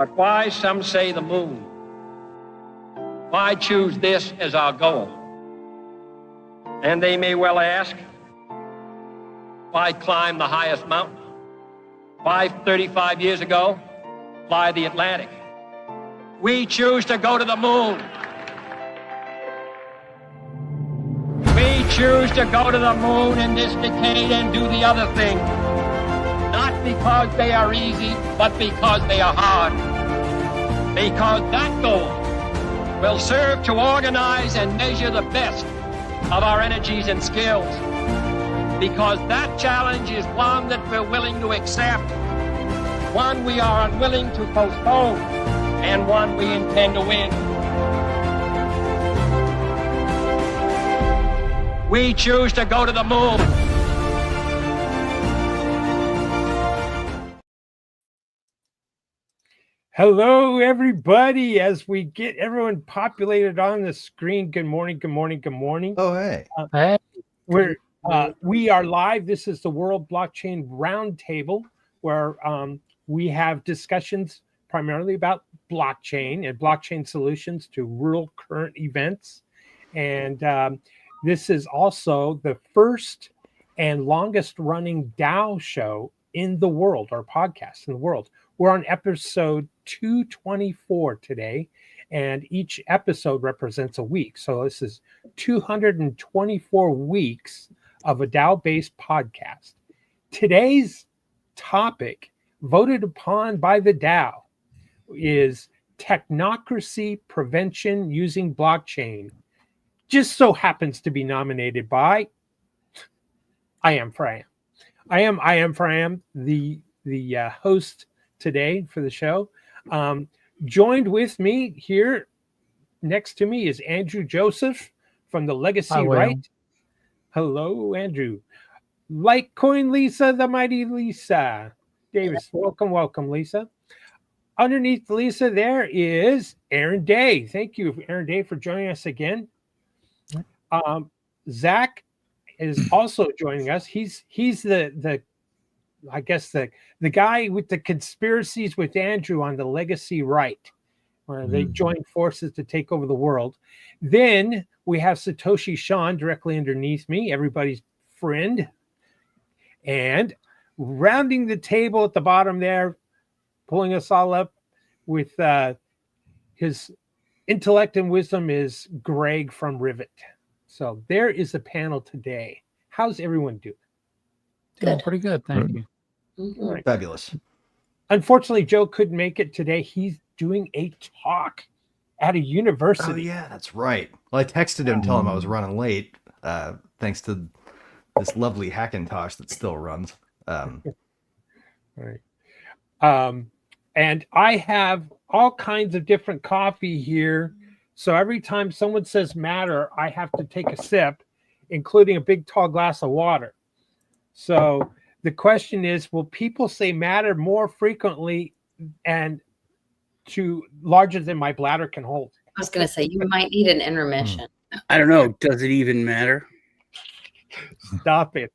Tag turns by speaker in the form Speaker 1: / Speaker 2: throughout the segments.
Speaker 1: But why, some say, the moon? Why choose this as our goal? And they may well ask, why climb the highest mountain? Why, 35 years ago, fly the Atlantic? We choose to go to the moon. We choose to go to the moon in this decade and do the other thing. Not because they are easy, but because they are hard. Because that goal will serve to organize and measure the best of our energies and skills. Because that challenge is one that we're willing to accept, one we are unwilling to postpone, and one we intend to win. We choose to go to the moon.
Speaker 2: Hello, everybody. As we get everyone populated on the screen, good morning, good morning, good morning.
Speaker 3: Oh, hey.
Speaker 2: Hey. We are live. This is the World Blockchain Roundtable, where we have discussions primarily about blockchain and blockchain solutions to real current events. And this is also the first and longest running DAO show in the world, or podcast in the world. We're on episode 224 today, and each episode represents a week. So this is 224 weeks of a DAO-based podcast. Today's topic, voted upon by the DAO, is technocracy prevention using blockchain. Just so happens to be nominated by I Am for I Am, the host today for the show. Joined with me here next to me is Andrew Joseph from the Legacy Right. Hello, Andrew. Litecoin Lisa, the mighty Lisa Davis. Welcome, Lisa. Underneath Lisa there is Aaron Day. Thank you, Aaron Day, for joining us again. Zach is also joining us. He's the I guess the guy with the conspiracies with Andrew on the Legacy Right, where they joined forces to take over the world. Then we have Satoshi Sean directly underneath me, everybody's friend. And rounding the table at the bottom there, pulling us all up with his intellect and wisdom, is Greg from Rivet. So there is the panel today. How's everyone doing?
Speaker 4: Doing pretty good, thank you.
Speaker 3: Right. Fabulous.
Speaker 2: Unfortunately, Joe couldn't make it today. He's doing a talk at a university.
Speaker 3: Oh, yeah, that's right. Well, I texted him, telling him I was running late, thanks to this lovely Hackintosh that still runs.
Speaker 2: Right. And I have all kinds of different coffee here. So every time someone says matter, I have to take a sip, including a big tall glass of water. So the question is, will people say matter more frequently and to larger than my bladder can hold?
Speaker 5: I was going to say, you might need an intermission.
Speaker 6: I don't know. Does it even matter?
Speaker 2: Stop it.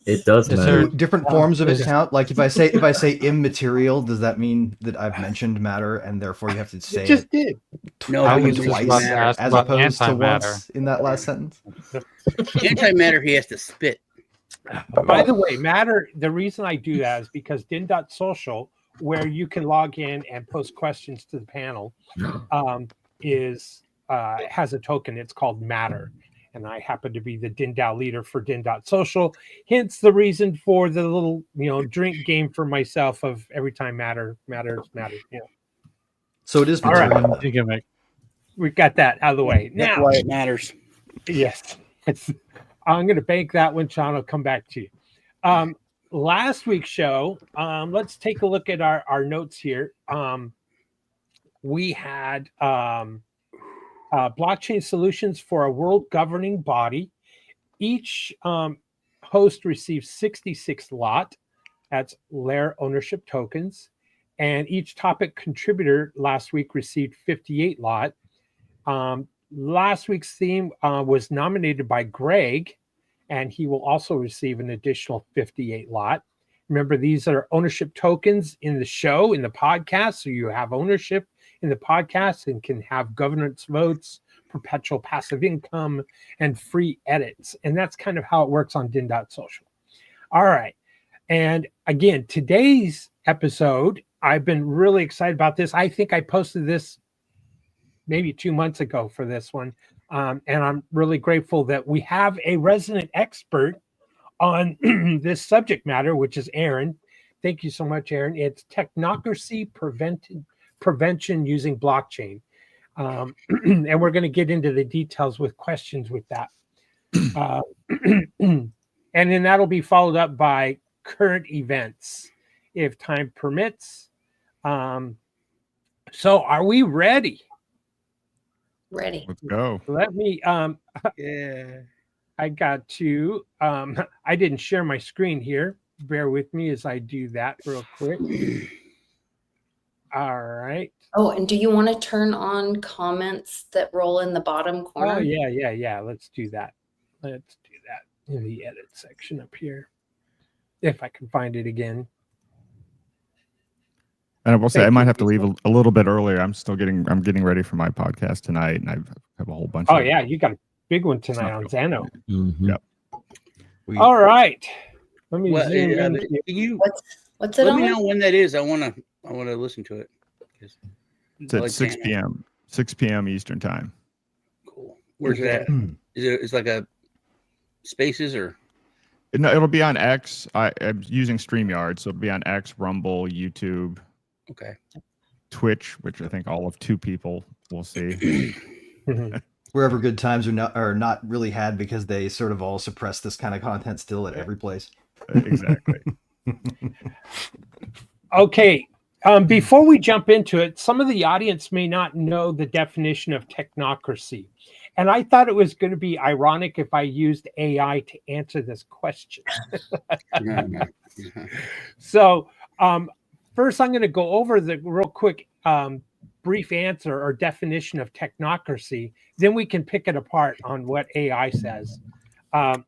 Speaker 7: It does matter.
Speaker 3: Different forms of it count. Like if I say immaterial, does that mean that I've mentioned matter and therefore you have to say
Speaker 2: just did.
Speaker 6: No,
Speaker 3: I
Speaker 6: because
Speaker 3: was
Speaker 6: it's
Speaker 3: twice
Speaker 6: matter.
Speaker 3: as opposed to once in that last sentence?
Speaker 6: Antimatter, he has to spit.
Speaker 2: By the way, matter, the reason I do that is because Den.social, where you can log in and post questions to the panel, has a token. It's called Matter. And I happen to be the DinDAO leader for Den.social. Hence the reason for the little, drink game for myself of every time matters. Yeah.
Speaker 3: So it is
Speaker 2: all right.
Speaker 4: We've
Speaker 2: got that out of the way.
Speaker 6: That's
Speaker 2: now,
Speaker 6: why it matters.
Speaker 2: Yes. I'm going to bank that one, Sean. I'll come back to you. Last week's show, let's take a look at our notes here. We had blockchain solutions for a world governing body. Each host received 66 lot. That's Lair ownership tokens. And each topic contributor last week received 58 lot. Last week's theme was nominated by Greg, and he will also receive an additional 58 lot. Remember, these are ownership tokens in the show, in the podcast. So you have ownership in the podcast and can have governance votes, perpetual passive income, and free edits. And that's kind of how it works on Den.social. All right. And again, today's episode, I've been really excited about this. I think I posted this maybe 2 months ago for this one. And I'm really grateful that we have a resident expert on this subject matter, which is Aaron. Thank you so much, Aaron. It's technocracy prevention using blockchain. And we're going to get into the details with questions with that. And then that'll be followed up by current events, if time permits. So are we ready?
Speaker 5: Ready.
Speaker 4: Let's go.
Speaker 2: Let me,
Speaker 6: Yeah.
Speaker 2: I got to, I didn't share my screen here. Bear with me as I do that real quick. All right.
Speaker 5: Oh, and do you want to turn on comments that roll in the bottom corner?
Speaker 2: Oh, yeah. Let's do that. Let's do that in the edit section up here. If I can find it again.
Speaker 4: And I will say
Speaker 2: Thank
Speaker 4: I might
Speaker 2: you.
Speaker 4: have to leave a little bit earlier. I'm getting ready for my podcast tonight, and I have a whole bunch.
Speaker 2: Oh,
Speaker 4: of
Speaker 2: yeah. You got a big one tonight on
Speaker 4: Not
Speaker 2: Zano.
Speaker 7: Mhm.
Speaker 4: Yep.
Speaker 2: All right. Let me
Speaker 6: Well,
Speaker 2: zoom in.
Speaker 6: can you
Speaker 5: What's it
Speaker 6: let
Speaker 5: on?
Speaker 6: me know when that is? I want to listen to it. 'Cause
Speaker 4: It's
Speaker 6: I
Speaker 4: at
Speaker 6: like
Speaker 4: 6
Speaker 6: hanging
Speaker 4: p.m. 6 p.m. Eastern time.
Speaker 6: out. Cool. Where's it at? Is it? It's like a Spaces or?
Speaker 4: No, it'll be on X. I'm using StreamYard, so it'll be on X, Rumble, YouTube,
Speaker 6: Okay.
Speaker 4: Twitch, which I think all of 2 people will see.
Speaker 3: Wherever good times are not really had because they sort of all suppress this kind of content still at every place.
Speaker 4: Exactly.
Speaker 2: Okay. Before we jump into it, some of the audience may not know the definition of technocracy. And I thought it was going to be ironic if I used AI to answer this question. So first, I'm going to go over the real quick brief answer or definition of technocracy. Then we can pick it apart on what AI says. But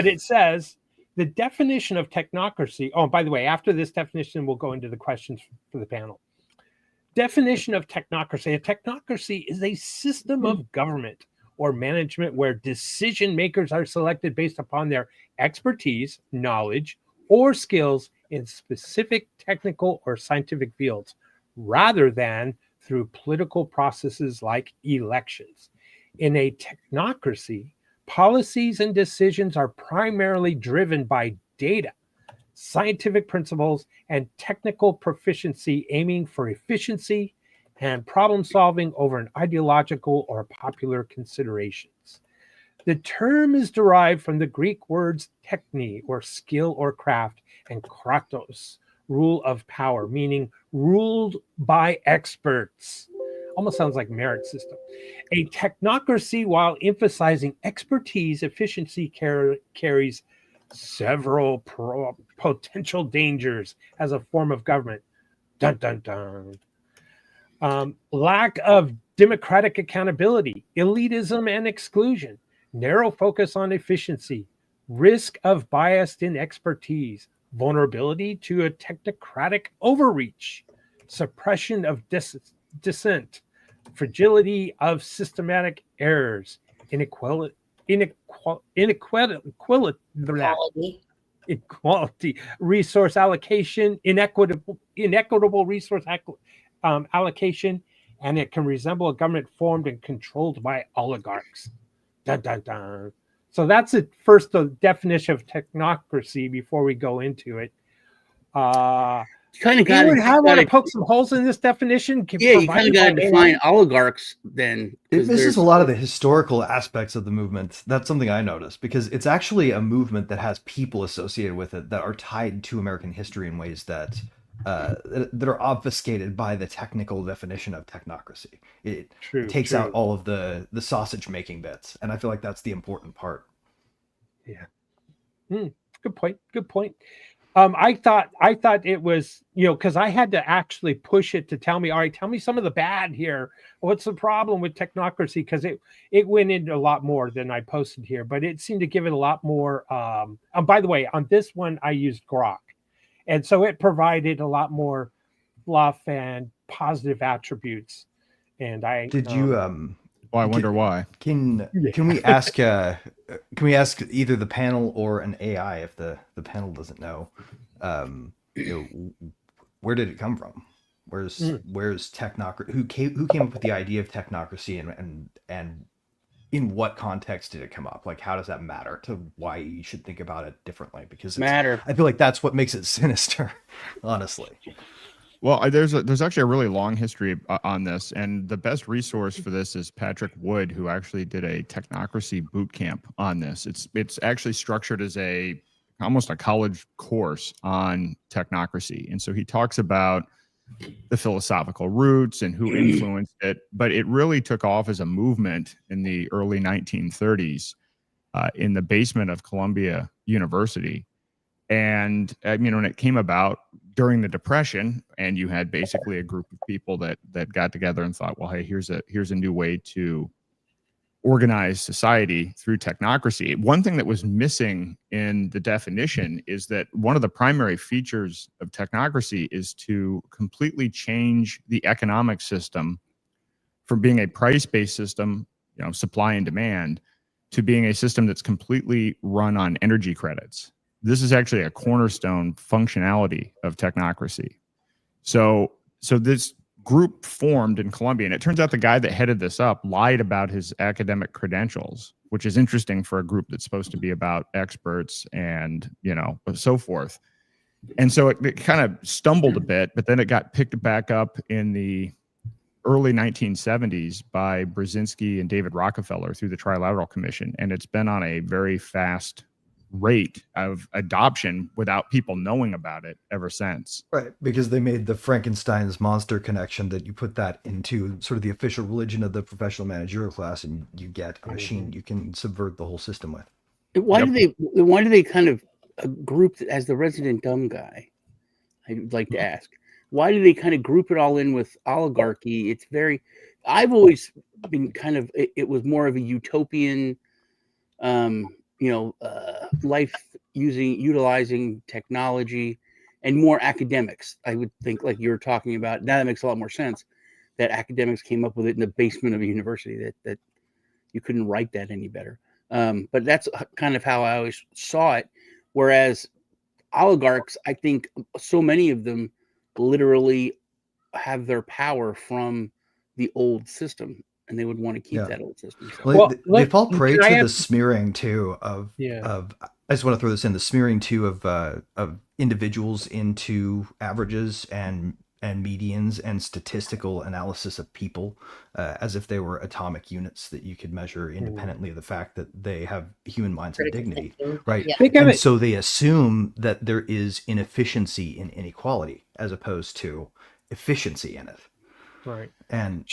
Speaker 2: it says the definition of technocracy. Oh, by the way, after this definition, we'll go into the questions for the panel. Definition of technocracy. A technocracy is a system of government or management where decision makers are selected based upon their expertise, knowledge, or skills in specific technical or scientific fields, rather than through political processes like elections. In a technocracy, policies and decisions are primarily driven by data, scientific principles, and technical proficiency, aiming for efficiency and problem solving over an ideological or popular considerations. The term is derived from the Greek words techne, or skill or craft, and kratos, rule of power, meaning ruled by experts. Almost sounds like merit system. A technocracy, while emphasizing expertise, efficiency carries several potential dangers as a form of government. Dun, dun, dun. Lack of democratic accountability, elitism and exclusion, narrow focus on efficiency, risk of bias in expertise, vulnerability to a technocratic overreach, suppression of dissent, fragility of systematic errors, inequality, resource allocation, inequitable resource allocation, and it can resemble a government formed and controlled by oligarchs. Dun, dun, dun. So that's it. First, the definition of technocracy before we go into it.
Speaker 6: Kind of got
Speaker 2: You want to
Speaker 6: to
Speaker 2: poke some holes in this definition?
Speaker 6: you kind of got to define oligarchs then.
Speaker 3: It misses a lot of the historical aspects of the movement. That's something I noticed, because it's actually a movement that has people associated with it that are tied to American history in ways that are obfuscated by the technical definition of technocracy. It takes out all of the sausage making bits, and I feel like that's the important part.
Speaker 2: Yeah. Good point. I thought it was, because I had to actually push it to tell me, all right, tell me some of the bad here. What's the problem with Technocracy? Because it went into a lot more than I posted here, but it seemed to give it a lot more. By the way, on this one, I used Grok. And so it provided a lot more fluff and positive attributes. And I
Speaker 3: Did you
Speaker 4: Well, I wonder why.
Speaker 3: can we ask either the panel or an AI if the panel doesn't know, where did it come from? Where's Technocracy? Who came up with the idea of Technocracy, and in what context did it come up? Like, how does that matter to why you should think about it differently? Because I feel like that's what makes it sinister, honestly.
Speaker 4: Well, there's actually a really long history on this, and the best resource for this is Patrick Wood, who actually did a Technocracy boot camp on this. It's actually structured as almost a college course on Technocracy, and so he talks about the philosophical roots and who influenced it. But it really took off as a movement in the early 1930s in the basement of Columbia University. And when it came about during the Depression, and you had basically a group of people that got together and thought, well, hey, here's a new way to organize society through technocracy. One thing that was missing in the definition is that one of the primary features of technocracy is to completely change the economic system from being a price-based system, supply and demand, to being a system that's completely run on energy credits. This is actually a cornerstone functionality of technocracy. So this group formed in Columbia, and it turns out the guy that headed this up lied about his academic credentials, which is interesting for a group that's supposed to be about experts and so forth. And so it kind of stumbled a bit, but then it got picked back up in the early 1970s by Brzezinski and David Rockefeller through the Trilateral Commission, and it's been on a very fast rate of adoption without people knowing about it ever since.
Speaker 3: Right, because they made the Frankenstein's monster connection, that you put that into sort of the official religion of the professional managerial class, and you get a machine you can subvert the whole system with.
Speaker 6: Why do they kind of group as the resident dumb guy? I'd like to ask, why do they kind of group it all in with oligarchy? I've always been kind of, it was more of a utopian, life utilizing technology and more academics. I would think, like you were talking about, now that makes a lot more sense, that academics came up with it in the basement of a university, that you couldn't write that any better. But that's kind of how I always saw it. Whereas oligarchs, I think so many of them literally have their power from the old system, and they would want to keep that old system. So.
Speaker 3: Well, they fall prey to the smearing too of I just want to throw this in, the smearing too of individuals into averages and medians and statistical analysis of people as if they were atomic units that you could measure independently of the fact that they have human minds and dignity, right? Yeah. And so they assume that there is inefficiency in inequality as opposed to efficiency in it.
Speaker 2: Right.
Speaker 3: And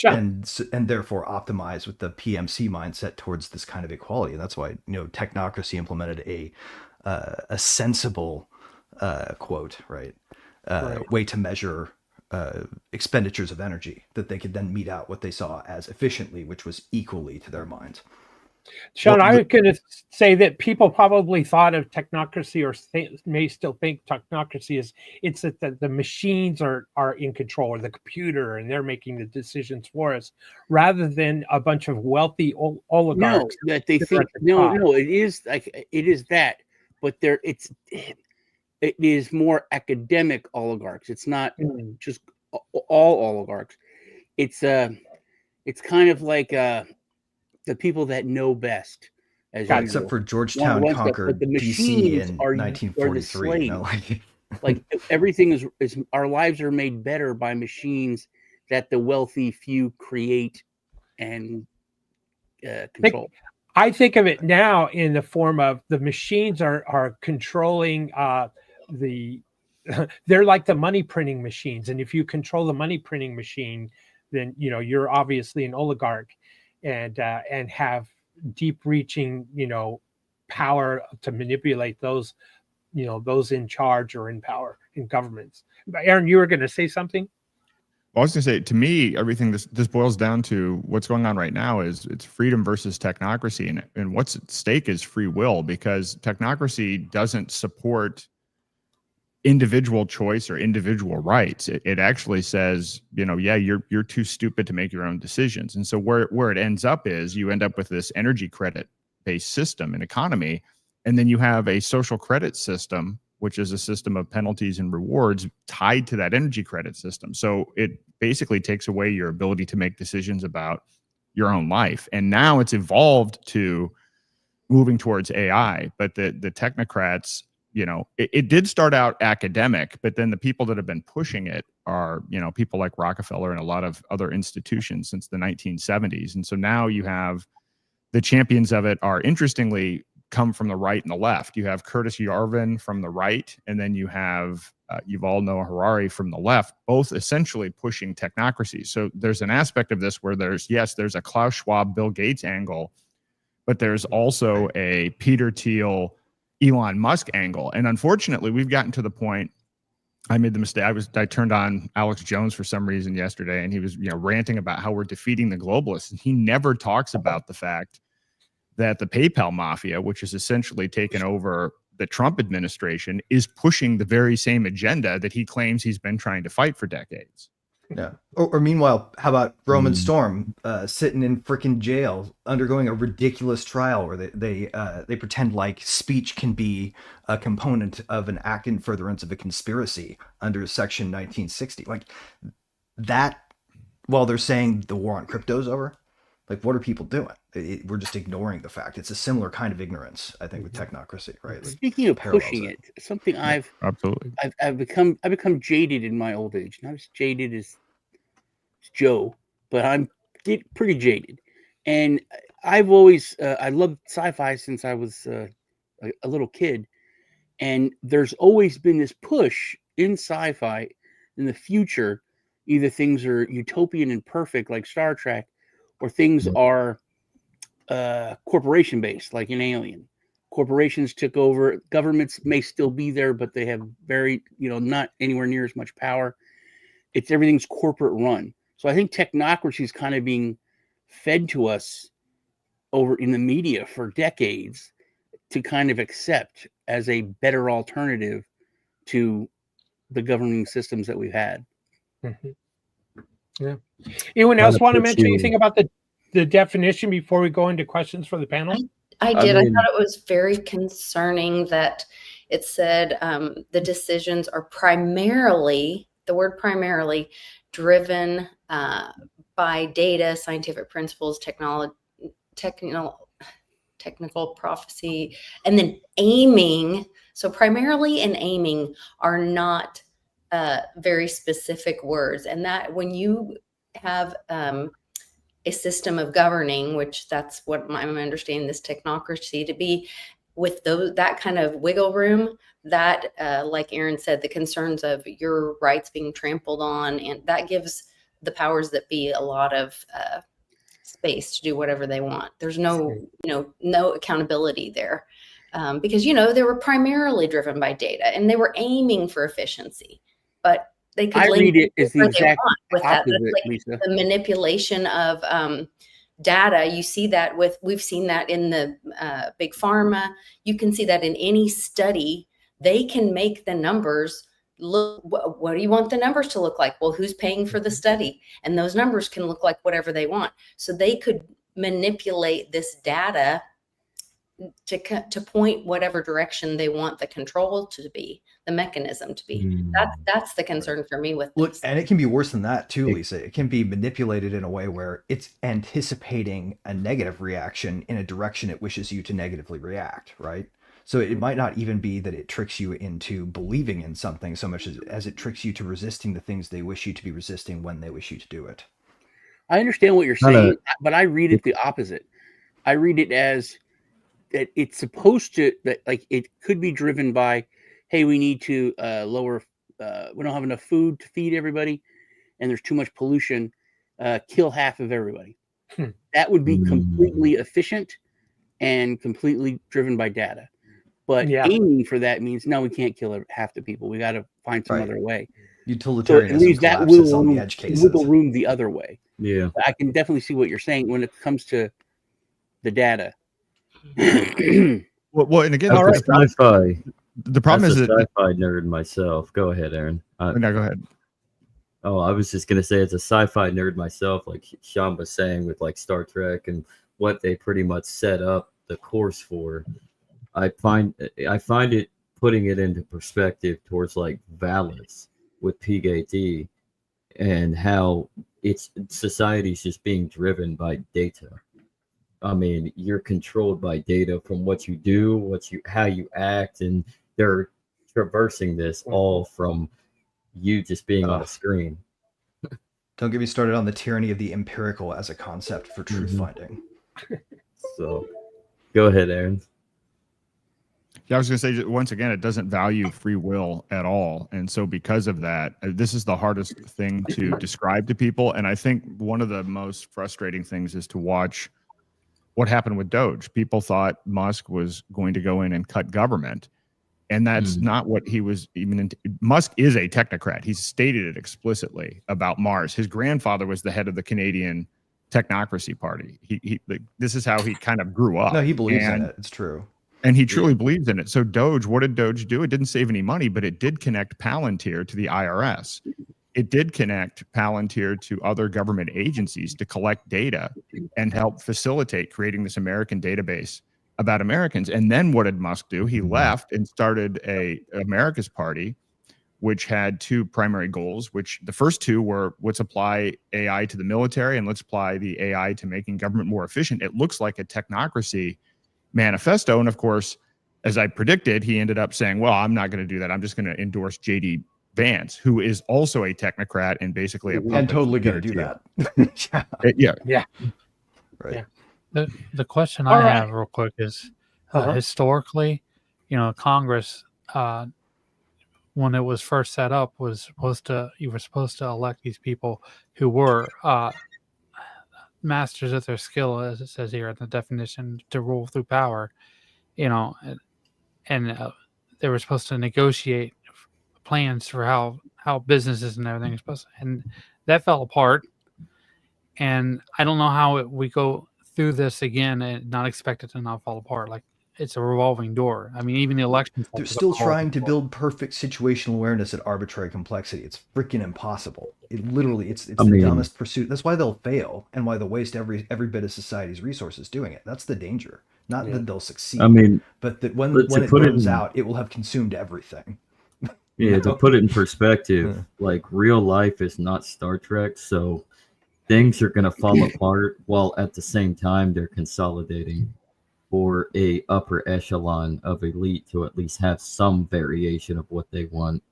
Speaker 3: therefore optimize with the PMC mindset towards this kind of equality. And that's why, technocracy implemented a sensible quote, right? Way to measure expenditures of energy that they could then mete out what they saw as efficiently, which was equally to their minds.
Speaker 2: Sean, I was going to say that people probably thought of technocracy, or may still think technocracy it's that the machines are in control, or the computer, and they're making the decisions for us, rather than a bunch of wealthy oligarchs.
Speaker 6: No, that they think it is that, but it is more academic oligarchs. It's not just all oligarchs. It's kind of like the people that know best,
Speaker 3: except for Georgetown conquered DC in 1943.
Speaker 6: Like everything is our lives are made better by machines that the wealthy few create and control.
Speaker 2: I think of it now in the form of the machines are controlling they're like the money printing machines, and if you control the money printing machine, then you're obviously an oligarch. And have deep reaching, power to manipulate those those in charge or in power in governments. Aaron, you were going to say something?
Speaker 4: I was going to say, to me, everything this boils down to what's going on right now is it's freedom versus technocracy. And what's at stake is free will, because technocracy doesn't support individual choice or individual rights. It actually says, yeah, you're too stupid to make your own decisions. And so where it ends up is you end up with this energy credit based system and economy. And then you have a social credit system, which is a system of penalties and rewards tied to that energy credit system. So it basically takes away your ability to make decisions about your own life. And now it's evolved to moving towards AI, but the technocrats, it did start out academic, but then the people that have been pushing it are, people like Rockefeller and a lot of other institutions since the 1970s. And so now you have the champions of it are, interestingly, come from the right and the left. You have Curtis Yarvin from the right, and then you have Yuval Noah Harari from the left, both essentially pushing technocracy. So there's an aspect of this where there's a Klaus Schwab, Bill Gates angle, but there's also a Peter Thiel, Elon Musk angle. And unfortunately, we've gotten to the point, I made the mistake. I turned on Alex Jones for some reason yesterday, and he was ranting about how we're defeating the globalists. And he never talks about the fact that the PayPal mafia, which has essentially taken over the Trump administration, is pushing the very same agenda that he claims he's been trying to fight for decades.
Speaker 3: Yeah. Or meanwhile, how about Roman Storm sitting in freaking jail, undergoing a ridiculous trial where they pretend like speech can be a component of an act in furtherance of a conspiracy under Section 1960. Like that, while they're saying the war on crypto is over. Like, what are people doing? We're just ignoring the fact. It's a similar kind of ignorance, I think, with technocracy, right? Like,
Speaker 6: speaking of pushing it, something I've become jaded in my old age. Not as jaded as Joe, but I'm pretty jaded. And I've always I loved sci-fi since I was a little kid, and there's always been this push in sci-fi in the future. Either things are utopian and perfect, like Star Trek, or things are corporation based, like in Alien. Corporations took over. Governments may still be there, but they have very, not anywhere near as much power. Everything's corporate run. So I think technocracy is kind of being fed to us over in the media for decades to kind of accept as a better alternative to the governing systems that we've had.
Speaker 2: Mm-hmm. Yeah. Anyone else want to mention anything about the definition before we go into questions for the panel?
Speaker 5: I did. I thought it was very concerning that it said the decisions are primarily, the word primarily, driven by data, scientific principles, technical prophecy, and then aiming. So primarily and aiming are not very specific words. And that when you have a system of governing, which that's what I'm understanding this technocracy to be, with that kind of wiggle room, that like Aaron said, the concerns of your rights being trampled on, and that gives the powers that be a lot of space to do whatever they want. There's no accountability there, because they were primarily driven by data and they were aiming for efficiency, but they could
Speaker 6: read it as the exact
Speaker 5: with
Speaker 6: opposite,
Speaker 5: that. Like
Speaker 6: Lisa.
Speaker 5: the manipulation of data. You see that we've seen that in the big pharma. You can see that in any study. They can make the numbers look. What do you want the numbers to look like? Well, who's paying for the study? And those numbers can look like whatever they want. So they could manipulate this data to point whatever direction they want the control to be, the mechanism to be. That's the concern for me with this.
Speaker 3: And it can be worse than that too, Lisa. It can be manipulated in a way where it's anticipating a negative reaction in a direction it wishes you to negatively react, right? So it might not even be that it tricks you into believing in something so much as it tricks you to resisting the things they wish you to be resisting when they wish you to do it.
Speaker 6: I understand what you're saying, but I read it the opposite. I read it as that it's supposed to, that like it could be driven by, hey, we need to lower, we don't have enough food to feed everybody, and there's too much pollution, kill half of everybody. That would be completely efficient and completely driven by data. But
Speaker 2: Yeah.
Speaker 6: aiming for that means no, we can't kill half the people. We got to find some other way. So it
Speaker 3: Utilitarianism
Speaker 6: leaves that
Speaker 3: collapses on the edge cases.
Speaker 6: wiggle room the other way.
Speaker 7: Yeah.
Speaker 6: But I can definitely see what you're saying when it comes to the data.
Speaker 4: Well, and again,
Speaker 7: As a sci-fi,
Speaker 4: the problem
Speaker 7: as
Speaker 4: is
Speaker 7: a
Speaker 4: that.
Speaker 7: sci-fi nerd myself. Go ahead, Aaron.
Speaker 4: No, go ahead.
Speaker 7: Oh, I was just gonna say, as a sci-fi nerd myself, like Sean was saying with like Star Trek and what they pretty much set up the course for, I find it putting it into perspective towards like Valis with PGD and how it's society's just being driven by data. I mean, you're controlled by data from what you do, how you act, and they're traversing this all from you just being on a screen.
Speaker 3: Don't get me started on the tyranny of the empirical as a concept for truth finding.
Speaker 7: So, go ahead, Aaron.
Speaker 4: Yeah, I was going to say, once again, it doesn't value free will at all. And so because of that, this is the hardest thing to describe to people. And I think one of the most frustrating things is to watch what happened with Doge. People thought Musk was going to go in and cut government. And that's not what he was even. Musk is a technocrat. He's stated it explicitly about Mars. His grandfather was the head of the Canadian Technocracy Party. This is how he kind of grew up.
Speaker 3: No, he believes in it. It's true.
Speaker 4: And he truly believes in it. So Doge, what did Doge do? It didn't save any money, but it did connect Palantir to the IRS. It did connect Palantir to other government agencies to collect data and help facilitate creating this American database about Americans. And then what did Musk do? He left and started America's Party, which had two primary goals, which the first two were, let's apply AI to the military and let's apply the AI to making government more efficient. It looks like a technocracy manifesto. And of course, as I predicted, he ended up saying, well, I'm not going to do that. I'm just going to endorse JD Vance, who is also a technocrat and basically a puppet.
Speaker 3: And totally going to do that.
Speaker 4: Yeah.
Speaker 3: Right.
Speaker 8: Yeah. The question
Speaker 2: All
Speaker 8: I
Speaker 2: right.
Speaker 8: have real quick is historically, Congress, when it was first set up, you were supposed to elect these people who were masters of their skill, as it says here in the definition, to rule through power, and they were supposed to negotiate plans for how businesses and everything is supposed to, and that fell apart. And I don't know how we go through this again and not expect it to not fall apart. Like, it's a revolving door. I mean, even the elections.
Speaker 3: They're still trying to build perfect situational awareness at arbitrary complexity. It's freaking impossible. It literally, it's the dumbest pursuit. That's why they'll fail and why they'll waste every bit of society's resources doing it. That's the danger. Not that they'll succeed, but that when it burns out, it will have consumed everything.
Speaker 7: Yeah, to put it in perspective, like real life is not Star Trek, so things are going to fall apart while at the same time they're consolidating for a upper echelon of elite to at least have some variation of what they want.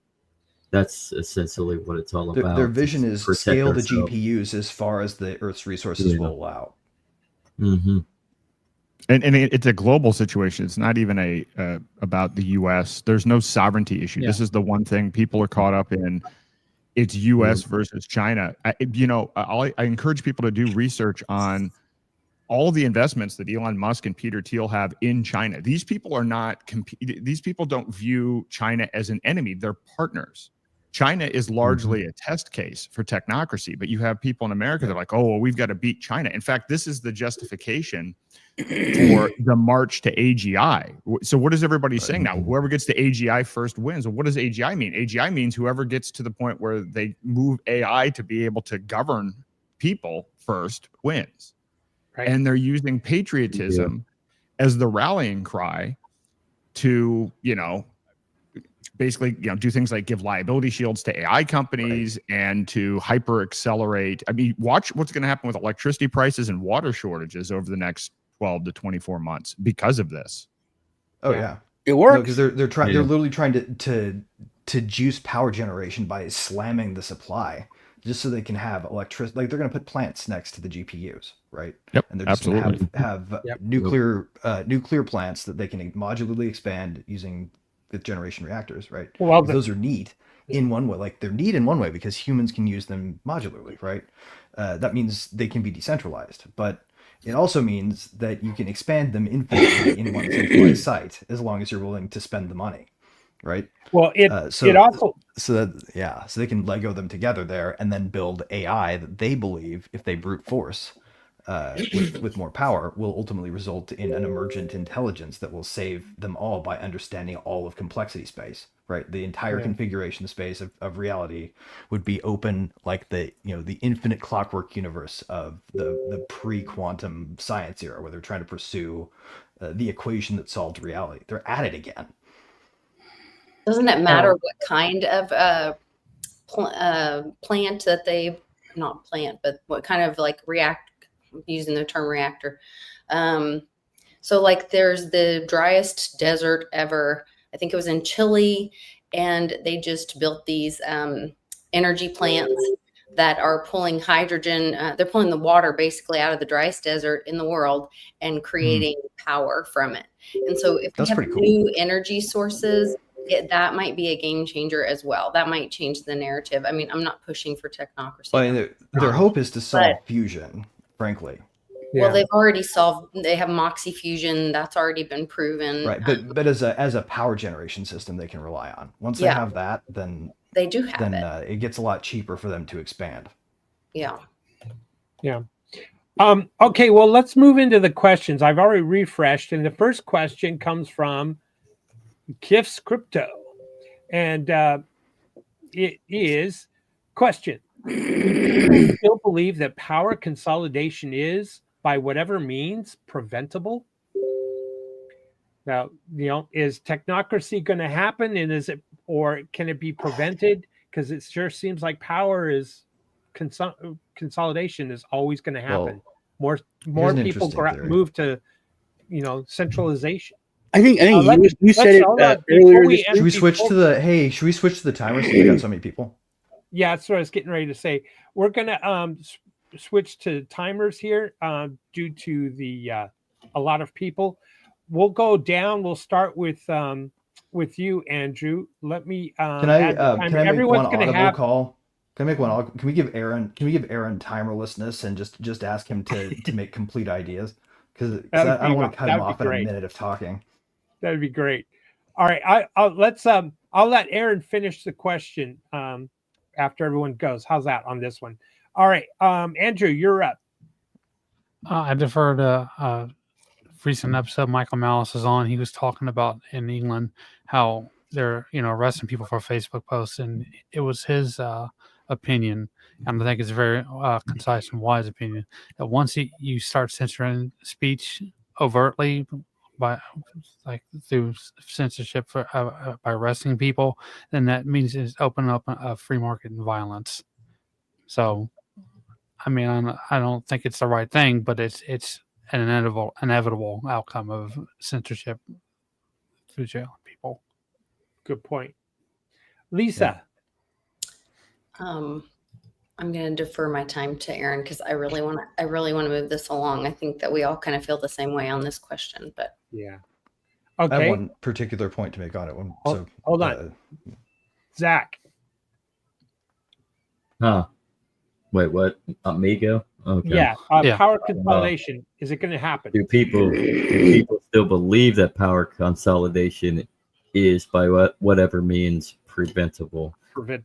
Speaker 7: That's essentially what it's all about.
Speaker 3: Their vision is scale the GPUs as far as the Earth's resources will allow.
Speaker 4: Mm-hmm. And it's a global situation. It's not even about the U.S. There's no sovereignty issue. Yeah. This is the one thing people are caught up in. It's U.S. versus China. I encourage people to do research on all the investments that Elon Musk and Peter Thiel have in China. These people are not these people don't view China as an enemy. They're partners. China is largely a test case for technocracy, but you have people in America that are like, oh, well, we've got to beat China. In fact, this is the justification for the march to AGI. So what is everybody saying now? Whoever gets to AGI first wins. Well, what does AGI mean? AGI means whoever gets to the point where they move AI to be able to govern people first wins. Right. And they're using patriotism as the rallying cry to, basically, do things like give liability shields to AI companies and to hyper accelerate. I mean, watch what's going to happen with electricity prices and water shortages over the next 12 to 24 months because of this.
Speaker 3: Oh yeah.
Speaker 6: It works.
Speaker 3: Because they're literally trying to juice power generation by slamming the supply just so they can have electricity. Like, they're going to put plants next to the GPUs, right?
Speaker 4: Yep.
Speaker 3: And they're just going to have nuclear plants that they can modularly expand using fifth generation reactors, right? Well, those are neat in one way. Like, they're neat in one way because humans can use them modularly, right? That means they can be decentralized. But It also means that you can expand them infinitely in one centralized site as long as you're willing to spend the money, right?
Speaker 2: Well, it also
Speaker 3: so they can Lego them together there and then build AI that they believe, if they brute force with more power, will ultimately result in an emergent intelligence that will save them all by understanding all of complexity space, right? The entire configuration space of reality would be open, like the infinite clockwork universe of the pre-quantum science era, where they're trying to pursue the equation that solved reality. They're at it again.
Speaker 5: Doesn't it matter what kind of plant that they, not plant, but what kind of like using the term reactor. So like there's the driest desert ever. I think it was in Chile, and they just built these energy plants that are pulling hydrogen. They're pulling the water basically out of the driest desert in the world and creating power from it. And so if we have new energy sources, that might be a game changer as well. That might change the narrative. I mean, I'm not pushing for technocracy.
Speaker 3: Well, I mean, their hope is to solve fusion, frankly.
Speaker 5: Well, they've already they have Moxie fusion. That's already been proven.
Speaker 3: Right. But as a power generation system they can rely on. Once they have that, then
Speaker 5: they do have
Speaker 3: it gets a lot cheaper for them to expand.
Speaker 5: Yeah.
Speaker 2: Yeah. Okay, well, let's move into the questions. I've already refreshed, and the first question comes from Kiff's Crypto, and it is question: do you still believe that power consolidation is, by whatever means, preventable? Now, is technocracy going to happen, and or can it be prevented? Because it sure seems like power is consolidation is always going to happen.
Speaker 3: Well,
Speaker 2: more people move to centralization.
Speaker 6: I think you said it earlier.
Speaker 3: Should we switch to the timer since we got so many people?
Speaker 2: Yeah, that's what I was getting ready to say. We're gonna switch to timers here due to the a lot of people. We'll go down. We'll start with you, Andrew. Let me
Speaker 3: can I make one audible call? Can I make one? Can we give Aaron timerlessness and just ask him to make complete ideas? Because I don't want to cut him off in a minute of talking.
Speaker 2: That'd be great. All right, I'll let Aaron finish the question after everyone goes. How's that on this one? All right, Andrew, you're up.
Speaker 8: I defer to a recent episode Michael Malice is on. He was talking about in England how they're arresting people for Facebook posts, and it was his opinion, and I think it's a very concise and wise opinion, that once you start censoring speech overtly through censorship by arresting people, then that means it's opening up a free market and violence. So, I mean, I don't think it's the right thing, but it's an inevitable outcome of censorship through jail people.
Speaker 2: Good point, Lisa.
Speaker 5: I'm going to defer my time to Aaron because I really want to move this along. I think that we all kind of feel the same way on this question, but
Speaker 2: yeah.
Speaker 3: Okay. I have one particular point to make on it.
Speaker 2: Hold on. Zach.
Speaker 7: Wait, what? Amigo? Okay.
Speaker 2: Yeah. Power consolidation. Is it going to happen?
Speaker 7: Do people still believe that power consolidation is, by whatever means, preventable?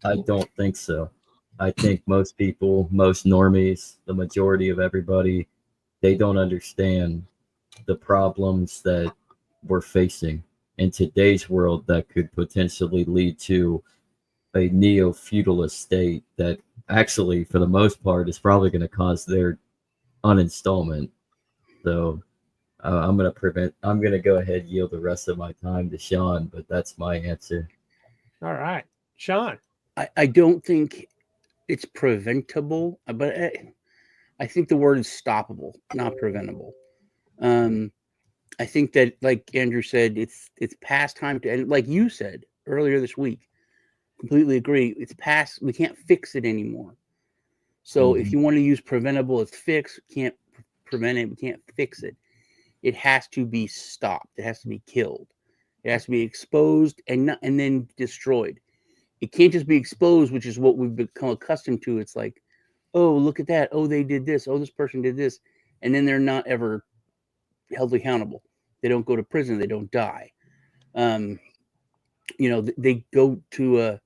Speaker 7: I don't think so. I think most people, most normies, the majority of everybody, they don't understand the problems that we're facing in today's world that could potentially lead to a neo-feudalist state that actually, for the most part, is probably going to cause their uninstallment. So I'm going to go ahead and yield the rest of my time to Sean, but that's my answer.
Speaker 2: All right. Sean.
Speaker 6: I don't think it's preventable, but I think the word is stoppable, not preventable. I think that, like Andrew said, it's past time to, and like you said earlier this week, completely agree. It's past. We can't fix it anymore. So if you want to use preventable as fix, we can't prevent it. We can't fix it. It has to be stopped. It has to be killed. It has to be exposed and then destroyed. It can't just be exposed, which is what we've become accustomed to. It's like, oh, look at that. Oh, they did this. Oh, this person did this. and then they're not ever held accountable. They don't go to prison. They don't die. They go to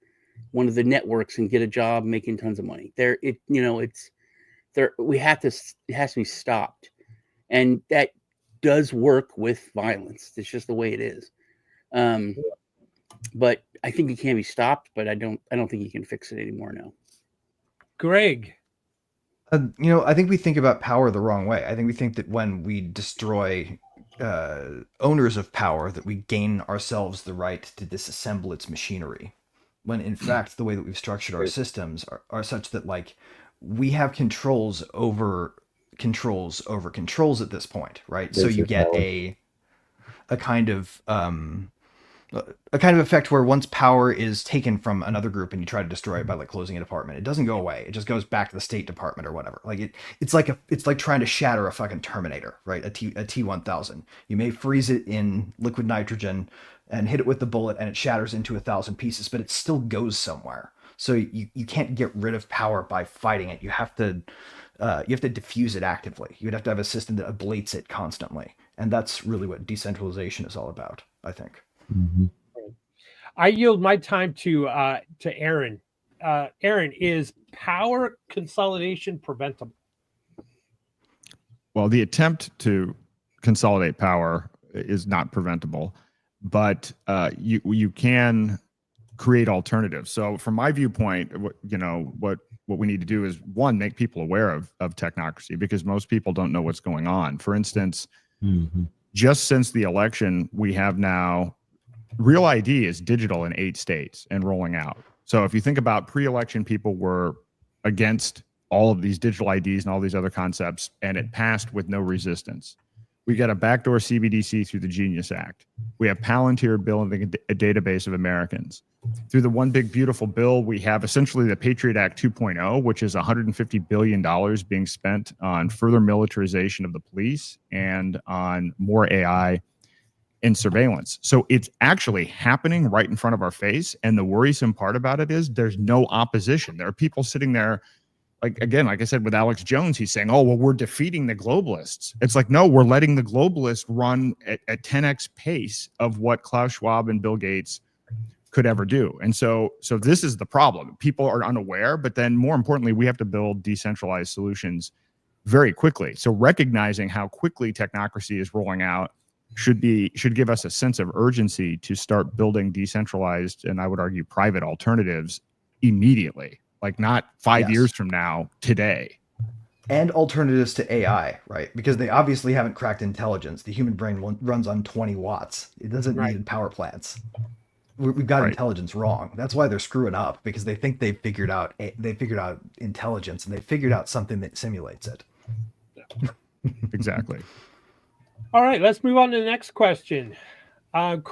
Speaker 6: one of the networks and get a job making tons of money. It has to be stopped, and that does work with violence. It's just the way it is. But I think it can be stopped, but I don't think you can fix it anymore now.
Speaker 2: Greg.
Speaker 3: I think we think about power the wrong way. I think we think that when we destroy owners of power, that we gain ourselves the right to disassemble its machinery. When in fact, the way that we've structured our systems are such that like we have controls over controls at this point, right? So you get a kind of effect where once power is taken from another group and you try to destroy it by like closing a department, it doesn't go away. It just goes back to the State Department or whatever. Like it's like trying to shatter a fucking Terminator, right? A T-1000. You may freeze it in liquid nitrogen and hit it with the bullet and it shatters into 1,000 pieces, but it still goes somewhere. So you can't get rid of power by fighting it. You have to diffuse it actively. You'd have to have a system that ablates it constantly. And that's really what decentralization is all about, I think.
Speaker 7: Mm-hmm.
Speaker 2: I yield my time to Aaron. Aaron, is power consolidation preventable?
Speaker 4: Well, the attempt to consolidate power is not preventable, but you can create alternatives. So, from my viewpoint, what we need to do is, one, make people aware of technocracy, because most people don't know what's going on. For instance, just since the election, we have now Real ID is digital in 8 states and rolling out. So if you think about pre-election, people were against all of these digital IDs and all these other concepts, and it passed with no resistance. We got a backdoor CBDC through the Genius Act. We have Palantir building a database of Americans. Through the One Big Beautiful Bill, we have essentially the Patriot Act 2.0, which is $150 billion being spent on further militarization of the police and on more AI and surveillance. So it's actually happening right in front of our face. And the worrisome part about it is there's no opposition. There are people sitting there, like I said, with Alex Jones, he's saying, oh, well, we're defeating the globalists. It's like, no, we're letting the globalists run at 10x pace of what Klaus Schwab and Bill Gates could ever do. And so this is the problem. People are unaware, but then more importantly, we have to build decentralized solutions very quickly. So recognizing how quickly technocracy is rolling out should give us a sense of urgency to start building decentralized, and I would argue private alternatives immediately, like not 5 years from now, today.
Speaker 3: And alternatives to AI, right? Because they obviously haven't cracked intelligence. The human brain runs on 20 watts. It doesn't need power plants. We've got intelligence wrong. That's why they're screwing up, because they think they figured out intelligence, and they figured out something that simulates it.
Speaker 4: Exactly.
Speaker 2: All right, let's move on to the next question. Could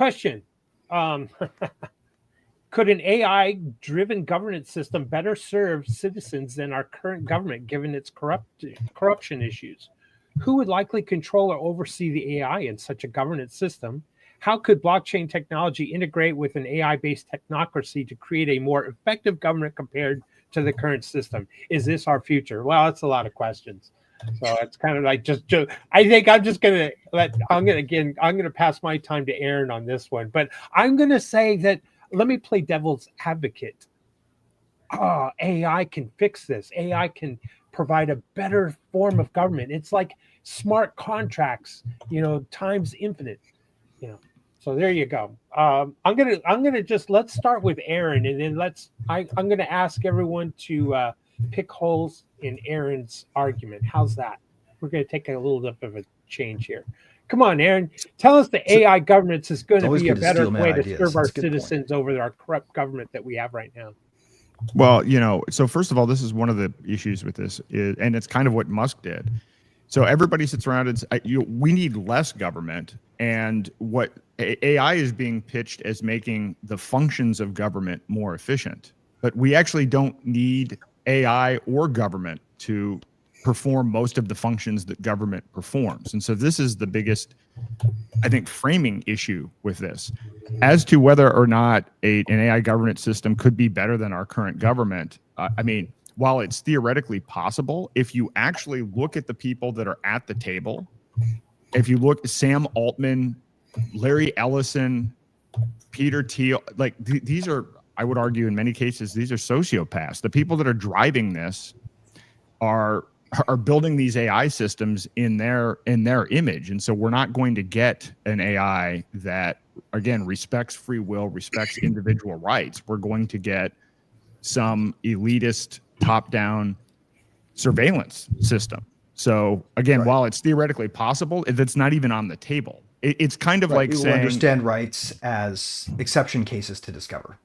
Speaker 2: an AI-driven governance system better serve citizens than our current government, given its corruption issues? Who would likely control or oversee the AI in such a governance system? How could blockchain technology integrate with an AI-based technocracy to create a more effective government compared to the current system? Is this our future? Well, that's a lot of questions. So it's kind of like just I think I'm gonna pass my time to Aaron on this one, but I'm gonna say that, let me play devil's advocate. AI can fix this. AI can provide a better form of government. It's like smart contracts, times infinite. So there you go. I'm gonna just, let's start with Aaron, and then I'm gonna ask everyone to pick holes in Aaron's argument. How's that? We're gonna take a little bit of a change here. Come on, Aaron. Tell us the AI governance is going to be a better way to serve our citizens over our corrupt government that we have right now.
Speaker 4: Well, so first of all, this is one of the issues with this, and it's kind of what Musk did. So everybody sits around and says, we need less government. And what AI is being pitched as making the functions of government more efficient. But we actually don't need AI or government to perform most of the functions that government performs. And so this is the biggest, I think, framing issue with this. As to whether or not an AI governance system could be better than our current government, while it's theoretically possible, if you actually look at the people that are at the table, if you look Sam Altman, Larry Ellison, Peter Thiel, like these are, I would argue in many cases, these are sociopaths. The people that are driving this are building these AI systems in their image. And so we're not going to get an AI that, again, respects free will, respects individual rights. We're going to get some elitist top-down surveillance system. So again, while it's theoretically possible, that's not even on the table. It's kind of like
Speaker 3: we will
Speaker 4: saying,
Speaker 3: understand rights as exception cases to discover.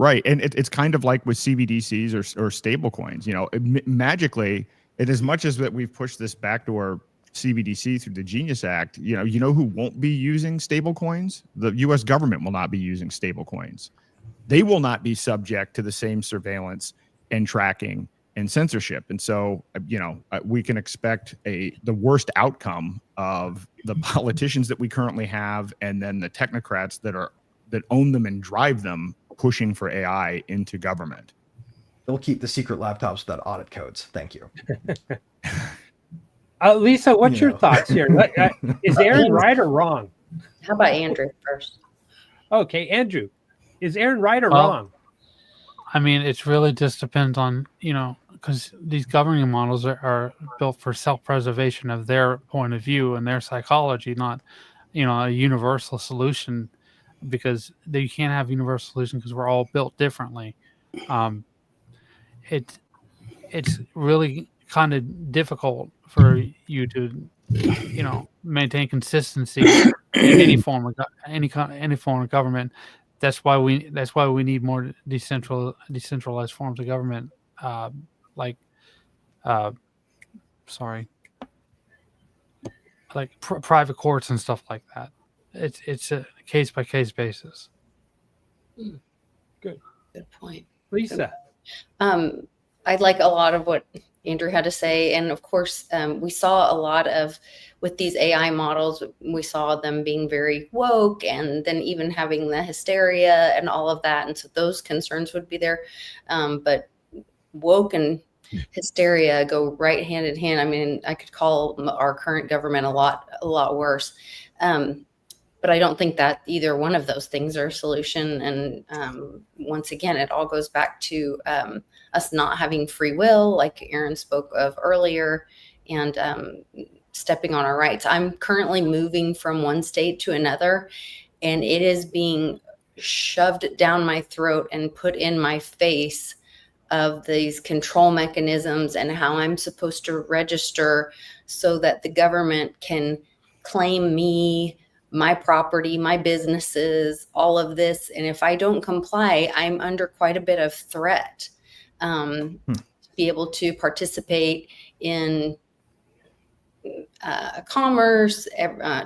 Speaker 4: right. And it's kind of like with CBDCs or stable coins, you know, magically, and as much as that we've pushed this backdoor CBDC through the Genius Act, you know who won't be using stable coins? The US government will not be using stable coins. They will not be subject to the same surveillance and tracking and censorship. And so, we can expect the worst outcome of the politicians that we currently have, and then the technocrats that own them and drive them, pushing for AI into government.
Speaker 3: They'll keep the secret laptops without audit codes. Thank you.
Speaker 2: Lisa, what's your thoughts here? Is Aaron right or wrong?
Speaker 5: How about Andrew first?
Speaker 2: Okay, Andrew, is Aaron right or wrong?
Speaker 8: I mean, it really just depends on, because these governing models are built for self-preservation of their point of view and their psychology, not, a universal solution, because you can't have a universal solution because we're all built differently. It's really kind of difficult for you to, maintain consistency in any form of government. That's why we need more decentralized forms of government, like private courts and stuff like that. It's a case by case basis.
Speaker 2: Good
Speaker 5: point,
Speaker 2: Lisa.
Speaker 5: I like a lot of what Andrew had to say, and of course, we saw a lot of with these AI models. We saw them being very woke, and then even having the hysteria and all of that, and so those concerns would be there. But woke and hysteria go right hand in hand. I mean, I could call our current government a lot worse. But I don't think that either one of those things are a solution. And once again, it all goes back to us not having free will, like Aaron spoke of earlier, and stepping on our rights. I'm currently moving from one state to another, and it is being shoved down my throat and put in my face of these control mechanisms and how I'm supposed to register so that the government can claim me, my property, my businesses, all of this. And if I don't comply, I'm under quite a bit of threat to be able to participate in commerce,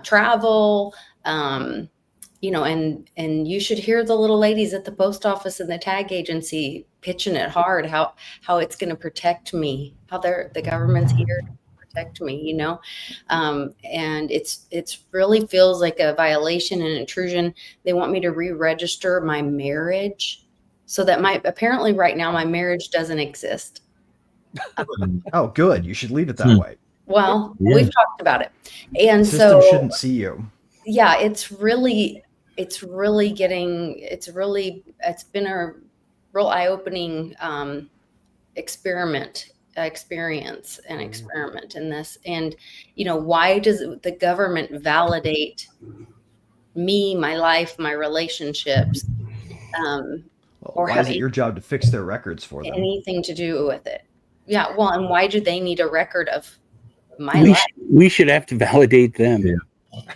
Speaker 5: travel, and you should hear the little ladies at the post office and the tag agency pitching it hard, how it's going to protect me, how the government's here to protect me, and it's really feels like a violation and intrusion. They want me to re-register my marriage so that apparently right now my marriage doesn't exist.
Speaker 3: Oh, good. You should leave it that way.
Speaker 5: Well, we've talked about it. And
Speaker 3: the system
Speaker 5: so
Speaker 3: shouldn't see you.
Speaker 5: Yeah, it's been a real eye-opening experience in this. And why does the government validate me, my life, my relationships, or
Speaker 3: why is it your job to fix their records for them?
Speaker 5: Anything to do with it? Yeah, well, and why do they need a record of my life?
Speaker 6: We should have to validate them.
Speaker 5: Yeah.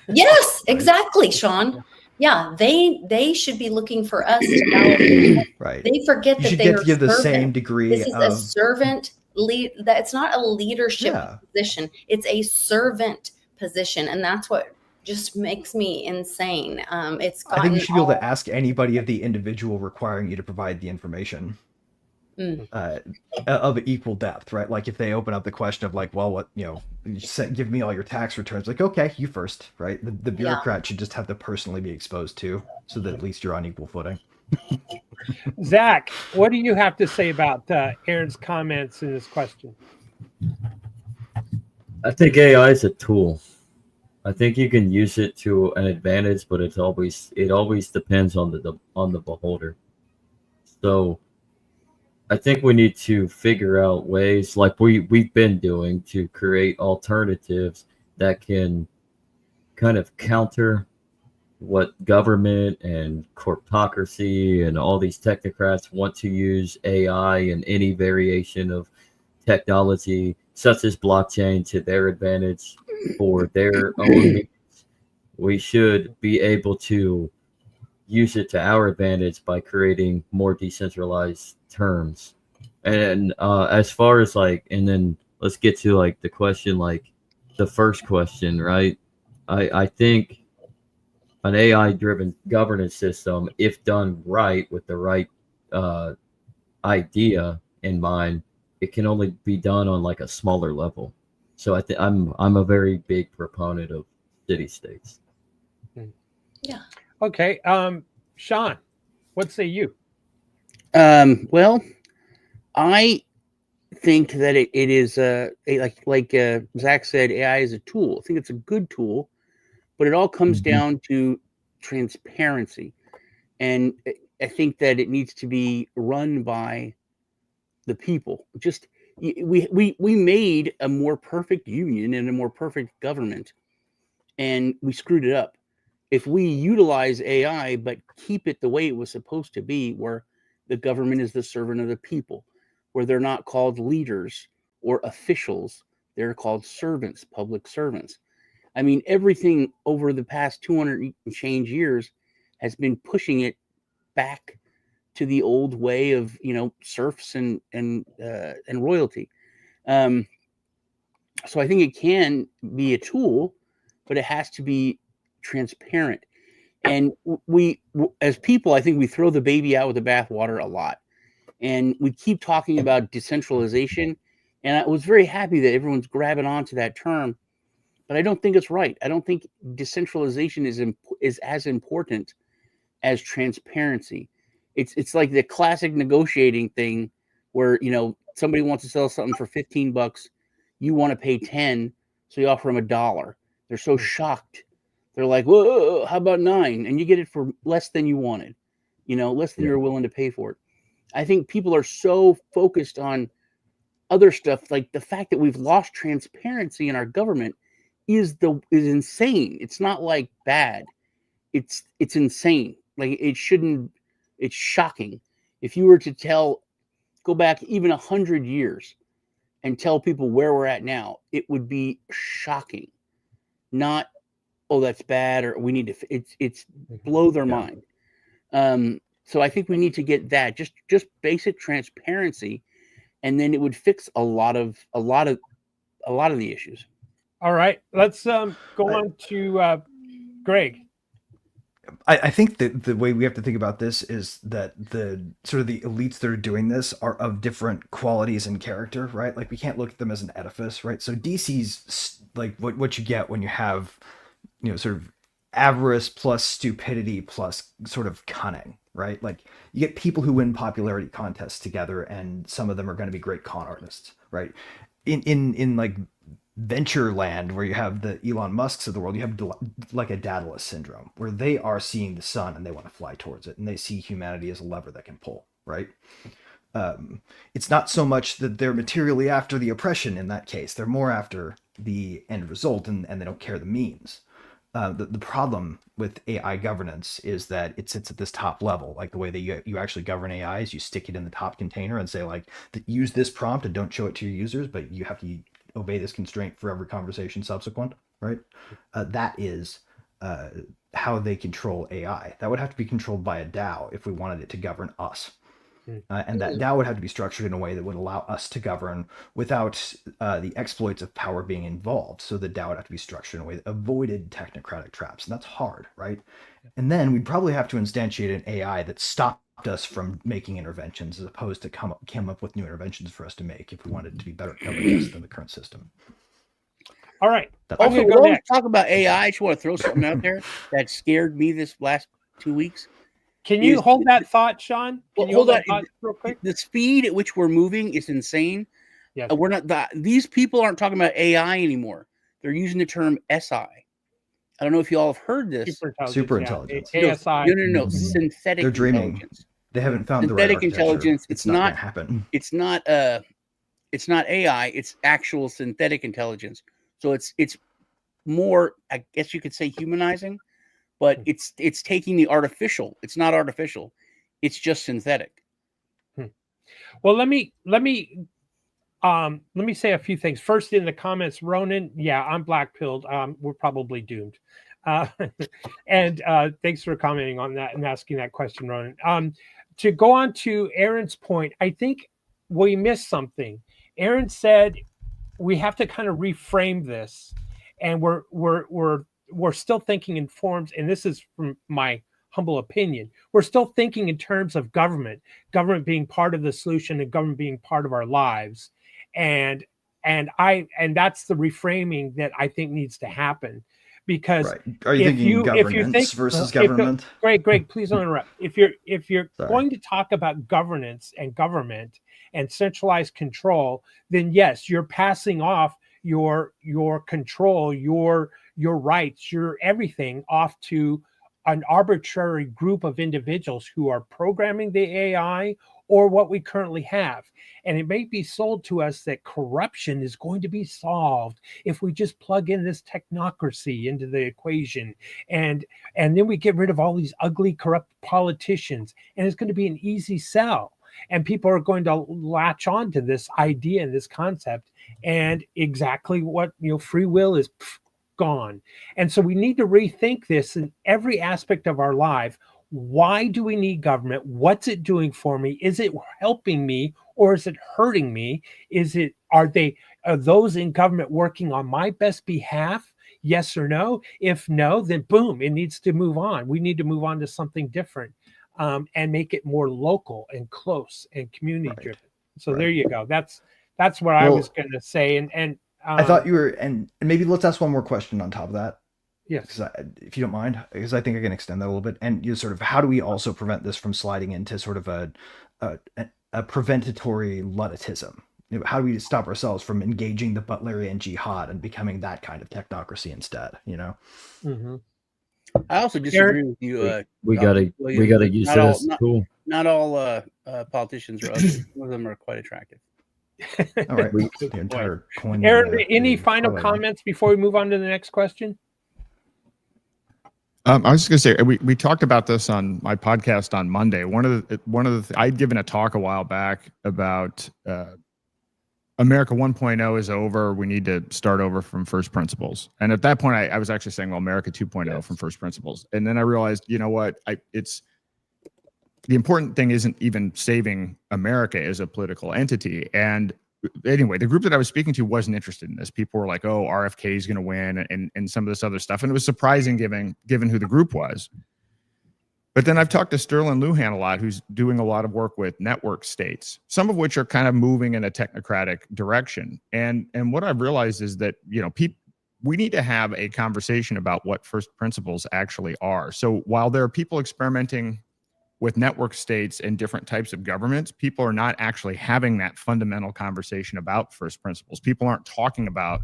Speaker 5: Yes, exactly, Sean. Yeah, they should be looking for us to validate.
Speaker 3: Right.
Speaker 5: They forget that they
Speaker 3: get to give the same degree.
Speaker 5: This is a servant lead. That it's not a leadership position. It's a servant position, and that's what just makes me insane. I
Speaker 3: think you should be able to ask anybody of the individual requiring you to provide the information of equal depth, right? Like if they open up the question of like, well, what, give me all your tax returns. Like, okay, you first, right? The bureaucrat should just have to personally be exposed to, so that at least you're on equal footing.
Speaker 2: Zach, what do you have to say about Aaron's comments in this question?
Speaker 7: I think AI is a tool. I think you can use it to an advantage, but it always depends on the beholder. So I think we need to figure out ways, like we've been doing, to create alternatives that can kind of counter what government and corporatocracy and all these technocrats want to use AI and any variation of technology, such as blockchain, to their advantage for their own needs. We should be able to use it to our advantage by creating more decentralized terms. And as far as like, and then let's get to like the question, like the first question, right? I think an AI driven governance system, if done right with the right idea in mind, it can only be done on like a smaller level. So I think I'm a very big proponent of city states.
Speaker 5: Yeah.
Speaker 2: Okay. Sean, what say you?
Speaker 6: Well, I think that it is like Zach said, AI is a tool. I think it's a good tool, but it all comes down to transparency, and I think that it needs to be run by the people. Just we made a more perfect union and a more perfect government, and we screwed it up. If we utilize AI but keep it the way it was supposed to be, where the government is the servant of the people, where they're not called leaders or officials, they're called servants, public servants. I mean, everything over the past 200 and change years has been pushing it back to the old way of, serfs and royalty. So I think it can be a tool, but it has to be transparent. And we, as people, I think we throw the baby out with the bathwater a lot. And we keep talking about decentralization. And I was very happy that everyone's grabbing onto that term, but I don't think it's right. I don't think decentralization is as important as transparency. It's like the classic negotiating thing where, somebody wants to sell something for $15, you want to pay 10, so you offer them $1. They're so shocked. They're like, whoa, how about 9? And you get it for less than you wanted, less than you're willing to pay for it. I think people are so focused on other stuff, like the fact that we've lost transparency in our government is insane. It's not like bad. It's insane. Like it shouldn't. It's shocking. If you were to go back even 100 years and tell people where we're at now, it would be shocking. Not, oh, that's bad, or we need to. It's blow their mind. So I think we need to get that just basic transparency, and then it would fix a lot of the issues.
Speaker 2: All right, let's go on to Greg.
Speaker 3: I think that the way we have to think about this is that the sort of the elites that are doing this are of different qualities and character, right? Like we can't look at them as an edifice, right? So DC's like what you get when you have, sort of avarice plus stupidity plus sort of cunning, right? Like you get people who win popularity contests together, and some of them are going to be great con artists, right? In like venture land, where you have the Elon Musks of the world, you have like a Daedalus syndrome, where they are seeing the sun and they want to fly towards it, and they see humanity as a lever that can pull, right? It's not so much that they're materially after the oppression in that case. They're more after the end result, and they don't care the means. The problem with AI governance is that it sits at this top level. Like the way that you actually govern AI is you stick it in the top container and say, like, use this prompt and don't show it to your users, but you have to obey this constraint for every conversation subsequent, right? That is how they control AI. That would have to be controlled by a DAO if we wanted it to govern us. And that DAO would have to be structured in a way that would allow us to govern without the exploits of power being involved. So the DAO would have to be structured in a way that avoided technocratic traps. And that's hard, right? And then we'd probably have to instantiate an AI that stopped us from making interventions, as opposed to come up with new interventions for us to make if we wanted it to be better governance than the current system.
Speaker 2: All right.
Speaker 6: Also, when we talk about AI, I just want to throw something out there that scared me this last 2 weeks.
Speaker 2: Can you
Speaker 6: is-
Speaker 2: hold that thought, Sean?
Speaker 6: Well,
Speaker 2: Can you
Speaker 6: hold
Speaker 2: hold
Speaker 6: on.
Speaker 2: that thought real quick?
Speaker 6: The speed at which we're moving is insane.
Speaker 2: Yes.
Speaker 6: We're not these people aren't talking about AI anymore. They're using the term SI. I don't know if you all have heard this.
Speaker 3: Super
Speaker 2: yeah.
Speaker 3: intelligence.
Speaker 2: ASI.
Speaker 6: No.
Speaker 7: Mhm.
Speaker 6: Synthetic
Speaker 3: They're dreaming.
Speaker 6: intelligence.
Speaker 3: They haven't found the right
Speaker 6: Synthetic
Speaker 3: architecture.
Speaker 6: intelligence.
Speaker 3: It's not going to happen.
Speaker 6: It's not AI. It's actual synthetic intelligence. So it's more, I guess you could say, humanizing, but it's taking the artificial. It's not artificial. It's just synthetic.
Speaker 2: Well, let me say a few things. First, in the comments, Ronan, yeah, I'm black pilled. We're probably doomed. And thanks for commenting on that and asking that question, Ronan. To go on to Aaron's point, I think we missed something. Aaron said we have to kind of reframe this, and we're still thinking in forms, and this is from my humble opinion. We're still thinking in terms of government being part of the solution and government being part of our lives. And that's the reframing that I think needs to happen. Because
Speaker 3: right. Are you thinking governance versus government?
Speaker 2: Greg, please don't interrupt. If you're going to talk about governance and government and centralized control, then yes, you're passing off your control, your rights, your everything off to an arbitrary group of individuals who are programming the AI or what we currently have. And it may be sold to us that corruption is going to be solved if we just plug in this technocracy into the equation. And then we get rid of all these ugly, corrupt politicians. And it's going to be an easy sell. And people are going to latch on to this idea and this concept. And exactly what, free will is gone. And so we need to rethink this in every aspect of our life. Why do we need government? What's it doing for me? Is it helping me or is it hurting me? Are those in government working on my best behalf? Yes or no? If no, then boom, it needs to move on. We need to move on to something different and make it more local and close and community driven. So there you go. That's what I was going to say. And
Speaker 3: I thought you were, and maybe let's ask one more question on top of that.
Speaker 2: Yes.
Speaker 3: If you don't mind, because I think I can extend that a little bit. And sort of, how do we also prevent this from sliding into sort of a preventatory Ludditism? How do we stop ourselves from engaging the Butlerian jihad and becoming that kind of technocracy instead?
Speaker 2: Mm-hmm.
Speaker 6: I also disagree with you.
Speaker 7: We gotta use this tool.
Speaker 6: Not all politicians are ugly. Some of them are quite attractive.
Speaker 3: All right. The entire coin.
Speaker 2: Aaron, any final comments before we move on to the next question?
Speaker 4: I was just going to say, we talked about this on my podcast on Monday. I'd given a talk a while back about America 1.0 is over. We need to start over from first principles. And at that point, I was actually saying, well, America 2.0 from first principles. And then I realized, you know what? The important thing isn't even saving America as a political entity. And anyway, the group that I was speaking to wasn't interested in this. People were like, oh, RFK is going to win and some of this other stuff. And it was surprising given who the group was. But then I've talked to Sterling Lujan a lot, who's doing a lot of work with network states, some of which are kind of moving in a technocratic direction. And what I've realized is that, we need to have a conversation about what first principles actually are. So while there are people experimenting with network states and different types of governments, people are not actually having that fundamental conversation about first principles. People aren't talking about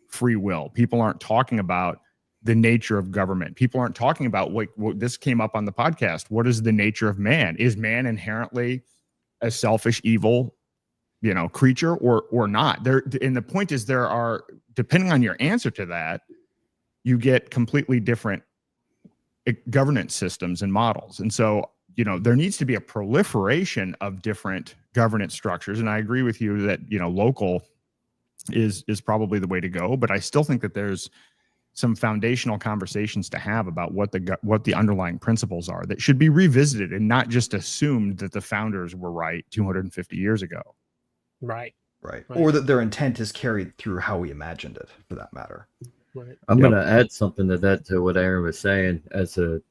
Speaker 4: free will. People aren't talking about the nature of government. People aren't talking about what this came up on the podcast. What is the nature of man? Is man inherently a selfish, evil, creature or not? And the point is, there are, depending on your answer to that, you get completely different governance systems and models. And so, there needs to be a proliferation of different governance structures. And I agree with you that, local is probably the way to go. But I still think that there's some foundational conversations to have about what the underlying principles are that should be revisited and not just assumed that the founders were right 250 years ago.
Speaker 2: Right.
Speaker 3: Or that their intent is carried through how we imagined it, for that matter.
Speaker 2: Right.
Speaker 7: I'm going to add something to what Aaron was saying as a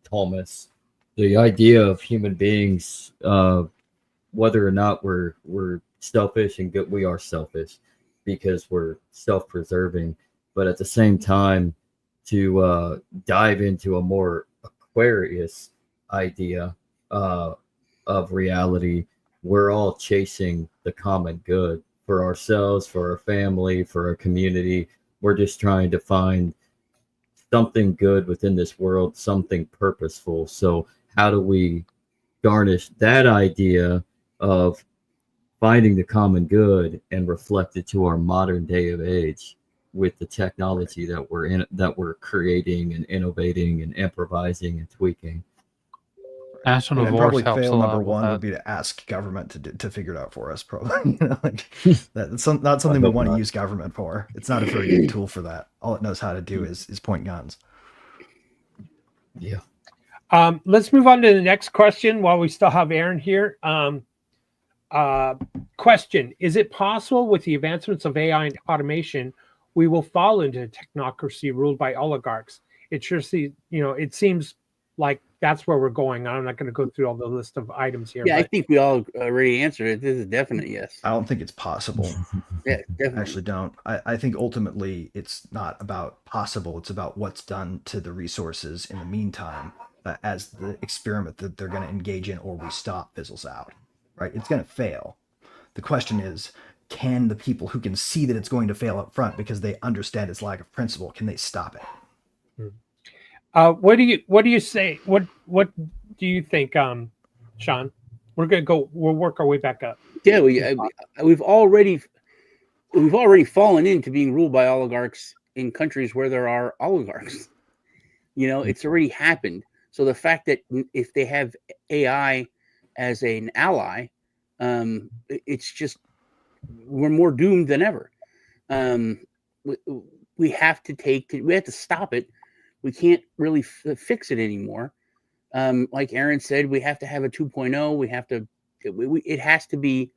Speaker 7: Thomas. The idea of human beings, whether or not we're selfish and good, we are selfish because we're self-preserving. But at the same time, to dive into a more Aquarius idea of reality. We're all chasing the common good for ourselves, for our family, for our community. We're just trying to find something good within this world, something purposeful. So how do we garnish that idea of finding the common good and reflect it to our modern day of age with the technology that we're creating and innovating and improvising and tweaking?
Speaker 8: National
Speaker 3: And
Speaker 8: divorce
Speaker 3: probably
Speaker 8: helps
Speaker 3: fail
Speaker 8: a lot
Speaker 3: number
Speaker 8: with
Speaker 3: one
Speaker 8: that.
Speaker 3: would be to ask government to figure it out for us. Probably, that's not something we
Speaker 7: hope
Speaker 3: want to
Speaker 7: not.
Speaker 3: use government for. It's not a very good tool for that. All it knows how to do is point guns.
Speaker 7: Yeah.
Speaker 2: Let's move on to the next question while we still have Aaron here. Question: is it possible with the advancements of AI and automation, we will fall into a technocracy ruled by oligarchs? It sure it seems like that's where we're going. I'm not going to go through all the list of items here.
Speaker 6: Yeah, I
Speaker 2: but
Speaker 6: think we all already answered it. This is a definite yes.
Speaker 3: I don't think it's possible.
Speaker 6: Yeah,
Speaker 3: I
Speaker 6: definitely.
Speaker 3: actually don't. I think ultimately it's not about possible. It's about what's done to the resources in the meantime as the experiment that they're going to engage in or we stop fizzles out. Right? It's going to fail. The question is, can the people who can see that it's going to fail up front because they understand its lack of principle, can they stop it?
Speaker 2: what do you say? What do you think, Sean? We'll work our way back up.
Speaker 6: Yeah, we've already fallen into being ruled by oligarchs in countries where there are oligarchs. It's already happened. So the fact that if they have AI as an ally, it's just we're more doomed than ever. We have to stop it. We can't really fix it anymore. Like Aaron said, we have to have a 2.0. We have to. It has to be.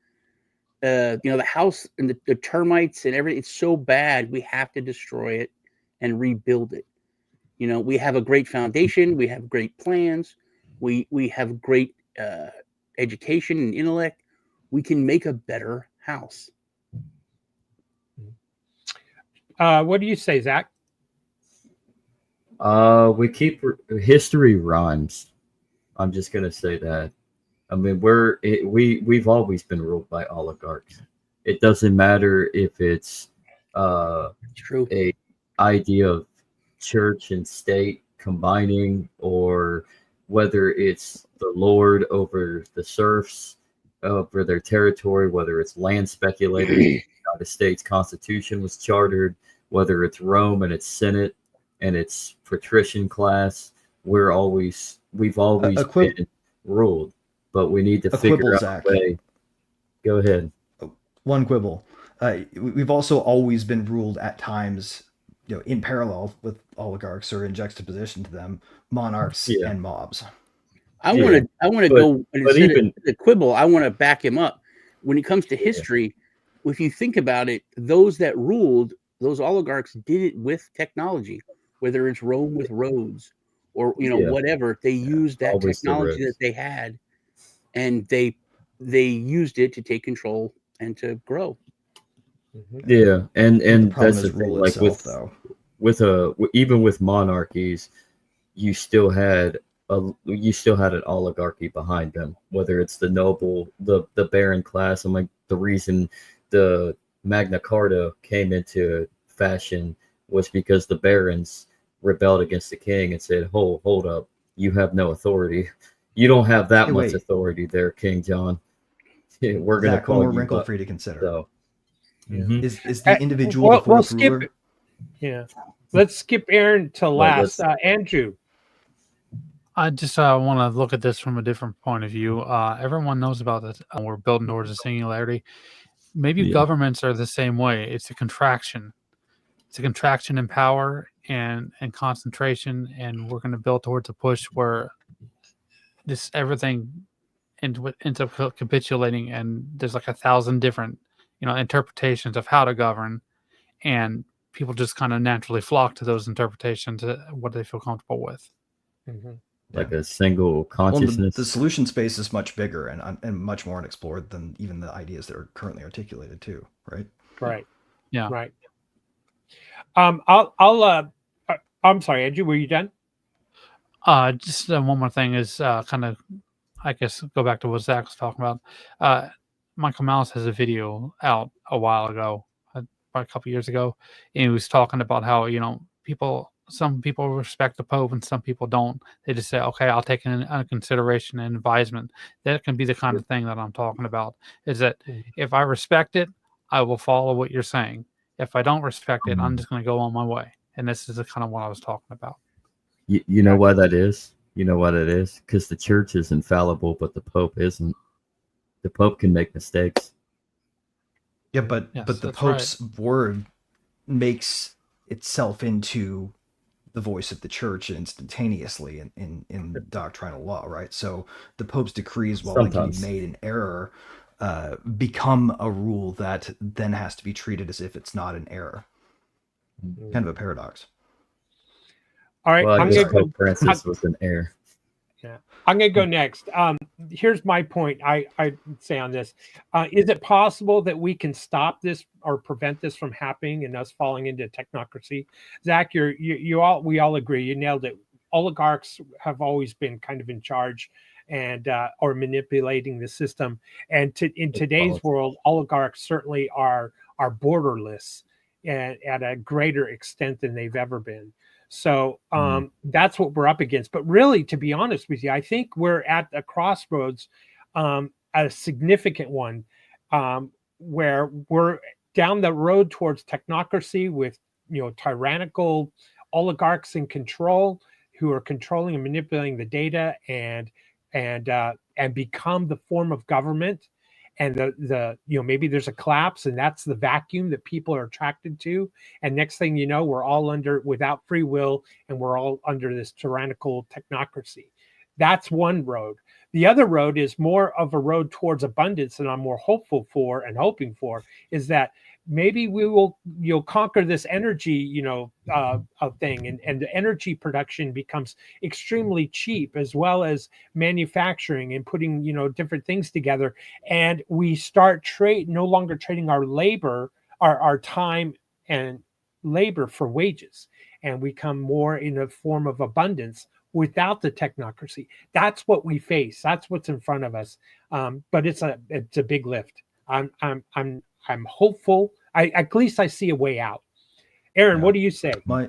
Speaker 6: The house and the termites and everything. It's so bad. We have to destroy it and rebuild it. We have a great foundation. We have great plans. We have great education and intellect. We can make a better house.
Speaker 2: What do you say, Zach?
Speaker 7: History rhymes. I'm just gonna say that. I mean, we've always been ruled by oligarchs. It doesn't matter if it's
Speaker 6: True.
Speaker 7: a idea of church and state combining, or whether it's the lord over the serfs over their territory, whether it's land speculators. The United States Constitution was chartered, whether it's Rome and its Senate and its patrician class. We've always been ruled, but we need to figure out
Speaker 3: Zach.
Speaker 7: a way. Go ahead.
Speaker 3: One quibble. We've also always been ruled at times, in parallel with oligarchs or in juxtaposition to them, monarchs and mobs.
Speaker 6: I want to go, instead of the quibble, I want to back him up. When it comes to history, if you think about it, those that ruled, those oligarchs did it with technology, whether it's Rome with roads or whatever. They used that technology that they had, and they used it to take control and to grow.
Speaker 7: Yeah, and
Speaker 3: the problem
Speaker 7: that's the
Speaker 3: is
Speaker 7: thing.
Speaker 3: rule
Speaker 7: Like
Speaker 3: itself,
Speaker 7: even with monarchies, you still had an oligarchy behind them. Whether it's the noble, the baron class. I'm like, the reason the Magna Carta came into fashion was because the barons rebelled against the king and said, hold up, you have no authority. You don't have that much authority there, King John. We're going to call
Speaker 3: one more
Speaker 7: you
Speaker 3: wrinkle for you to consider.
Speaker 7: So,
Speaker 3: is the individual the fourth ruler?
Speaker 2: Yeah, let's skip Aaron to last. Andrew.
Speaker 8: I just want to look at this from a different point of view. Everyone knows about this. We're building towards a singularity. Maybe governments are the same way. It's a contraction. It's a contraction in power and concentration, and we're going to build towards a push where everything ends up capitulating, and there's like 1,000 different interpretations of how to govern, and people just kind of naturally flock to those interpretations, what they feel comfortable with.
Speaker 7: Like a single consciousness.
Speaker 3: Well, the solution space is much bigger and much more unexplored than even the ideas that are currently articulated too, right?
Speaker 2: Right.
Speaker 8: Yeah.
Speaker 2: Right. I'm sorry, Andrew, were you done?
Speaker 8: Just one more thing is kind of, I guess, go back to what Zach was talking about. Michael Malice has a video out a while ago, about a couple years ago, and he was talking about how some people respect the Pope and some people don't. They just say, "Okay, I'll take it into consideration and advisement." That can be the kind of thing that I'm talking about. Is that if I respect it, I will follow what you're saying. If I don't respect it, I'm just going to go on my way. And this is the kind of what I was talking about.
Speaker 7: You know why that is? You know what it is? Because the church is infallible, but the Pope isn't. The Pope can make mistakes.
Speaker 3: Yeah, but
Speaker 8: Yes,
Speaker 3: the
Speaker 8: that's
Speaker 3: Pope's word makes itself into the voice of the church instantaneously in doctrinal law, right? So the Pope's decrees, while they can be
Speaker 7: Sometimes.
Speaker 3: made in error, become a rule that then has to be treated as if it's not an error. Kind of a paradox.
Speaker 2: All right,
Speaker 7: Well, I
Speaker 2: I'm
Speaker 7: guess
Speaker 2: gonna go.
Speaker 7: Pope Francis was an heir.
Speaker 2: Yeah, I'm gonna go next. Here's my point. I say on this: is it possible that we can stop this or prevent this from happening and us falling into technocracy? Zach, we all agree. You nailed it. Oligarchs have always been kind of in charge and or manipulating the system. And in today's world, oligarchs certainly are borderless and at a greater extent than they've ever been. So that's what we're up against. But really, to be honest with you, I think we're at a crossroads, a significant one, where we're down the road towards technocracy with tyrannical oligarchs in control who are controlling and manipulating the data and become the form of government. And the maybe there's a collapse, and that's the vacuum that people are attracted to. And next thing you know, we're all without free will, and we're all under this tyrannical technocracy. That's one road. The other road is more of a road towards abundance, and I'm more hopeful for and hoping for is that maybe we will conquer this energy thing, and the energy production becomes extremely cheap, as well as manufacturing and putting different things together, and we start no longer trading our labor, our time and labor for wages, and we come more in a form of abundance without the technocracy. That's what we face. That's what's in front of us. But it's a big lift. I'm hopeful. At least I see a way out. Aaron, what do you say?
Speaker 3: I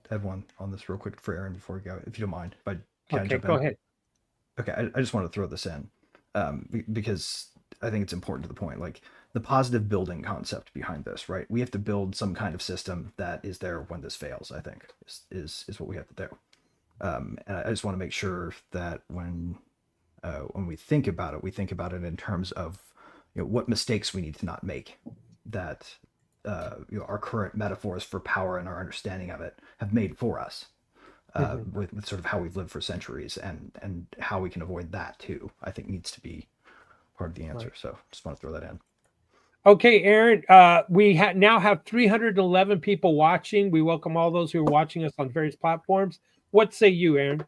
Speaker 3: had one on this real quick for Aaron before we go, if you don't mind.
Speaker 2: Okay, go ahead.
Speaker 3: Okay, I just want to throw this in because I think it's important to the point. Like the positive building concept behind this, right? We have to build some kind of system that is there when this fails. I think is what we have to do. And I just want to make sure that when we think about it, we think about it in terms of what mistakes we need to not make. That our current metaphors for power and our understanding of it have made for us. With sort of how we've lived for centuries and how we can avoid that too, I think needs to be part of the answer. Right. So just want to throw that in.
Speaker 2: Okay, Aaron, we now have 311 people watching. We welcome all those who are watching us on various platforms. What say you, Aaron?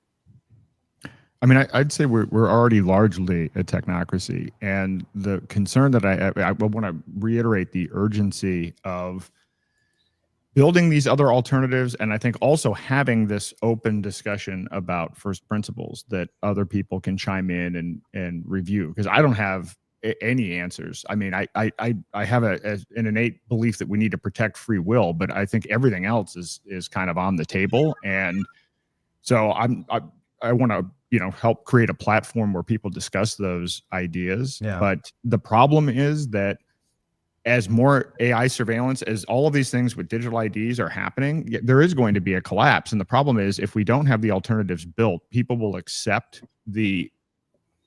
Speaker 4: I mean, I'd say we're already largely a technocracy, and the concern that I want to reiterate the urgency of building these other alternatives, and I think also having this open discussion about first principles that other people can chime in and review, because I don't have any answers. I mean, I have an innate belief that we need to protect free will, but I think everything else is kind of on the table, and so I want to help create a platform where people discuss those ideas. Yeah. But the problem is that as more AI surveillance, as all of these things with digital IDs are happening, there is going to be a collapse. And the problem is if we don't have the alternatives built, people will accept the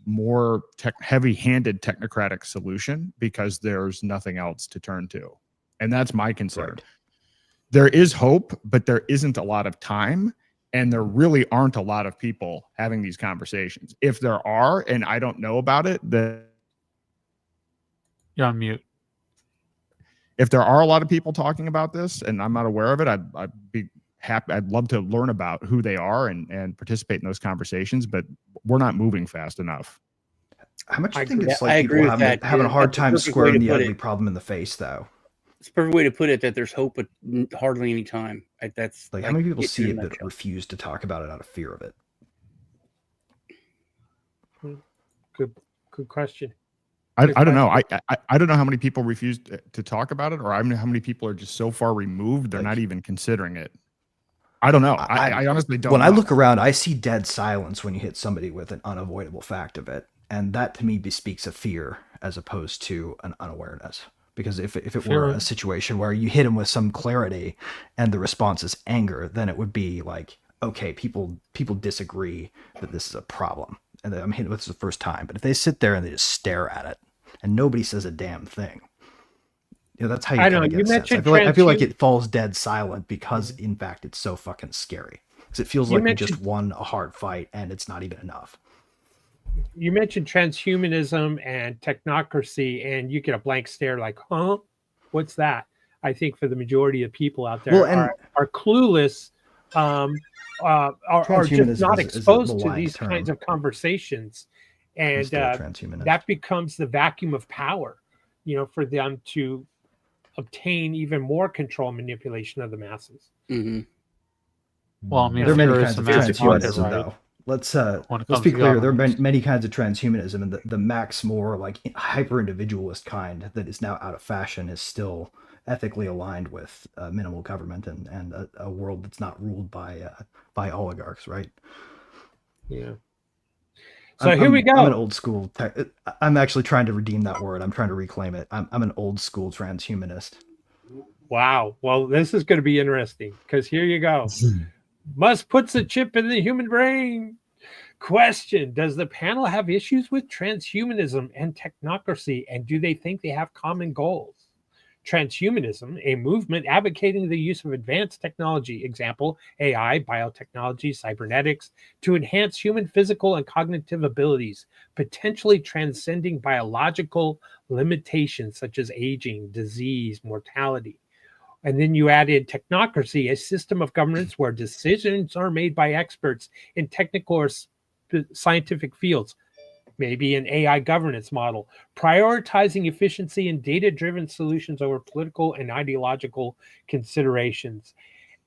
Speaker 4: more heavy-handed technocratic solution because there's nothing else to turn to. And that's my concern. Right. There is hope, but there isn't a lot of time. And there really aren't a lot of people having these conversations. If there are, and I don't know about it, then
Speaker 8: you're on mute.
Speaker 4: If there are a lot of people talking about this and I'm not aware of it, I'd be happy. I'd love to learn about who they are and participate in those conversations, but we're not moving fast enough.
Speaker 3: How much do you think it's like people having a hard time squaring the ugly problem in the face, though?
Speaker 6: It's a perfect way to put it, that there's hope, but hardly any time. That's
Speaker 3: Like, how many people
Speaker 6: it
Speaker 3: see
Speaker 6: in a
Speaker 3: it but
Speaker 6: nutshell.
Speaker 3: refuse to talk about it out of fear of it?
Speaker 2: Good question.
Speaker 4: I don't know. I don't know how many people refuse to talk about it, or how many people are just so far removed they're not even considering it. I don't know. I honestly don't
Speaker 3: When
Speaker 4: know.
Speaker 3: I look around, I see dead silence when you hit somebody with an unavoidable fact of it. And that to me bespeaks of fear as opposed to an unawareness. Because if it were a situation where you hit them with some clarity and the response is anger, then it would be like, okay, people disagree that this is a problem. And I'm hitting with this the first time. But if they sit there and they just stare at it and nobody says a damn thing, that's how you kind of get a sense. I feel like it falls dead silent because, in fact, it's so fucking scary. Because it feels like we just won a hard fight and it's not even enough.
Speaker 2: You mentioned transhumanism and technocracy, and you get a blank stare like, huh? What's that? I think for the majority of people out there are clueless, are just not exposed to these kinds of conversations. And that becomes the vacuum of power, for them to obtain even more control and manipulation of the masses.
Speaker 6: Mm-hmm.
Speaker 8: Well, I mean,
Speaker 3: there are many kinds of transhumanism, though. Let's be clear. There are many kinds of transhumanism, and the Max More, like, hyper individualist kind that is now out of fashion is still ethically aligned with minimal government and a world that's not ruled by oligarchs, right?
Speaker 2: Yeah. So here we go.
Speaker 3: I'm an old school. I'm actually trying to redeem that word. I'm trying to reclaim it. I'm an old school transhumanist.
Speaker 2: Wow. Well, this is going to be interesting because here you go. Musk puts a chip in the human brain. Question: does the panel have issues with transhumanism and technocracy, and do they think they have common goals? Transhumanism, a movement advocating the use of advanced technology, example, AI, biotechnology, cybernetics, to enhance human physical and cognitive abilities, potentially transcending biological limitations such as aging, disease, mortality. And then you add in technocracy, a system of governance where decisions are made by experts in technical or scientific fields, maybe an AI governance model, prioritizing efficiency and data-driven solutions over political and ideological considerations.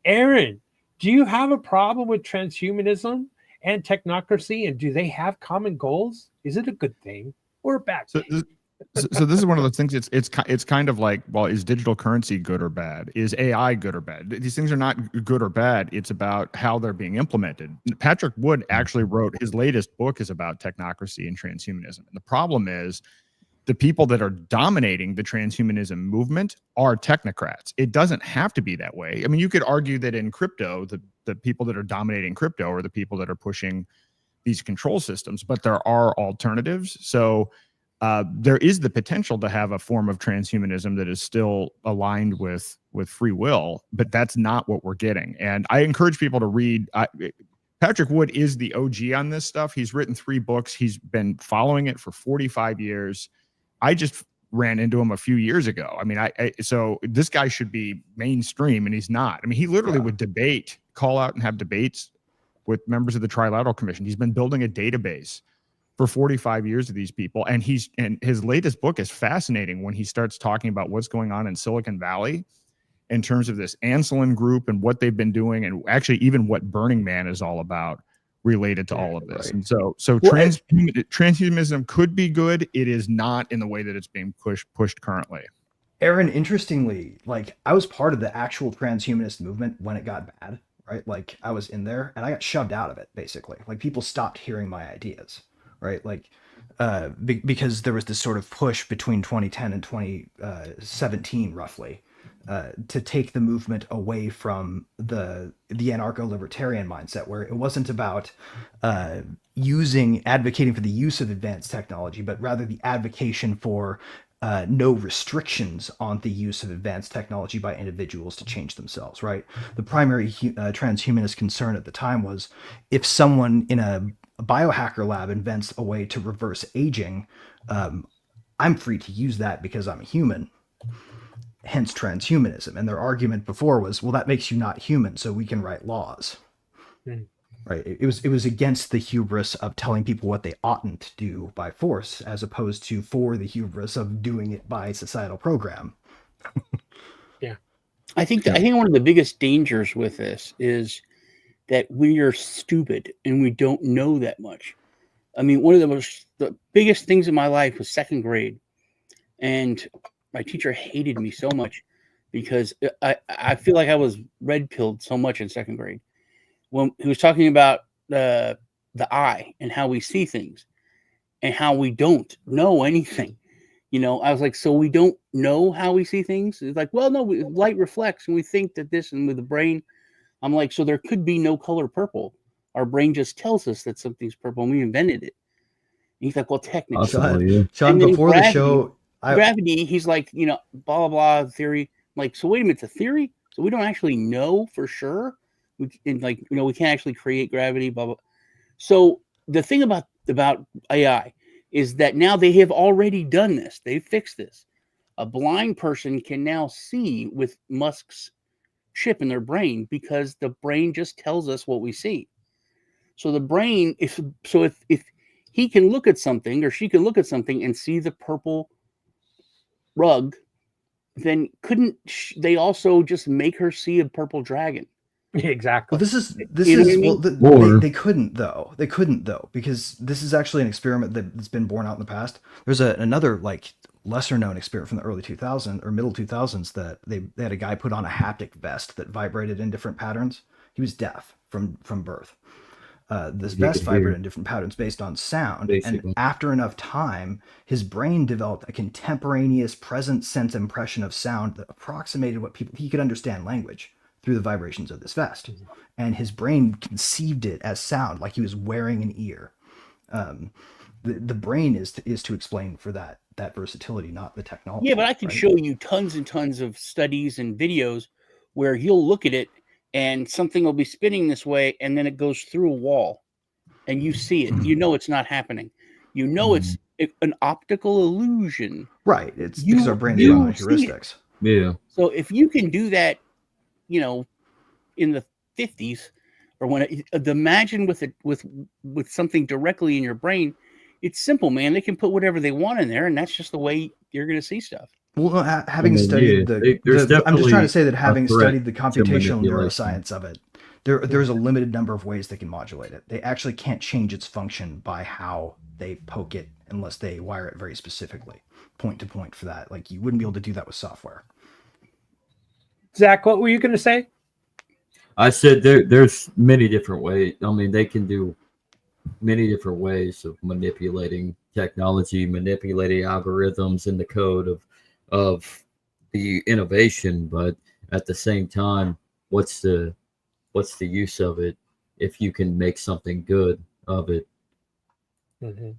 Speaker 2: Aaron, do you have a problem with transhumanism and technocracy, and do they have common goals? Is it a good thing or a bad thing?
Speaker 4: So this is one of those things. It's kind of like, well, is digital currency good or bad? Is AI good or bad? These things are not good or bad. It's about how they're being implemented. Patrick Wood actually wrote his latest book is about technocracy and transhumanism. And the problem is the people that are dominating the transhumanism movement are technocrats. It doesn't have to be that way. I mean, you could argue that in crypto, the people that are dominating crypto are the people that are pushing these control systems, but there are alternatives. So there is the potential to have a form of transhumanism that is still aligned with free will, but that's not what we're getting. And I encourage people to read. Patrick Wood is the OG on this stuff. He's written 3 books. He's been following it for 45 years. I just ran into him a few years ago. I mean, so this guy should be mainstream, and he's not. I mean, he literally would call out and have debates with members of the Trilateral Commission. He's been building a database for 45 years of these people. And his latest book is fascinating when he starts talking about what's going on in Silicon Valley in terms of this Anselin group and what they've been doing, and actually even what Burning Man is all about related to all of this. Right. And so transhumanism could be good. It is not in the way that it's being pushed currently.
Speaker 3: Aaron, interestingly, like, I was part of the actual transhumanist movement when it got bad, right? Like, I was in there and I got shoved out of it, basically. Like, people stopped hearing my ideas. Right, like because there was this sort of push between 2010 and 2017, roughly, to take the movement away from the anarcho-libertarian mindset, where it wasn't about advocating for the use of advanced technology, but rather the advocation for no restrictions on the use of advanced technology by individuals to change themselves. Right, the primary transhumanist concern at the time was if someone in a biohacker lab invents a way to reverse aging, I'm free to use that because I'm a human, hence transhumanism. And their argument before was, well, that makes you not human, so we can write laws. Right? It was against the hubris of telling people what they oughtn't to do by force, as opposed to for the hubris of doing it by societal program.
Speaker 6: I think one of the biggest dangers with this is that we are stupid and we don't know that much. I mean, one of the biggest things in my life was second grade, and my teacher hated me so much because I feel like I was red pilled so much in second grade when he was talking about the eye and how we see things and how we don't know anything. You know, I was like, so we don't know how we see things? It's like, well, no, light reflects and we think that this, and with the brain, I'm like, so there could be no color purple. Our brain just tells us that something's purple and we invented it. And he's like, well, technically.
Speaker 3: Sean,
Speaker 6: And then
Speaker 3: before the show,
Speaker 6: gravity, he's like, you know, blah, blah, blah, theory. I'm like, so wait a minute, it's a theory? So we don't actually know for sure? We can't actually create gravity, blah, blah. So the thing about AI is that now they have already done this. They've fixed this. A blind person can now see with Musk's chip in their brain because the brain just tells us what we see. So the brain, if he can look at something or she can look at something and see the purple rug, then couldn't they also just make her see a purple dragon?
Speaker 2: Exactly.
Speaker 3: Well, they couldn't though. They couldn't though, because this is actually an experiment that's been borne out in the past. There's another like lesser known experiment from the early 2000s or middle 2000s that they had a guy put on a haptic vest that vibrated in different patterns. He was deaf from birth. This vest vibrated in different patterns based on sound. Basically. And after enough time, his brain developed a contemporaneous present sense impression of sound that approximated what he could understand language through the vibrations of this vest. And his brain conceived it as sound, like he was wearing an ear. The brain is to explain for that versatility, not the technology.
Speaker 6: Yeah, but I can show you tons and tons of studies and videos where you'll look at it and something will be spinning this way and then it goes through a wall and you see it. You know it's not happening. You know it's an optical illusion.
Speaker 3: Right. It's because our brains run on heuristics.
Speaker 7: Yeah.
Speaker 6: So if you can do that, you know, in the 50s or when imagine with something directly in your brain, it's simple, man. They can put whatever they want in there and that's just the way you're going to see stuff.
Speaker 3: Well, having studied I'm just trying to say that having studied the computational neuroscience of it, there's a limited number of ways they can modulate it. They actually can't change its function by how they poke it unless they wire it very specifically, point to point for that. Like you wouldn't be able to do that with software.
Speaker 2: Zach, what were you going to say?
Speaker 7: I said there's many different ways. I mean, they can do many different ways of manipulating technology, manipulating algorithms in the code of the innovation, but at the same time, what's the use of it if you can make something good of it?
Speaker 2: Mm-hmm.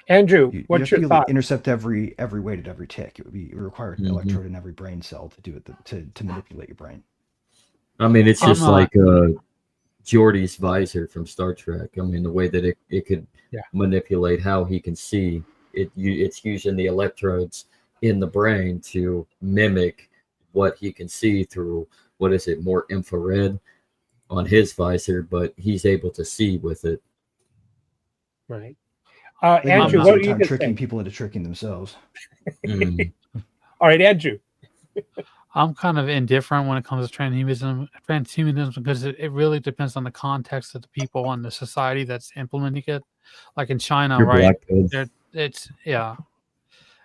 Speaker 2: Andrew, what's your thought?
Speaker 3: Intercept every weight at every tick. It would require an electrode in every brain cell to do it to manipulate your brain.
Speaker 7: I mean, it's just like Geordi's visor from Star Trek. I mean, the way that it could manipulate how he can see it. It's using the electrodes in the brain to mimic what he can see through, what is it, more infrared on his visor, but he's able to see with it.
Speaker 2: Right. Andrew, what are you
Speaker 3: tricking people into tricking themselves?
Speaker 2: All right, Andrew.
Speaker 8: I'm kind of indifferent when it comes to transhumanism because it really depends on the context of the people and the society that's implementing it. Like in China, right?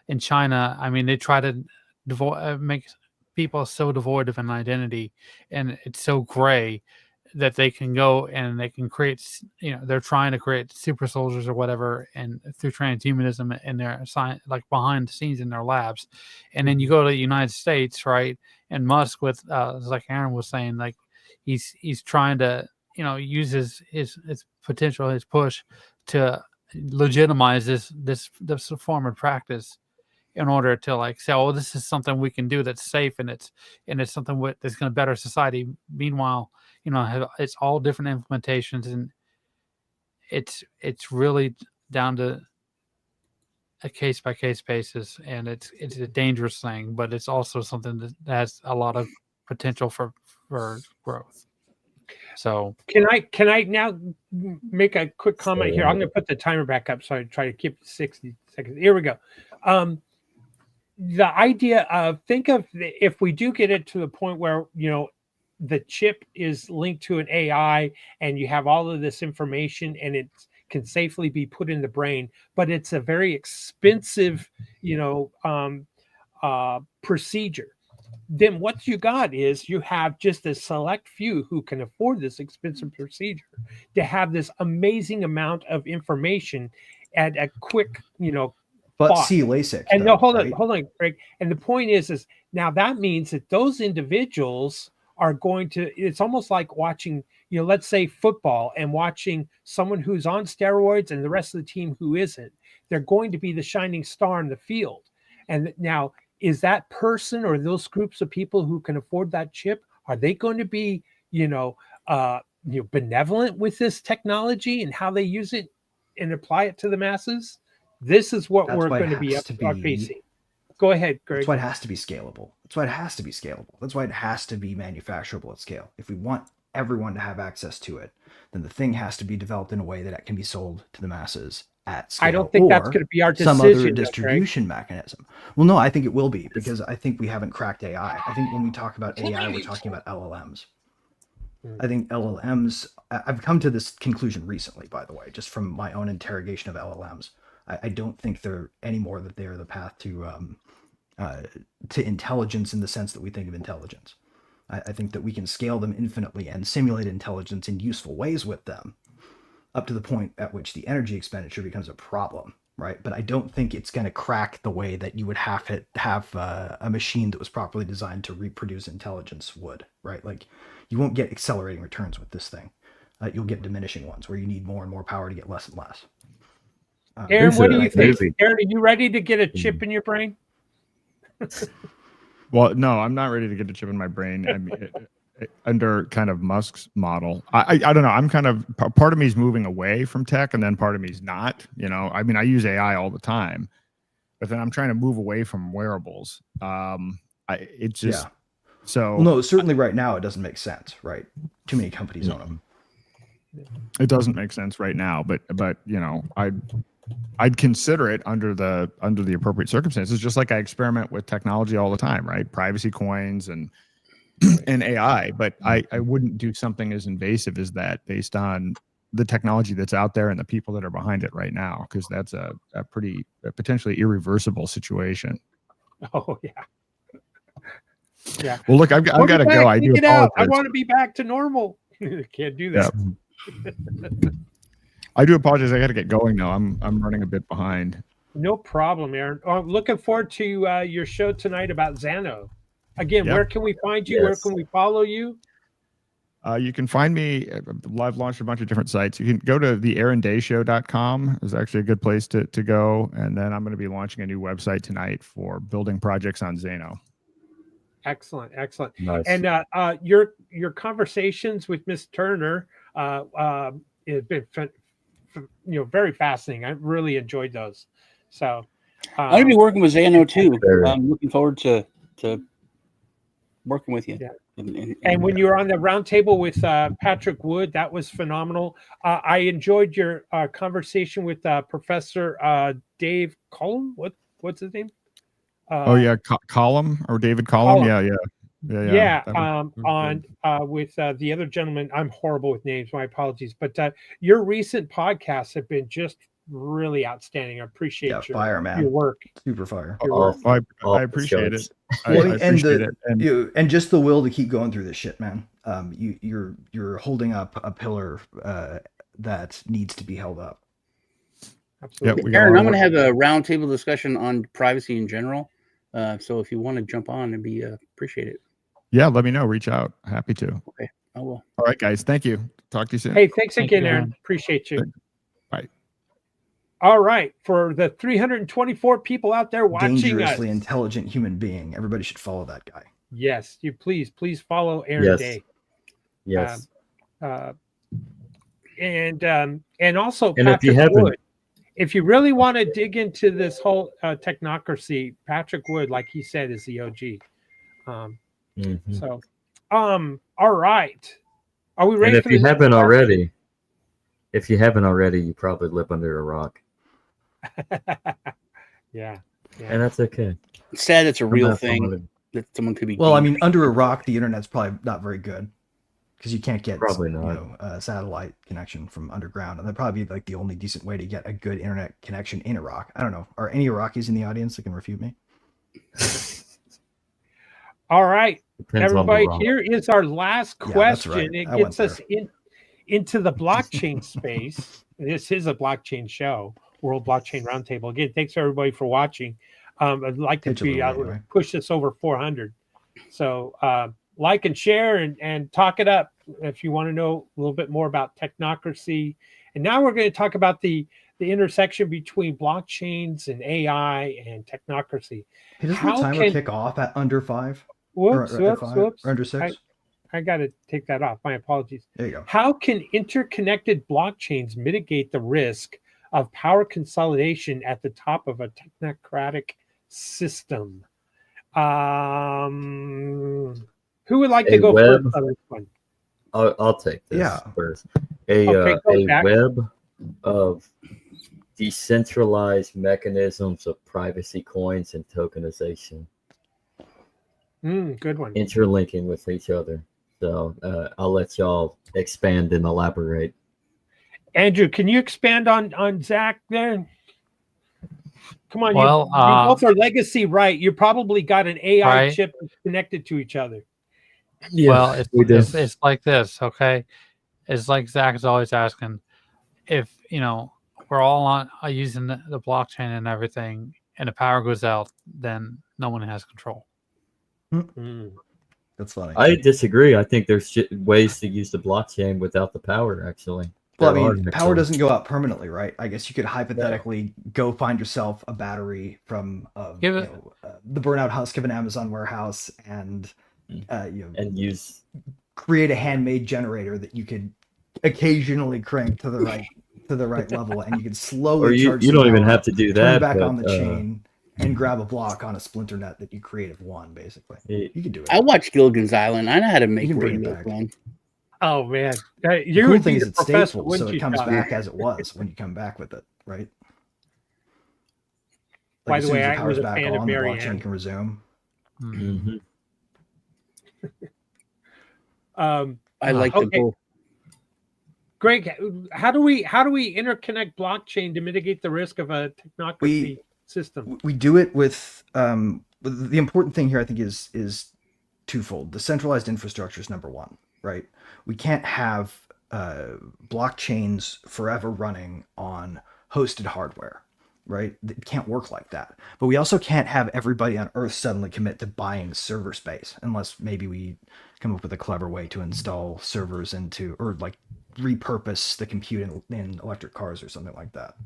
Speaker 8: In China, I mean, they try to make people so devoid of an identity, and it's so gray that they can go and they can create, they're trying to create super soldiers or whatever, and through transhumanism in their science, like behind the scenes in their labs. And then you go to the United States, right? And Musk, with like Aaron was saying, like he's trying to, use his potential, his push to legitimize this form of practice in order to like say, oh, this is something we can do that's safe and it's something that's going to better society. Meanwhile, it's all different implementations, and it's really down to a case by case basis, and it's a dangerous thing, but it's also something that has a lot of potential for growth. So
Speaker 2: can I now make a quick comment here? I'm going to put the timer back up so I try to keep 60 seconds. Here we go. the idea of if we do get it to the point where the chip is linked to an AI and you have all of this information and it can safely be put in the brain, but it's a very expensive procedure. Then what you got is you have just a select few who can afford this expensive procedure to have this amazing amount of information at a quick,
Speaker 3: But
Speaker 2: thought.
Speaker 3: see LASIK.
Speaker 2: And
Speaker 3: though,
Speaker 2: no, hold
Speaker 3: right?
Speaker 2: on, Greg. And the point is now that means that those individuals are going to, it's almost like watching, let's say football and watching someone who's on steroids and the rest of the team who isn't. They're going to be the shining star in the field. And now, is that person or those groups of people who can afford that chip, are they going to be, benevolent with this technology and how they use it and apply it to the masses? This is what
Speaker 3: That's
Speaker 2: we're
Speaker 3: why it
Speaker 2: going to be
Speaker 3: has
Speaker 2: up
Speaker 3: to
Speaker 2: to
Speaker 3: be-
Speaker 2: facing. Go ahead, Greg.
Speaker 3: That's why it has to be scalable. That's why it has to be scalable. That's why it has to be manufacturable at scale. If we want everyone to have access to it, then the thing has to be developed in a way that it can be sold to the masses at scale.
Speaker 2: I don't think that's
Speaker 3: or
Speaker 2: going to be our
Speaker 3: some other
Speaker 2: decision, though, Greg.
Speaker 3: distribution mechanism. Well, no, I think it will be, because I think we haven't cracked AI. I think when we talk about AI, we're talking about LLMs. I think LLMs, I've come to this conclusion recently, by the way, just from my own interrogation of LLMs. I don't think they're anymore that they're the path to intelligence in the sense that we think of intelligence. I think that we can scale them infinitely and simulate intelligence in useful ways with them, up to the point at which the energy expenditure becomes a problem, right? But I don't think it's going to crack the way that you would have a machine that was properly designed to reproduce intelligence would, right? Like, you won't get accelerating returns with this thing. You'll get diminishing ones where you need more and more power to get less and less.
Speaker 2: Aaron, what do you think?
Speaker 7: movie.
Speaker 2: Aaron, are you ready to get a chip in your brain?
Speaker 4: Well, no, I'm not ready to get a chip in my brain. I mean, under kind of Musk's model, I don't know. I'm kind of, part of me is moving away from tech, and then part of me is not. I mean, I use AI all the time, but then I'm trying to move away from wearables. It's just so.
Speaker 3: Well, no, certainly right now it doesn't make sense, right? Too many companies own them.
Speaker 4: It doesn't make sense right now, but I'd consider it under the appropriate circumstances, just like I experiment with technology all the time, right? Privacy coins and AI, but I wouldn't do something as invasive as that based on the technology that's out there and the people that are behind it right now, because that's a pretty potentially irreversible situation.
Speaker 2: Oh yeah. Yeah.
Speaker 4: Well, look, I've got to go. I do apologize.
Speaker 2: I want to be back to normal. Can't do that.
Speaker 4: Yeah. I do apologize. I got to get going now. I'm running a bit behind.
Speaker 2: No problem, Aaron. I'm looking forward to your show tonight about Xano. Again,
Speaker 4: Yep.
Speaker 2: where can we find you?
Speaker 7: Yes.
Speaker 2: Where can we follow you?
Speaker 4: You can find me. I've launched a bunch of different sites. You can go to theaarondayshow.com. It's actually a good place to go. And then I'm going to be launching a new website tonight for building projects on Xano.
Speaker 2: Excellent.
Speaker 7: Nice.
Speaker 2: And your conversations with Miss Turner have been very fascinating. I really enjoyed those. So
Speaker 6: I'm going to be working with Xano too.
Speaker 7: Very.
Speaker 6: I'm looking forward to working with you.
Speaker 2: Yeah.
Speaker 6: And
Speaker 2: when you were on the roundtable with Patrick Wood, that was phenomenal. I enjoyed your conversation with Professor Dave Cullum. What's his name?
Speaker 4: Column or David Column.
Speaker 2: Cullum.
Speaker 4: Yeah.
Speaker 2: With the other gentleman. I'm horrible with names. My apologies. But your recent podcasts have been just really outstanding. I appreciate
Speaker 3: fire, man.
Speaker 2: your work.
Speaker 3: Super fire.
Speaker 4: I appreciate it. I
Speaker 3: Well,
Speaker 4: appreciate it.
Speaker 3: And just the will to keep going through this shit, man. You're holding up a pillar that needs to be held up.
Speaker 2: Absolutely.
Speaker 6: Aaron, I'm going to have a roundtable discussion on privacy in general. So if you want to jump on, it'd be appreciated.
Speaker 4: Yeah, let me know. Reach out. Happy to.
Speaker 6: Okay, I will.
Speaker 4: All right, guys. Thank you. Talk to you soon.
Speaker 2: Hey, thanks
Speaker 8: Thank
Speaker 2: again,
Speaker 8: you,
Speaker 2: Aaron.
Speaker 8: Aaron.
Speaker 2: Appreciate you.
Speaker 4: Bye.
Speaker 2: All right. For the 324 people out there watching us.
Speaker 3: Dangerously intelligent human being. Everybody should follow that guy.
Speaker 2: Yes, you please follow Aaron
Speaker 7: Yes.
Speaker 2: Day.
Speaker 7: Yes.
Speaker 2: And also
Speaker 7: And if you
Speaker 2: Patrick
Speaker 7: haven't-
Speaker 2: Wood. If you really want to dig into this whole technocracy, Patrick Wood, like he said, is the OG.
Speaker 7: Mhm.
Speaker 2: So, all right. Are we ready?
Speaker 7: And if
Speaker 2: for
Speaker 7: you
Speaker 2: the
Speaker 7: haven't
Speaker 2: next
Speaker 7: already, you probably live under a rock,
Speaker 2: yeah.
Speaker 7: and that's okay.
Speaker 6: It's sad it's a
Speaker 7: I'm
Speaker 6: real
Speaker 7: not
Speaker 6: thing
Speaker 7: familiar.
Speaker 6: that someone could be.
Speaker 3: Well, I mean,
Speaker 6: dangerous.
Speaker 3: under a rock, the internet's probably not very good because you can't get
Speaker 7: Probably not.
Speaker 3: a satellite connection from underground, and that'd probably be like the only decent way to get a good internet connection in Iraq. I don't know. Are any Iraqis in the audience that can refute me?
Speaker 2: All right,
Speaker 7: Depends on the
Speaker 2: everybody,
Speaker 7: rock.
Speaker 2: here is our last
Speaker 3: Yeah, that's
Speaker 2: question.
Speaker 3: right.
Speaker 2: It
Speaker 3: I went
Speaker 2: gets us into the blockchain space. This is a blockchain show, World Blockchain Roundtable. Again, thanks everybody for watching. I'd like to
Speaker 3: Pitch a little
Speaker 2: I would
Speaker 3: anyway.
Speaker 2: push this over 400. So like and share and talk it up if you want to know a little bit more about technocracy. And now we're going to talk about the intersection between blockchains and AI and technocracy.
Speaker 3: Hey, doesn't
Speaker 2: How
Speaker 3: the timer
Speaker 2: can-
Speaker 3: kick off at under 5?
Speaker 2: Whoops,
Speaker 3: or at 5? Or under 6?
Speaker 2: I got to take that off. My apologies.
Speaker 3: There you go.
Speaker 2: How can interconnected blockchains mitigate the risk of power consolidation at the top of a technocratic system? Who would like to
Speaker 7: A
Speaker 2: go
Speaker 7: web?
Speaker 2: first on this one?
Speaker 7: I'll take this
Speaker 3: Yeah.
Speaker 7: first.
Speaker 2: Okay, go
Speaker 7: A
Speaker 2: back.
Speaker 7: web of decentralized mechanisms of privacy coins and tokenization
Speaker 2: Good one.
Speaker 7: interlinking with each other. So I'll let y'all expand and elaborate.
Speaker 2: Andrew, can you expand on Zach there? Come on,
Speaker 8: Well,
Speaker 2: you both are legacy, right? You probably got an AI
Speaker 8: Right.
Speaker 2: chip connected to each other.
Speaker 8: Well,
Speaker 7: we do.
Speaker 8: it's like this, okay? It's like Zach is always asking if, we're all on using the blockchain and everything, and the power goes out, then no one has control.
Speaker 3: That's funny.
Speaker 7: I disagree. I think there's ways to use the blockchain without the power, actually.
Speaker 3: Well, I
Speaker 7: There
Speaker 3: mean,
Speaker 7: are,
Speaker 3: power
Speaker 7: actually.
Speaker 3: doesn't go out permanently, right? I guess you could hypothetically go find yourself a battery from the burnout husk of an Amazon warehouse, and
Speaker 7: and use
Speaker 3: create a handmade generator that you could occasionally crank to the right level, and you could slowly
Speaker 7: or you
Speaker 3: charge.
Speaker 7: don't
Speaker 3: some
Speaker 7: even
Speaker 3: power,
Speaker 7: have to do
Speaker 3: turn
Speaker 7: that.
Speaker 3: back
Speaker 7: but,
Speaker 3: on the chain and grab a block on a splinter net that you create of one. Basically, you can do it.
Speaker 6: I watched Gilligan's Island. I know how to make
Speaker 3: can bring it
Speaker 6: radio
Speaker 3: back.
Speaker 6: fun.
Speaker 2: Oh man,
Speaker 3: The
Speaker 2: you
Speaker 3: cool
Speaker 2: would
Speaker 3: thing
Speaker 2: be
Speaker 3: is
Speaker 2: the
Speaker 3: it's
Speaker 2: professor,
Speaker 3: stateful, so
Speaker 2: wouldn't
Speaker 3: it
Speaker 2: you,
Speaker 3: comes
Speaker 2: John?
Speaker 3: back as it was when you come back with it, right?
Speaker 2: By
Speaker 3: as
Speaker 2: the
Speaker 3: soon
Speaker 2: way,
Speaker 3: as
Speaker 2: I
Speaker 3: the power's
Speaker 2: was a
Speaker 3: back
Speaker 2: fan of
Speaker 3: on, the
Speaker 2: Mary
Speaker 3: blockchain
Speaker 2: Ann.
Speaker 3: can resume.
Speaker 7: Mhm.
Speaker 6: I like the
Speaker 2: okay.
Speaker 6: goal.
Speaker 2: Greg, how do we interconnect blockchain to mitigate the risk of a technocracy system?
Speaker 3: We do it with the important thing here, I think, is twofold. The centralized infrastructure is number one, right? We can't have blockchains forever running on hosted hardware, right? It can't work like that. But we also can't have everybody on Earth suddenly commit to buying server space, unless maybe we come up with a clever way to install servers into, or like repurpose the compute in electric cars or something like that.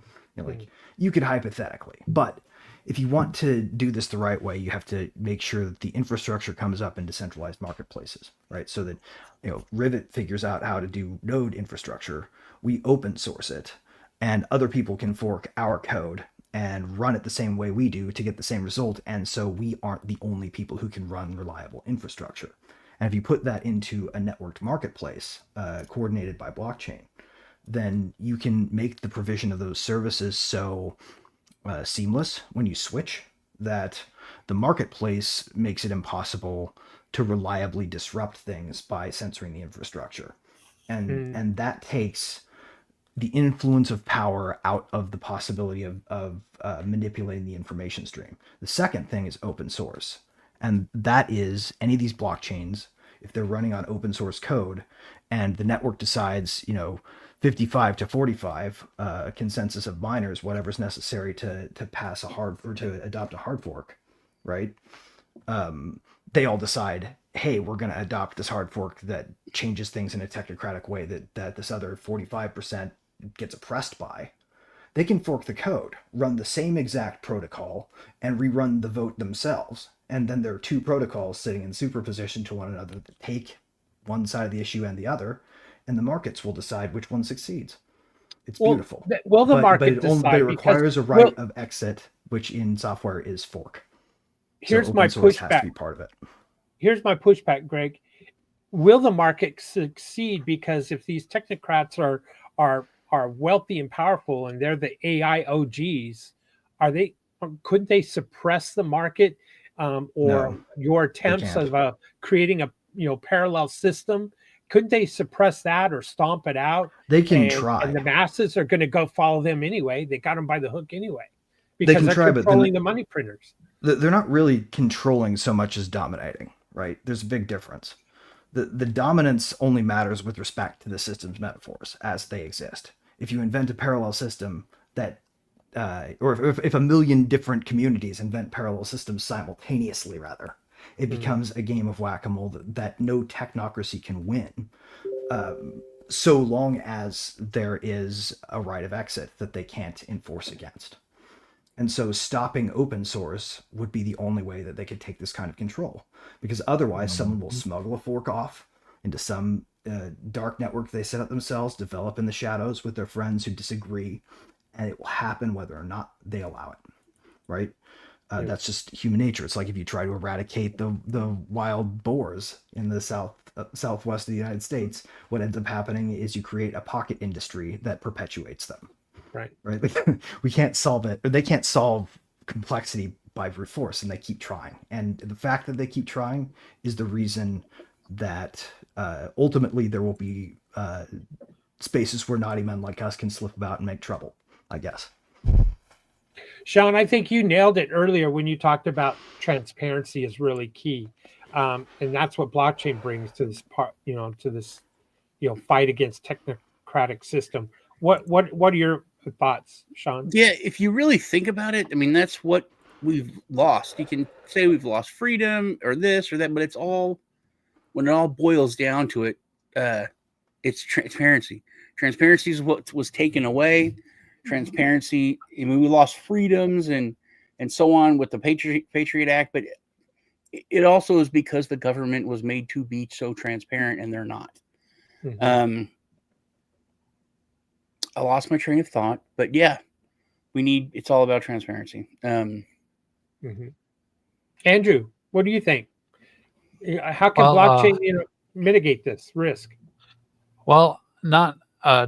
Speaker 3: You could hypothetically, but if you want to do this the right way, you have to make sure that the infrastructure comes up in decentralized marketplaces, right? So that, Rivet figures out how to do node infrastructure. We open source it, and other people can fork our code and run it the same way we do to get the same result. And so we aren't the only people who can run reliable infrastructure. And if you put that into a networked marketplace, coordinated by blockchain, then you can make the provision of those services so seamless when you switch that the marketplace makes it impossible to reliably disrupt things by censoring the infrastructure. And that takes the influence of power out of the possibility of manipulating the information stream. The second thing is open source. And that is any of these blockchains, if they're running on open source code and the network decides, 55 to 45 consensus of miners, whatever's necessary to pass to adopt a hard fork, right? They all decide, hey, we're going to adopt this hard fork that changes things in a technocratic way that this other 45% gets oppressed by. They can fork the code, run the same exact protocol, and rerun the vote themselves. And then there are two protocols sitting in superposition to one another that take one side of the issue and the other, and the markets will decide which one succeeds. It's beautiful.
Speaker 2: Will the market decide?
Speaker 3: But it requires a right of exit, which in software is fork.
Speaker 2: Here's
Speaker 3: so
Speaker 2: my
Speaker 3: open source has
Speaker 2: pushback.
Speaker 3: to be part of it.
Speaker 2: Here's my pushback, Greg. Will the market succeed? Because if these technocrats are wealthy and powerful, and they're the AI OGs, couldn't they suppress the market or
Speaker 3: No,
Speaker 2: your attempts
Speaker 3: can't.
Speaker 2: of creating a parallel system? Couldn't they suppress that or stomp it out?
Speaker 3: They can
Speaker 2: And
Speaker 3: try.
Speaker 2: the masses are going to go follow them anyway. They got them by the hook anyway,
Speaker 3: They
Speaker 2: because
Speaker 3: can
Speaker 2: they're
Speaker 3: try, but
Speaker 2: controlling
Speaker 3: then
Speaker 2: the money printers.
Speaker 3: they're not really controlling so much as dominating, right? There's a big difference. The dominance only matters with respect to the system's metaphors as they exist. If you invent a parallel system that, or if a million different communities invent parallel systems simultaneously, rather, it becomes a game of whack-a-mole that no technocracy can win, so long as there is a right of exit that they can't enforce against. And so stopping open source would be the only way that they could take this kind of control, because otherwise someone will smuggle a fork off into some dark network they set up themselves, develop in the shadows with their friends who disagree, and it will happen whether or not they allow it, right? That's just human nature. It's like if you try to eradicate the wild boars in the southwest of the United States, what ends up happening is you create a pocket industry that perpetuates them.
Speaker 2: Right.
Speaker 3: We can't solve it, or they can't solve complexity by brute force, and they keep trying. And the fact that they keep trying is the reason that ultimately there will be spaces where naughty men like us can slip about and make trouble, I guess.
Speaker 2: Sean, I think you nailed it earlier when you talked about transparency is really key, and that's what blockchain brings to this part. To this, fight against technocratic system. What are your thoughts, Sean?
Speaker 6: Yeah, if you really think about it, I mean, that's what we've lost. You can say we've lost freedom or this or that, but it's all, when it all boils down to it, it's transparency. Transparency is what was taken away. Transparency, I mean, we lost freedoms and so on with the Patriot Act, but it also is because the government was made to be so transparent, and they're not. Mm-hmm. I lost my train of thought, but yeah, it's all about transparency.
Speaker 2: Andrew, what do you think? How can blockchain mitigate this risk?
Speaker 8: Well, not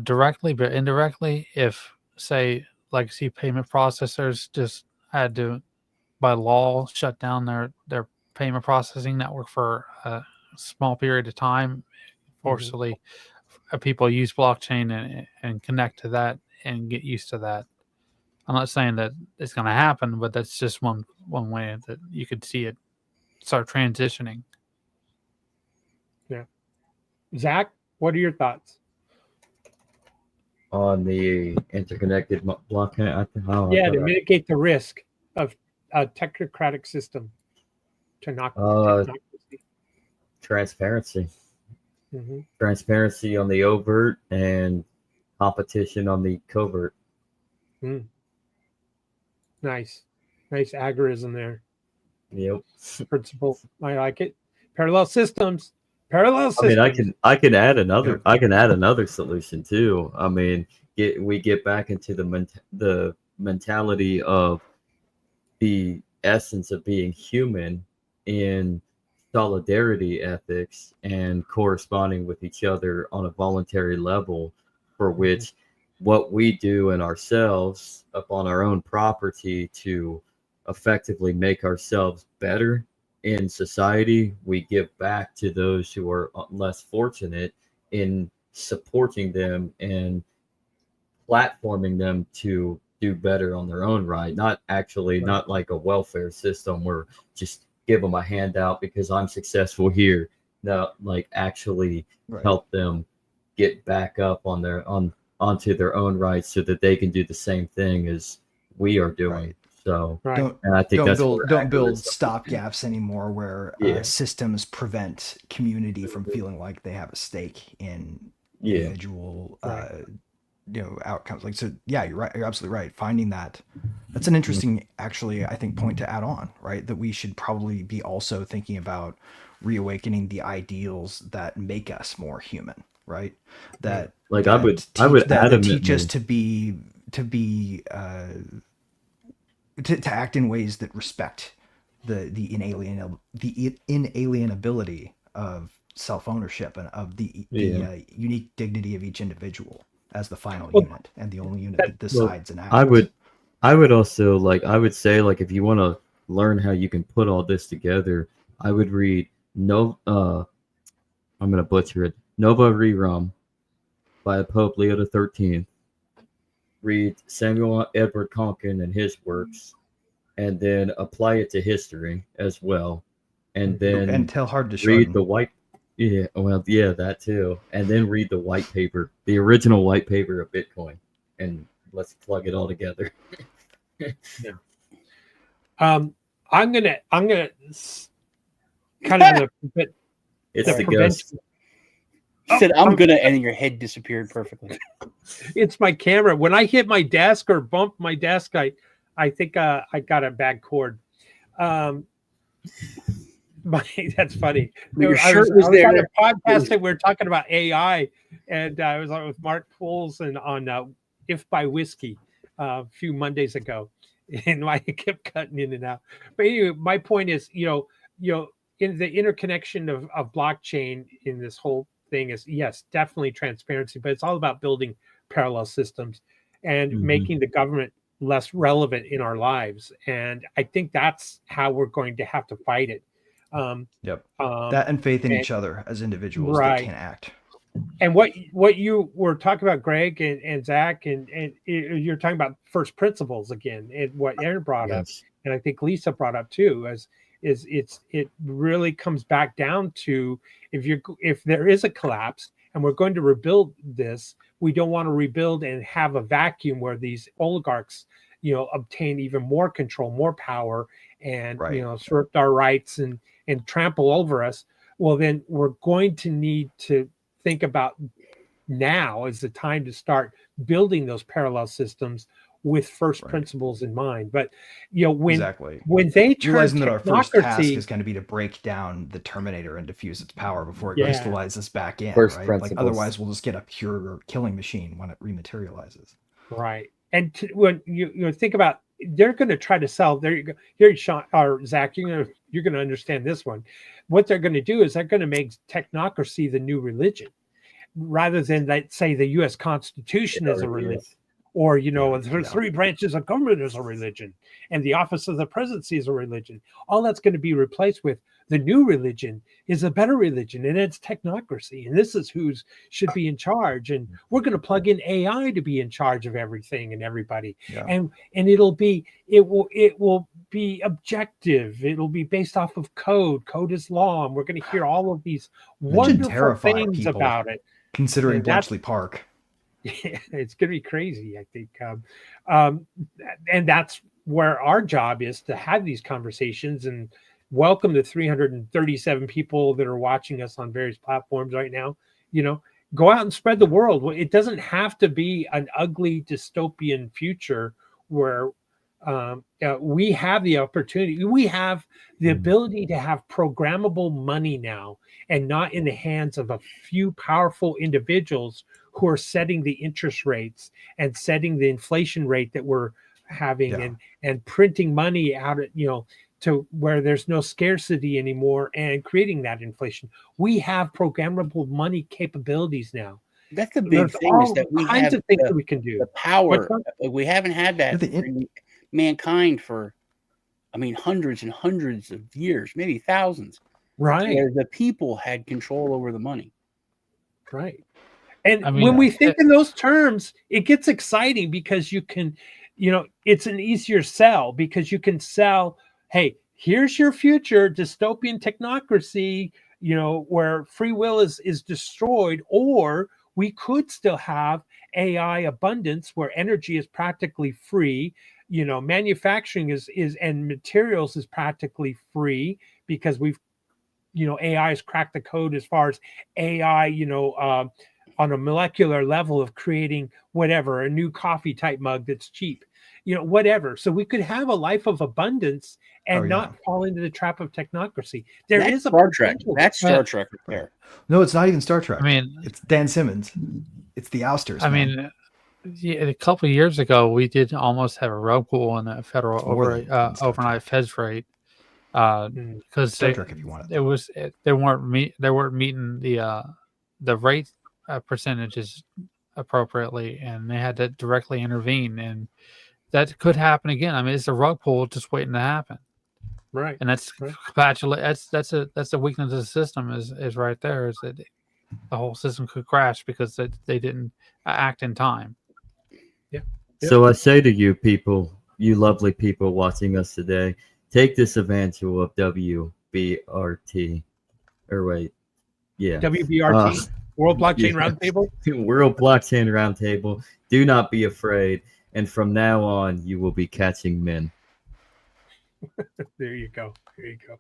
Speaker 8: directly, but indirectly. If, say, legacy payment processors just had to, by law, shut down their payment processing network for a small period of time, forcibly, people use blockchain and connect to that and get used to that. I'm not saying that it's going to happen, but that's just one way that you could see it start transitioning.
Speaker 2: Yeah. Zach, what are your thoughts?
Speaker 7: On the interconnected blockchain?
Speaker 2: To mitigate the risk of a technocratic system.
Speaker 7: Transparency. Transparency on the overt and competition on the covert.
Speaker 2: Nice agorism there.
Speaker 7: Yep.
Speaker 2: Principle. I like it. Parallel systems. I
Speaker 7: mean, I can add another solution too. I mean, we get back into the mentality of the essence of being human in solidarity ethics and corresponding with each other on a voluntary level, for which what we do in ourselves upon our own property to effectively make ourselves better in society, we give back to those who are less fortunate in supporting them and platforming them to do better on their own right. Not like a welfare system where just give them a handout because I'm successful here. No, like actually help them get back up onto their own rights so that they can do the same thing as we are doing. So
Speaker 3: don't build stopgaps anymore where systems prevent community from feeling like they have a stake in individual outcomes. Like, so you're right, you're absolutely right. Finding that's an interesting actually, I think, point to add on, right? That we should probably be also thinking about reawakening the ideals that make us more human, right? That
Speaker 7: I would
Speaker 3: teach us to act in ways that respect the inalienability of self-ownership and of the unique dignity of each individual as the final unit and the only unit that decides and acts.
Speaker 7: I would also I would say, if you want to learn how you can put all this together, I would read I'm gonna butcher it. Nova Rerum by Pope Leo XIII. Read Samuel Edward Konkin and his works, and then apply it to history as well. And then
Speaker 3: And Teilhard de
Speaker 7: read
Speaker 3: Chardin.
Speaker 7: the white. Yeah, well, yeah, that too. And then read the white paper, the original white paper of Bitcoin, and let's plug it all together.
Speaker 2: I'm gonna kind of
Speaker 7: It's the
Speaker 2: prevention.
Speaker 7: ghost.
Speaker 6: You said I'm gonna, and your head disappeared perfectly.
Speaker 2: It's my camera. When I hit my desk or bump my desk, I think I got a bad cord. That's funny.
Speaker 6: Your
Speaker 2: I
Speaker 6: shirt
Speaker 2: was
Speaker 6: was
Speaker 2: on
Speaker 6: there.
Speaker 2: a podcast and we were talking about AI, and I was on with Mark Pools and on If by Whiskey a few Mondays ago, and I kept cutting in and out. But anyway, my point is, in the interconnection of blockchain in this whole thing is, yes, definitely transparency, but it's all about building parallel systems and making the government less relevant in our lives. And I think that's how we're going to have to fight it.
Speaker 3: That and faith in each other as individuals that can act.
Speaker 2: And what you were talking about, Greg and Zach, and you're talking about first principles again, and what Aaron brought up, and I think Lisa brought up too, it really comes back down to if there is a collapse and we're going to rebuild this, we don't want to rebuild and have a vacuum where these oligarchs, obtain even more control, more power, and usurp our rights and trample over us. Well, then we're going to need to think about now is the time to start building those parallel systems with first principles in mind. But when they turn
Speaker 3: realizing that our first task
Speaker 2: technocracy
Speaker 3: is going to be to break down the Terminator and diffuse its power before it
Speaker 2: Yeah.
Speaker 3: crystallizes back in,
Speaker 7: First
Speaker 3: right?
Speaker 7: principles.
Speaker 3: Like otherwise we'll just get a pure killing machine when it rematerializes.
Speaker 2: right. And when you think about, they're going to try to sell. There you go. Here, Sean or Zach, you're going to understand this one. What they're going to do is they're going to make technocracy the new religion, rather than say the U.S. Constitution is a religion, or the three branches of government is a religion, and the office of the presidency is a religion. All that's going to be replaced with the new religion is a better religion, and it's technocracy, and this is who should be in charge, and we're going to plug in AI to be in charge of everything and everybody, and it will be objective. It'll be based off of code. Code is law, and we're going to hear all of these wonderful things
Speaker 3: people,
Speaker 2: about it.
Speaker 3: Considering Bletchley Park.
Speaker 2: Yeah, it's going to be crazy, I think. And that's where our job is, to have these conversations, and welcome the 337 people that are watching us on various platforms right now. Go out and spread the world. It doesn't have to be an ugly dystopian future where we have the opportunity. We have the ability to have programmable money now, and not in the hands of a few powerful individuals who are setting the interest rates and setting the inflation rate that we're having, and printing money out at, to where there's no scarcity anymore, and creating that inflation. We have programmable money capabilities now.
Speaker 6: That's the big thing, is that we have
Speaker 2: of things that we can do.
Speaker 6: the power. We haven't had that in mankind for, hundreds and hundreds of years, maybe thousands.
Speaker 2: Right.
Speaker 6: Where the people had control over the money.
Speaker 2: Right. And when we think in those terms, it gets exciting, because you can, it's an easier sell, because you can sell, hey, here's your future dystopian technocracy, where free will is destroyed, or we could still have AI abundance where energy is practically free, manufacturing is and materials is practically free, because we've, AI has cracked the code as far as AI, on a molecular level of creating whatever, a new coffee type mug that's cheap, whatever. So we could have a life of abundance and not fall into the trap of technocracy. That's
Speaker 6: Star Trek. That's Star Trek right there.
Speaker 3: No, it's not even Star Trek.
Speaker 7: It's
Speaker 3: Dan Simmons. It's the Ousters.
Speaker 8: A couple of years ago, we did almost have a rug pull in a federal overnight Feds rate, because
Speaker 3: Star Trek, if you want
Speaker 8: it. They weren't meeting the rate percentages appropriately, and they had to directly intervene, and that could happen again. It's a rug pull just waiting to happen.
Speaker 2: Right.
Speaker 8: And that's
Speaker 2: Right.
Speaker 8: that's a weakness of the system is right there, is that the whole system could crash because they didn't act in time.
Speaker 2: Yeah.
Speaker 7: So I say to you people, you lovely people watching us today, take this evangel of WBRT, or wait, yeah,
Speaker 2: WBRT, World Blockchain
Speaker 7: yeah.
Speaker 2: Roundtable.
Speaker 7: World Blockchain Roundtable. Do not be afraid, and from now on, you will be catching men.
Speaker 2: There you go. There you go.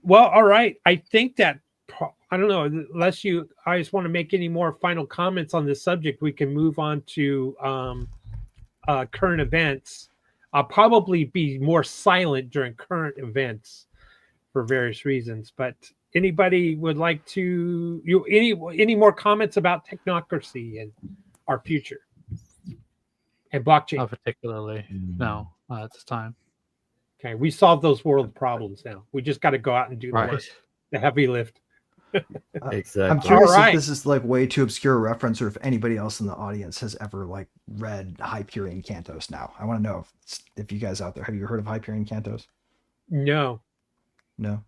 Speaker 2: Well, all right. I think that I don't know, unless you guys want to make any more final comments on this subject, we can move on to current events. I'll probably be more silent during current events for various reasons. But anybody would like to any more comments about technocracy and our future and blockchain?
Speaker 8: Not particularly. No, not at this time.
Speaker 2: Okay, we solved those world problems now. We just got to go out and do the work, the heavy lift.
Speaker 7: Exactly.
Speaker 3: I'm curious
Speaker 2: All right.
Speaker 3: if this is like way too obscure a reference, or if anybody else in the audience has ever like read Hyperion Cantos. Now, I want to know if you guys out there, have you heard of Hyperion Cantos?
Speaker 2: No.
Speaker 3: No.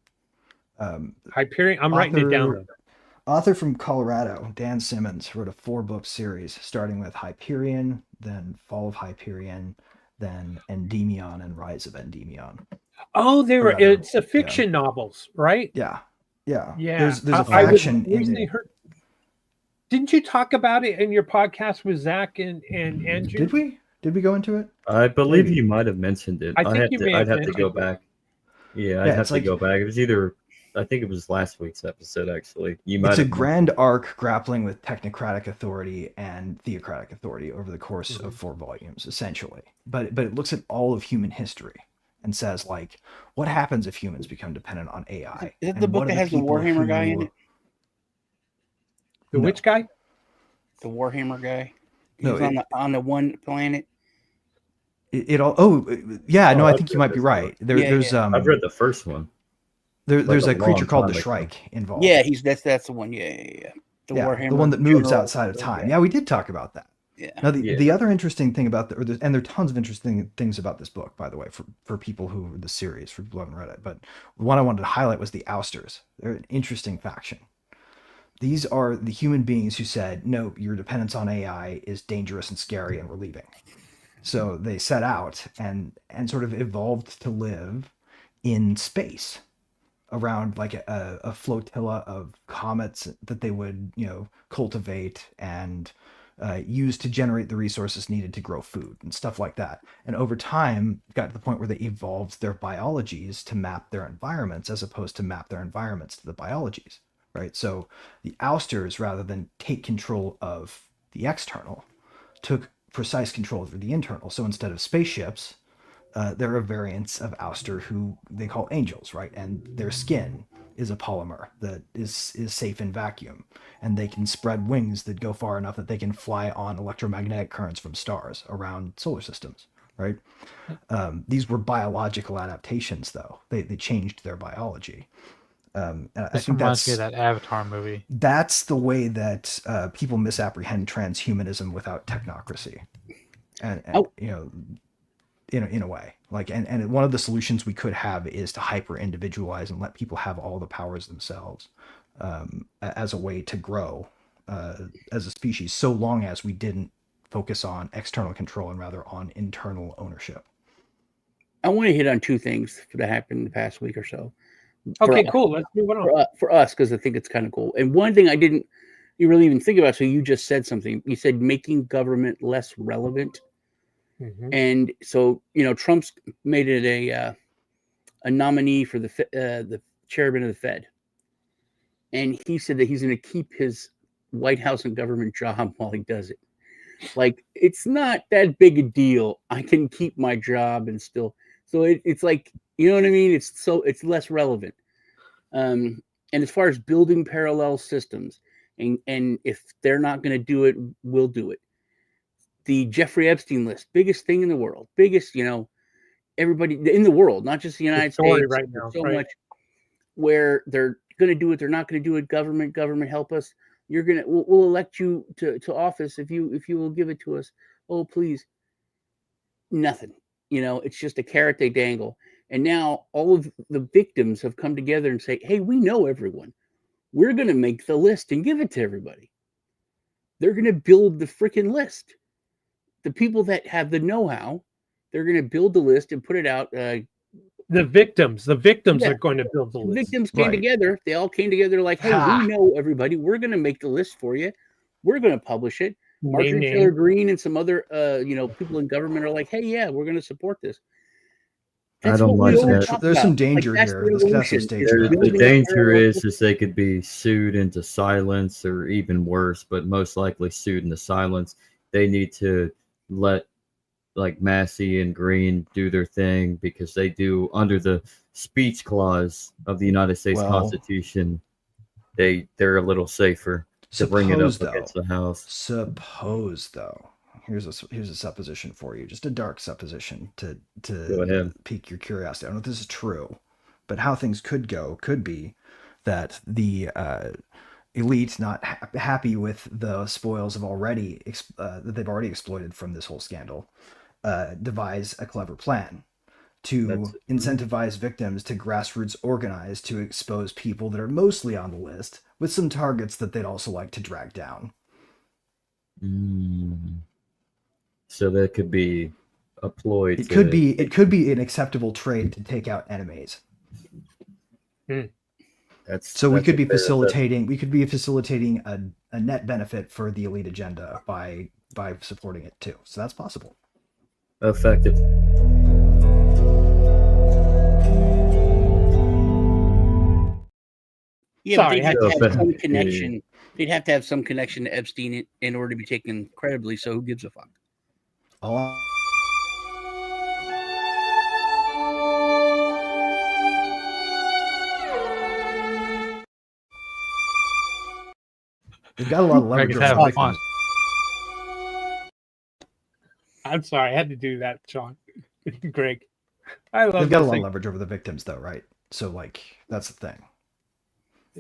Speaker 2: Hyperion. I'm writing it down. Though.
Speaker 3: Author from Colorado, Dan Simmons, wrote a 4-book series starting with Hyperion, then Fall of Hyperion, then Endymion and Rise of Endymion.
Speaker 2: Oh, it's a fiction novels, right?
Speaker 3: Yeah. Yeah.
Speaker 2: Yeah.
Speaker 3: There's a faction in it.
Speaker 2: Didn't you talk about it in your podcast with Zach and Andrew?
Speaker 3: Did we go into it?
Speaker 7: I believe you might have mentioned it.
Speaker 2: I'd
Speaker 7: have to go back. Yeah, I'd have to go back. It was I think it was last week's episode, actually.
Speaker 3: It's a grand arc grappling with technocratic authority and theocratic authority over the course of 4 volumes, essentially. But it looks at all of human history and says, like, what happens if humans become dependent on AI?
Speaker 6: Is it the book that has the Warhammer guy in it?
Speaker 2: The which guy?
Speaker 6: The Warhammer guy. He's on the one planet.
Speaker 3: I think you might be right. There's
Speaker 7: I've read the first one.
Speaker 3: There's a creature called the Shrike involved.
Speaker 6: Yeah, that's the one. Yeah. Warhammer,
Speaker 3: the one that moves outside of time. Yeah, we did talk about that.
Speaker 6: Yeah.
Speaker 3: Now the other interesting thing about and there are tons of interesting things about this book, by the way, for people who the series, for people who haven't read it. But the one I wanted to highlight was the Ousters. They're an interesting faction. These are the human beings who said, no, your dependence on AI is dangerous and scary, and we're leaving. So they set out and sort of evolved to live in space around like a flotilla of comets that they would, cultivate and use to generate the resources needed to grow food and stuff like that. And over time, got to the point where they evolved their biologies to map their environments as opposed to map their environments to the biologies, right? So the Ousters, rather than take control of the external, took precise control over the internal. So instead of spaceships, there are variants of Ouster who they call angels, right? And their skin is a polymer that is safe in vacuum, and they can spread wings that go far enough that they can fly on electromagnetic currents from stars around solar systems, right? These were biological adaptations, though. They changed their biology. And I think
Speaker 8: reminds me of that Avatar movie.
Speaker 3: That's the way that people misapprehend transhumanism without technocracy, and in a way, like, and one of the solutions we could have is to hyper individualize and let people have all the powers themselves, as a way to grow as a species, so long as we didn't focus on external control and rather on internal ownership.
Speaker 6: I want to hit on 2 things that happened in the past week or so.
Speaker 2: Okay, cool. Let's move on.
Speaker 6: For us, because I think it's kind of cool. And one thing I didn't really even think about, so you just said something. You said making government less relevant. Mm-hmm. And so, Trump's made it a nominee for the chairman of the Fed. And he said that he's going to keep his White House and government job while he does it. Like, it's not that big a deal. I can keep my job and still. So it's like, you know what I mean? It's less relevant. And as far as building parallel systems, and if they're not going to do it, we'll do it. The Jeffrey Epstein list, biggest thing in the world, everybody in the world, not just the United States.
Speaker 2: Right now,
Speaker 6: much where they're going to do it, they're not going to do it. Government, help us. We'll elect you to office if you will give it to us. Oh, please. Nothing. It's just a carrot they dangle. And now all of the victims have come together and say, hey, we know everyone. We're going to make the list and give it to everybody. They're going to build the freaking list. The people that have the know-how, they're going to build the list and put it out.
Speaker 2: The victims
Speaker 6: Yeah.
Speaker 2: are going to build the
Speaker 6: The
Speaker 2: list.
Speaker 6: victims came
Speaker 3: Right.
Speaker 6: together. They all came together like, hey,
Speaker 3: Ha.
Speaker 6: we know everybody. We're going to make the list for you. We're going to publish it. Marjorie
Speaker 2: Name.
Speaker 6: Taylor Greene and some other, people in government are like, hey, yeah, we're going to support this. That's
Speaker 7: don't
Speaker 6: what we
Speaker 7: like
Speaker 6: always
Speaker 7: that.
Speaker 6: talk
Speaker 3: There's
Speaker 6: about.
Speaker 3: some danger
Speaker 6: that's
Speaker 3: here.
Speaker 6: the
Speaker 3: This could have some
Speaker 6: revolution,
Speaker 3: stage
Speaker 6: is
Speaker 3: fright.
Speaker 7: The
Speaker 6: building a
Speaker 7: danger
Speaker 6: parallel
Speaker 7: is they could be sued into silence, or even worse, but most likely sued into silence. They need to let like Massey and Green do their thing, because they do, under the speech clause of the United States
Speaker 3: Well,
Speaker 7: Constitution, they're a little safer to bring it up against the House.
Speaker 3: Suppose though, here's a supposition for you, just a dark supposition
Speaker 7: Go
Speaker 3: to
Speaker 7: ahead.
Speaker 3: pique your curiosity. I don't know if this is true, but how things could go could be that the elite, not happy with the spoils of that they've already exploited from this whole scandal, devise a clever plan to incentivize victims to grassroots organize to expose people that are mostly on the list, with some targets that they'd also like to drag down.
Speaker 7: So that could be a ploy.
Speaker 3: It could be an acceptable trade to take out enemies. So we could be facilitating a net benefit for the elite agenda by supporting it too. So that's possible.
Speaker 7: Effective.
Speaker 6: Yeah,
Speaker 2: Sorry,
Speaker 6: but they'd have to have some
Speaker 7: Yeah.
Speaker 6: connection. They'd have to have some connection to Epstein in order to be taken credibly. So who gives a fuck?
Speaker 3: All they've got a lot of leverage
Speaker 8: Greg is
Speaker 3: over
Speaker 8: having
Speaker 3: the
Speaker 8: fun.
Speaker 3: victims.
Speaker 2: I'm sorry, I had to do that, Sean. Greg. I love
Speaker 3: They've got a lot
Speaker 2: listening.
Speaker 3: of leverage over the victims, though, right? So, like, that's the thing.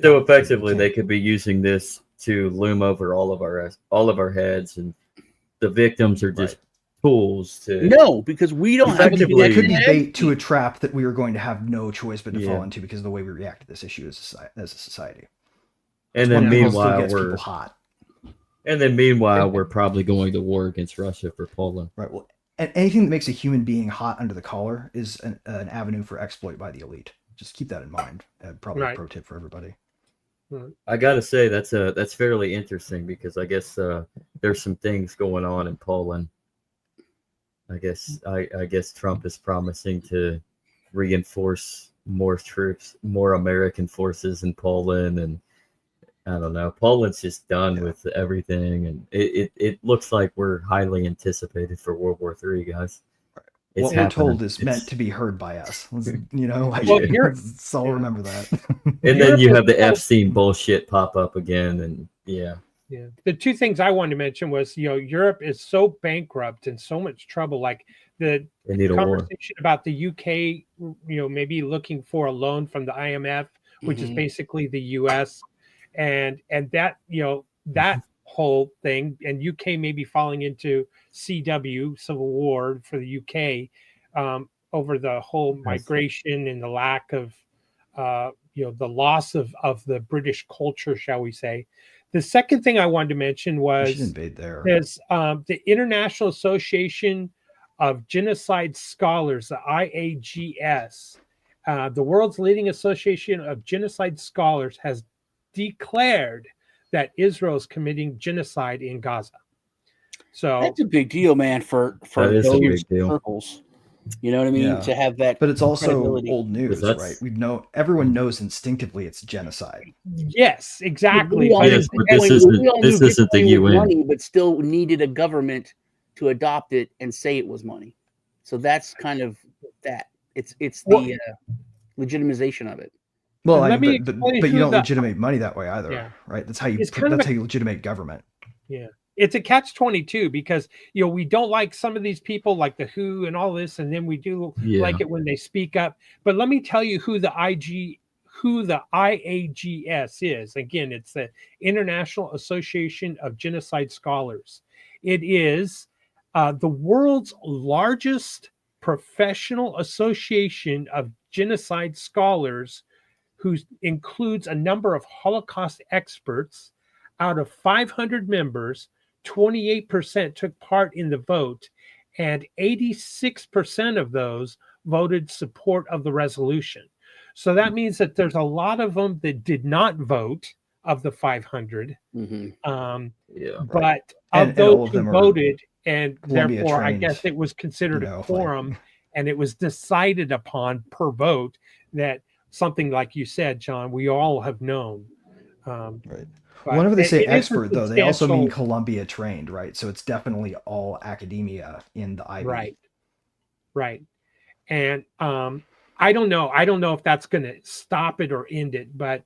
Speaker 7: So effectively, they could be using this to loom over all of our heads, and the victims are just tools to.
Speaker 6: No, because we don't have a
Speaker 7: Effectively-
Speaker 3: It could be
Speaker 6: connection to
Speaker 3: bait to a
Speaker 6: Epstein.
Speaker 3: trap that we are going to have no choice but to fall
Speaker 7: Yeah.
Speaker 3: into because of the way we react to this issue as a society.
Speaker 7: And
Speaker 3: It's
Speaker 7: then
Speaker 3: one thing that still
Speaker 7: meanwhile,
Speaker 3: gets people hot.
Speaker 7: we're probably going to war against Russia for Poland.
Speaker 3: Right. Well, anything that makes a human being hot under the collar is an avenue for exploit by the elite. Just keep that in mind. Probably a pro tip for everybody.
Speaker 7: I gotta say that's fairly interesting, because I guess there's some things going on in Poland. I guess Trump is promising to reinforce more troops, more American forces in Poland, and I don't know. Poland's just done with everything, and it looks like we're highly anticipated for World War III, guys. It's
Speaker 3: What we're
Speaker 7: happening.
Speaker 3: told is meant to be heard by us. You know, like,
Speaker 2: Well,
Speaker 3: let's all remember that.
Speaker 7: And then you have the Epstein bullshit pop up again, and yeah.
Speaker 2: The two things I wanted to mention was, Europe is so bankrupt and so much trouble. Like the
Speaker 7: They need a war.
Speaker 2: conversation about the UK, maybe looking for a loan from the IMF, which is basically the US, and that that whole thing, and UK maybe falling into CW, Civil War for the UK, over the whole migration and the lack of the loss of the British culture, shall we say. The second thing I wanted to mention
Speaker 3: We should
Speaker 2: was
Speaker 3: invade there.
Speaker 2: the International Association of Genocide Scholars, the IAGS, the world's leading association of genocide scholars, has declared that Israel is committing genocide in Gaza. So
Speaker 6: That's a big deal, man, for
Speaker 7: That is a
Speaker 6: those
Speaker 7: big deal.
Speaker 6: circles. You know what I mean?
Speaker 3: Yeah.
Speaker 6: To have that,
Speaker 3: But it's also
Speaker 6: credibility.
Speaker 3: old news, right? Everyone knows instinctively it's genocide.
Speaker 2: yes, exactly.
Speaker 6: We all
Speaker 7: Yes,
Speaker 6: knew
Speaker 7: but this isn't the
Speaker 6: Bitcoin was
Speaker 7: UN.
Speaker 6: money, but still needed a government to adopt it and say it was money. So that's kind of that. It's the legitimization of it.
Speaker 3: Well,
Speaker 2: let me
Speaker 3: but
Speaker 2: explain
Speaker 3: you
Speaker 2: who
Speaker 3: don't
Speaker 2: the-
Speaker 3: legitimate money that way either,
Speaker 2: Yeah.
Speaker 3: right? That's how you
Speaker 2: It's kind of
Speaker 3: that's how you legitimate government.
Speaker 2: Yeah. It's a catch-22 because we don't like some of these people, like the WHO and all this, and then we do like it when they speak up. But let me tell you who the IAGS is. Again, it's the International Association of Genocide Scholars. It is the world's largest professional association of genocide scholars who includes a number of Holocaust experts. Out of 500 members, 28% took part in the vote, and 86% of those voted support of the resolution. So that means that there's a lot of them that did not vote of the 500.
Speaker 7: Yeah.
Speaker 2: But
Speaker 3: And
Speaker 2: of those
Speaker 3: all of
Speaker 2: who
Speaker 3: them are
Speaker 2: voted, and
Speaker 3: Columbia
Speaker 2: therefore I
Speaker 3: trained,
Speaker 2: guess it was considered
Speaker 3: you
Speaker 2: a
Speaker 3: know, like-
Speaker 2: quorum, and it was decided upon per vote that something like you said, John, we all have known.
Speaker 3: Right.
Speaker 2: But
Speaker 3: Whenever they say
Speaker 2: it is a
Speaker 3: expert, though, they also mean
Speaker 2: substantial-
Speaker 3: Columbia trained, right? So it's definitely all academia in the Ivy.
Speaker 2: Right. And I don't know if that's going to stop it or end it, but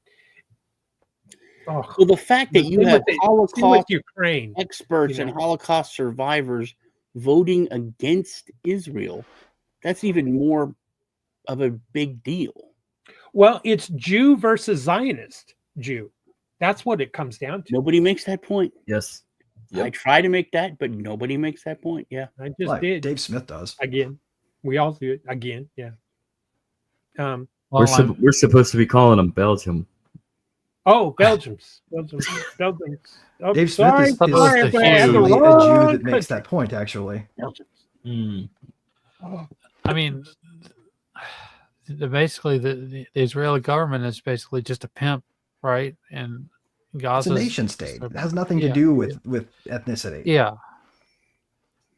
Speaker 6: Well, the fact that you
Speaker 2: thing
Speaker 6: have
Speaker 2: with the-
Speaker 6: Holocaust
Speaker 2: thing with Ukraine,
Speaker 6: experts
Speaker 2: you
Speaker 6: and
Speaker 2: know.
Speaker 6: Holocaust survivors voting against Israel, that's even more of a big deal.
Speaker 2: well, it's Jew versus Zionist Jew. That's what it comes down to.
Speaker 6: Nobody makes that point.
Speaker 7: Yes.
Speaker 6: I
Speaker 7: Yep.
Speaker 6: try to make that, but nobody makes that point. Yeah.
Speaker 2: I just
Speaker 3: Like
Speaker 2: did
Speaker 3: Dave Smith does.
Speaker 2: again. We all do it again. Yeah.
Speaker 8: Well,
Speaker 7: We're supposed to be calling them Belgium.
Speaker 2: Oh, Belgium's. Oh,
Speaker 3: Dave Smith
Speaker 2: sorry,
Speaker 3: is
Speaker 2: sorry,
Speaker 8: the
Speaker 2: if I had the
Speaker 8: huge-
Speaker 3: usually a
Speaker 2: wrong
Speaker 3: Jew that makes
Speaker 2: country.
Speaker 3: that point, actually.
Speaker 2: Belgium's. Oh,
Speaker 8: I mean, basically, the Israeli government is basically just a pimp, right? And
Speaker 3: It's
Speaker 8: Gaza
Speaker 3: a nation state. It has nothing to
Speaker 8: yeah.
Speaker 3: do with ethnicity.
Speaker 8: Yeah.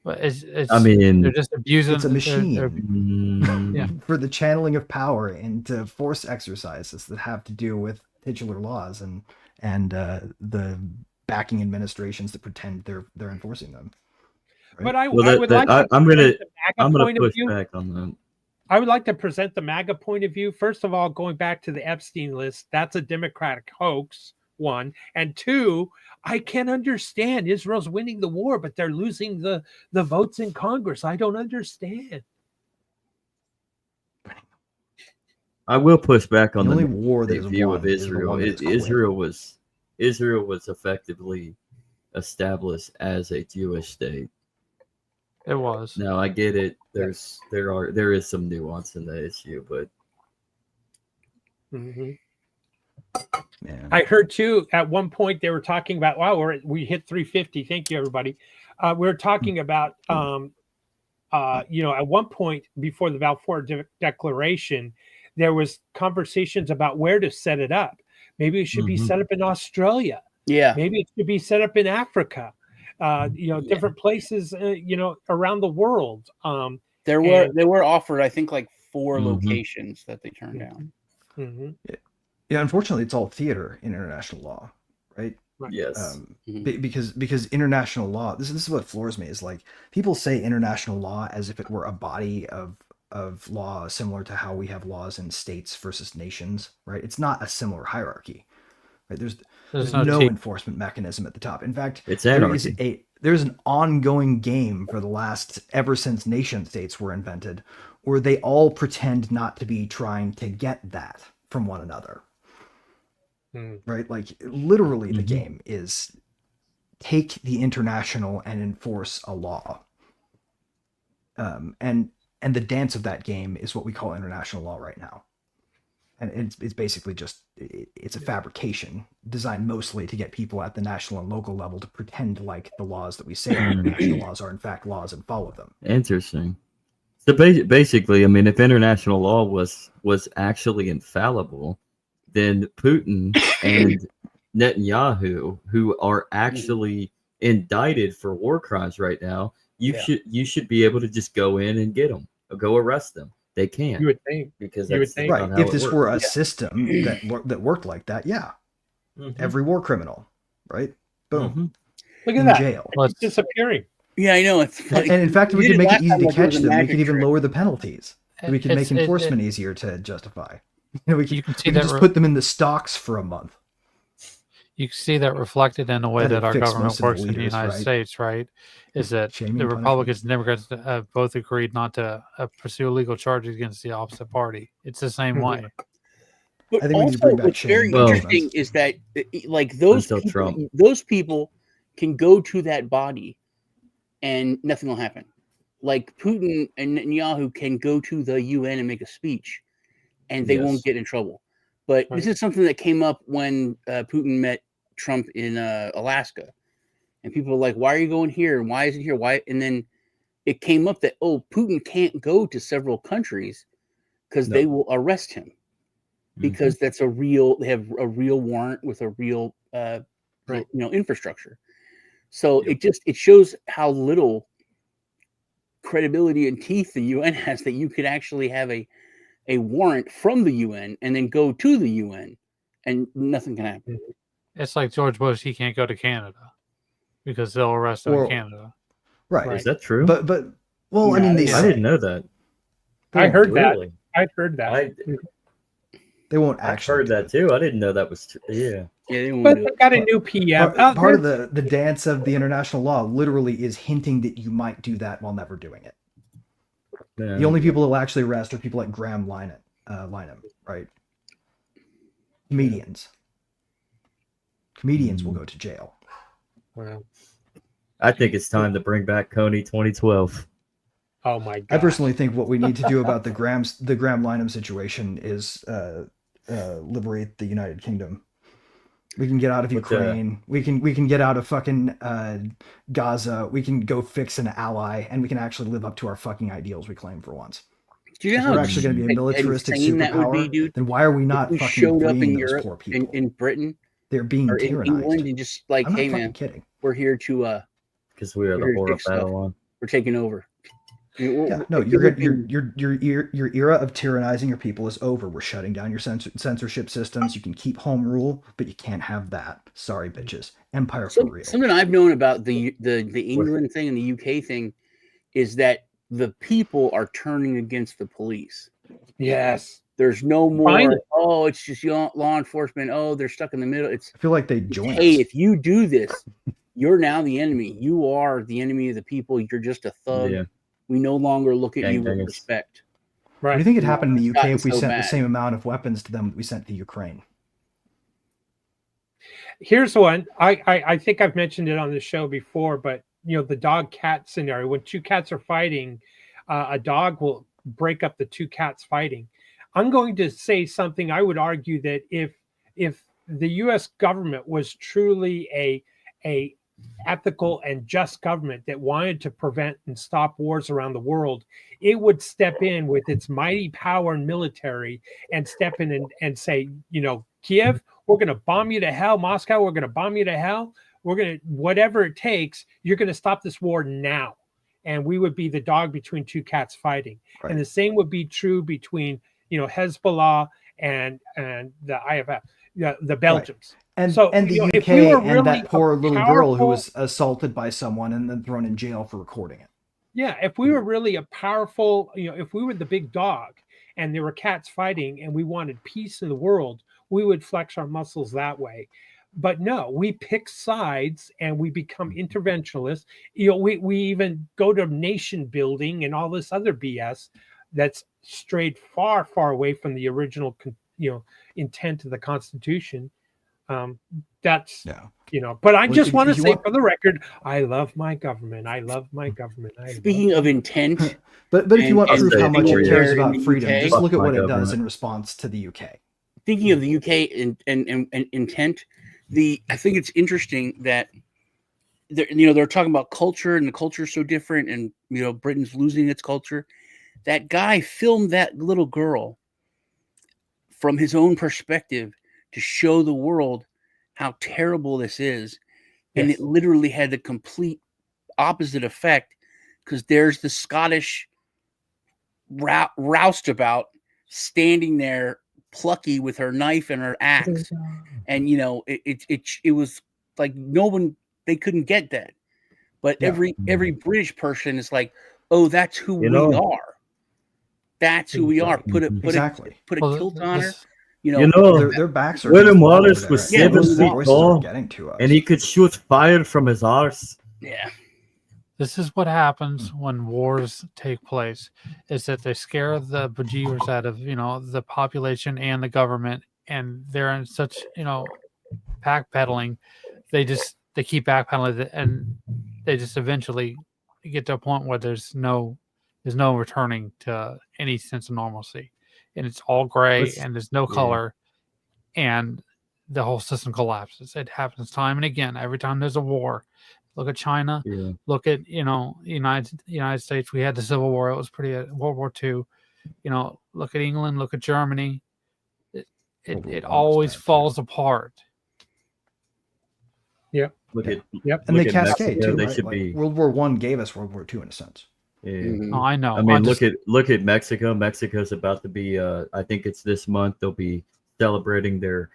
Speaker 8: But it's
Speaker 7: I mean,
Speaker 8: they're just abusing.
Speaker 3: It's a machine
Speaker 8: Yeah.
Speaker 3: for the channeling of power into force exercises that have to do with titular laws and the backing administrations that pretend they're enforcing them.
Speaker 2: But I
Speaker 7: Well,
Speaker 2: would like to
Speaker 7: I'm gonna
Speaker 2: present the MAGA point of
Speaker 7: push
Speaker 2: view.
Speaker 7: back on that.
Speaker 2: I would like to present the MAGA point of view. First of all, going back to the Epstein list, that's a Democratic hoax, one. And two, I can understand Israel's winning the war, but they're losing the votes in Congress. I don't understand.
Speaker 7: I will push back on
Speaker 3: The
Speaker 7: the
Speaker 3: only war that is
Speaker 7: view
Speaker 3: won
Speaker 7: of
Speaker 3: is the
Speaker 7: Israel.
Speaker 3: one that is quit.
Speaker 7: Israel was effectively established as a Jewish state.
Speaker 8: It was.
Speaker 7: Now I get it. There is some nuance in the issue, but
Speaker 2: Mhm.
Speaker 3: Man.
Speaker 2: I heard too at one point they were talking about, wow, we hit 350. Thank you, everybody. We were talking about, at one point before the Balfour Declaration, there was conversations about where to set it up. Maybe it should be set up in Australia.
Speaker 6: Yeah.
Speaker 2: Maybe it should be set up in Africa. Different places, around the world.
Speaker 6: They were offered, I think, like 4
Speaker 7: Mhm.
Speaker 6: locations that they turned down.
Speaker 2: Mhm.
Speaker 3: Yeah, unfortunately, it's all theater in international law, right?
Speaker 7: yes.
Speaker 3: Because international law, this is what floors me, is like people say international law as if it were a body of law similar to how we have laws in states versus nations, right? It's not a similar hierarchy, right? There's no enforcement mechanism at the top. In fact,
Speaker 7: It's
Speaker 3: there's
Speaker 7: anarchy.
Speaker 3: an ongoing game for the last ever since nation states were invented, where they all pretend not to be trying to get that from one another. Right? Like literally the game is take the international and enforce a law. And the dance of that game is what we call international law right now. And it's basically just, it's a fabrication designed mostly to get people at the national and local level to pretend like the laws that we say are international laws are in fact laws and follow them.
Speaker 7: Interesting. So basically, I mean, if international law was actually infallible, then Putin and Netanyahu, who are actually indicted for war crimes right now, you should be able to just go in and get them, or go arrest them. They can't.
Speaker 2: You would think.
Speaker 7: Because
Speaker 2: You would
Speaker 7: that's
Speaker 2: think.
Speaker 7: not
Speaker 3: Right.
Speaker 7: how
Speaker 3: If
Speaker 7: it
Speaker 3: this
Speaker 7: works.
Speaker 3: were a system that worked like that, yeah. Every war criminal, right? Boom.
Speaker 2: Look at
Speaker 3: In
Speaker 2: that.
Speaker 3: jail.
Speaker 2: It's disappearing.
Speaker 6: Yeah, I know. It's
Speaker 3: And in fact, we
Speaker 6: did
Speaker 3: could
Speaker 6: it
Speaker 3: make it
Speaker 6: last
Speaker 3: easy
Speaker 6: time
Speaker 3: to
Speaker 6: like it was
Speaker 3: catch
Speaker 6: a
Speaker 3: them. We
Speaker 6: magic
Speaker 3: could even
Speaker 6: trick.
Speaker 3: lower the penalties. We could make enforcement easier to justify. We
Speaker 8: You can see
Speaker 3: could
Speaker 8: that
Speaker 3: just put them in the stocks for a month.
Speaker 8: You can see that reflected in the way
Speaker 3: That'd
Speaker 8: that our
Speaker 3: fix
Speaker 8: government
Speaker 3: most of the
Speaker 8: works in the
Speaker 3: leaders,
Speaker 8: United
Speaker 3: right?
Speaker 8: States, right? Is that
Speaker 3: Shaming
Speaker 8: the
Speaker 3: punishment.
Speaker 8: Republicans and Democrats have both agreed not to pursue legal charges against the opposite party. It's the same way.
Speaker 6: But
Speaker 3: I think we need to bring back
Speaker 6: what's very
Speaker 3: shaming
Speaker 6: interesting is that, like, those
Speaker 7: Until Trump.
Speaker 6: people can go to that body, and nothing will happen. like Putin and Netanyahu can go to the UN and make a speech, and they won't get in trouble. But this is something that came up when Putin met Trump in Alaska, and people were like, "Why are you going here? And why is it here? Why?" And then it came up that Putin can't go to several countries because they will arrest him because that's a real. They have a real warrant with a real infrastructure. So it shows how little credibility and teeth the UN has that you could actually have a warrant from the UN and then go to the UN and nothing can happen.
Speaker 8: It's like George Bush, he can't go to Canada because they'll arrest him in Canada.
Speaker 3: Right.
Speaker 7: Is that true?
Speaker 3: But well, I mean,
Speaker 7: I didn't know that.
Speaker 2: I heard
Speaker 7: Really?
Speaker 2: that. I've heard that.
Speaker 3: They won't
Speaker 7: I've
Speaker 3: actually.
Speaker 7: heard that too. I didn't know that was true. Yeah.
Speaker 2: But they got a new PM.
Speaker 3: Part of the dance of the international law literally is hinting that you might do that while never doing it.
Speaker 7: Yeah.
Speaker 3: The only people that will actually arrest are people like Graham Lynham, right? Comedians will go to jail.
Speaker 2: Wow.
Speaker 7: I think it's time to bring back Coney 2012.
Speaker 2: Oh my God.
Speaker 3: I personally think what we need to do about the Graham Lynham situation is liberate the United Kingdom. We can get out of Ukraine. We can get out of fucking Gaza. We can go fix an ally, and we can actually live up to our fucking ideals we claim for once.
Speaker 6: Do you know
Speaker 3: If
Speaker 6: how
Speaker 3: we're actually going to be a militaristic
Speaker 6: insane that would
Speaker 3: superpower,
Speaker 6: be, dude?
Speaker 3: then why are we not
Speaker 6: If we
Speaker 3: fucking
Speaker 6: showed up in
Speaker 3: freeing those
Speaker 6: Europe,
Speaker 3: poor people?
Speaker 6: in Britain,
Speaker 3: They're being
Speaker 6: or in
Speaker 3: tyrannized.
Speaker 6: England, and just like,
Speaker 3: I'm not
Speaker 6: hey
Speaker 3: fucking
Speaker 6: man,
Speaker 3: kidding.
Speaker 6: we're here to
Speaker 7: Because we are
Speaker 6: we're
Speaker 7: the
Speaker 6: here to
Speaker 7: horror
Speaker 6: fix stuff.
Speaker 7: Babylon.
Speaker 6: We're taking over. I mean,
Speaker 3: Yeah, no, your era of tyrannizing your people is over. We're shutting down your censorship systems. You can keep home rule, but you can't have that. Sorry, bitches. Empire for real.
Speaker 6: Something I've known about the England thing and the UK thing is that the people are turning against the police.
Speaker 2: Yes.
Speaker 6: There's no more.
Speaker 2: Finally.
Speaker 6: Oh, it's just law enforcement. Oh, they're stuck in the middle. It's.
Speaker 3: I feel like they join
Speaker 6: Hey,
Speaker 3: us.
Speaker 6: if you do this, you're now the enemy. You are the enemy of the people. You're just a thug.
Speaker 7: Yeah.
Speaker 6: We no longer look at you with
Speaker 7: Gangbangers.
Speaker 6: respect.
Speaker 3: What do you think would happen in the
Speaker 6: It's
Speaker 3: UK if we
Speaker 6: gotten so
Speaker 3: sent the
Speaker 6: bad.
Speaker 3: same amount of weapons to them that we sent to Ukraine?
Speaker 2: Here's one. I think I've mentioned it on the show before, but the dog cat scenario. When two cats are fighting, a dog will break up the two cats fighting. I'm going to say something. I would argue that if the U.S. government was truly a ethical and just government that wanted to prevent and stop wars around the world, it would step in with its mighty power and military and step in and say, Kiev, we're going to bomb you to hell. Moscow, we're going to bomb you to hell. We're going to, whatever it takes, you're going to stop this war now. And we would be the dog between two cats fighting.
Speaker 3: Right.
Speaker 2: And the same would be true between, Hezbollah and the IFF, the Belgians.
Speaker 3: Right. And
Speaker 2: so,
Speaker 3: the
Speaker 2: if
Speaker 3: UK
Speaker 2: we were
Speaker 3: and that
Speaker 2: really
Speaker 3: poor little girl who
Speaker 2: powerful-
Speaker 3: was assaulted by someone and then thrown in jail for recording it.
Speaker 2: Yeah, if we were really a powerful, if we were the big dog and there were cats fighting and we wanted peace in the world, we would flex our muscles that way. But no, we pick sides and we become interventionalists. We even go to nation building and all this other BS that's strayed far, far away from the original, intent of the Constitution. That's but I just want to say for the record, I love my government. I love my government.
Speaker 6: Speaking of intent,
Speaker 3: but if you want proof how much it cares
Speaker 6: in
Speaker 3: about
Speaker 6: the
Speaker 3: freedom,
Speaker 6: UK,
Speaker 3: just look at what it
Speaker 7: government.
Speaker 3: does in response to the UK.
Speaker 6: Thinking of the UK and intent, I think it's interesting that they're talking about culture and the culture is so different, and Britain's losing its culture. That guy filmed that little girl from his own perspective to show the world how terrible this is. And it literally had the complete opposite effect, because there's the Scottish roustabout standing there plucky with her knife and her axe. And, it was like they couldn't get that. But every British person is like, oh, that's who we are. That's who we are. Put a kilt on her.
Speaker 3: Their backs are.
Speaker 7: William Wallace was
Speaker 6: Yeah,
Speaker 7: 7 feet tall,
Speaker 3: getting to us.
Speaker 7: and he could shoot fire from his arse.
Speaker 6: Yeah.
Speaker 8: This is what happens when wars take place, is that they scare the bejeebers out of, the population and the government, and they're in such, backpedaling. They keep backpedaling, and they just eventually get to a point where there's no returning to any sense of normalcy, and it's all gray
Speaker 3: Let's-
Speaker 8: and there's no
Speaker 7: yeah.
Speaker 8: color, and the whole system collapses. It happens time and again. Every time there's a war, look at China.
Speaker 7: Yeah.
Speaker 8: Look at United States. We had the Civil War. It was pretty. World War II. Look at England. Look at Germany.
Speaker 3: World
Speaker 8: It
Speaker 3: War I was
Speaker 8: always
Speaker 3: bad, too.
Speaker 8: falls apart.
Speaker 7: Look at
Speaker 2: Yep.
Speaker 3: And
Speaker 7: look
Speaker 3: they
Speaker 7: at
Speaker 3: cascade
Speaker 7: Mexico,
Speaker 3: too,
Speaker 7: they
Speaker 3: right?
Speaker 7: should
Speaker 3: Like,
Speaker 7: be.
Speaker 3: World War One gave us World War II in a sense.
Speaker 7: Yeah.
Speaker 6: Mhm.
Speaker 8: Oh, I know.
Speaker 7: I mean,
Speaker 8: I'm just-
Speaker 7: look at Mexico. Mexico's about to be. I think it's this month. They'll be celebrating their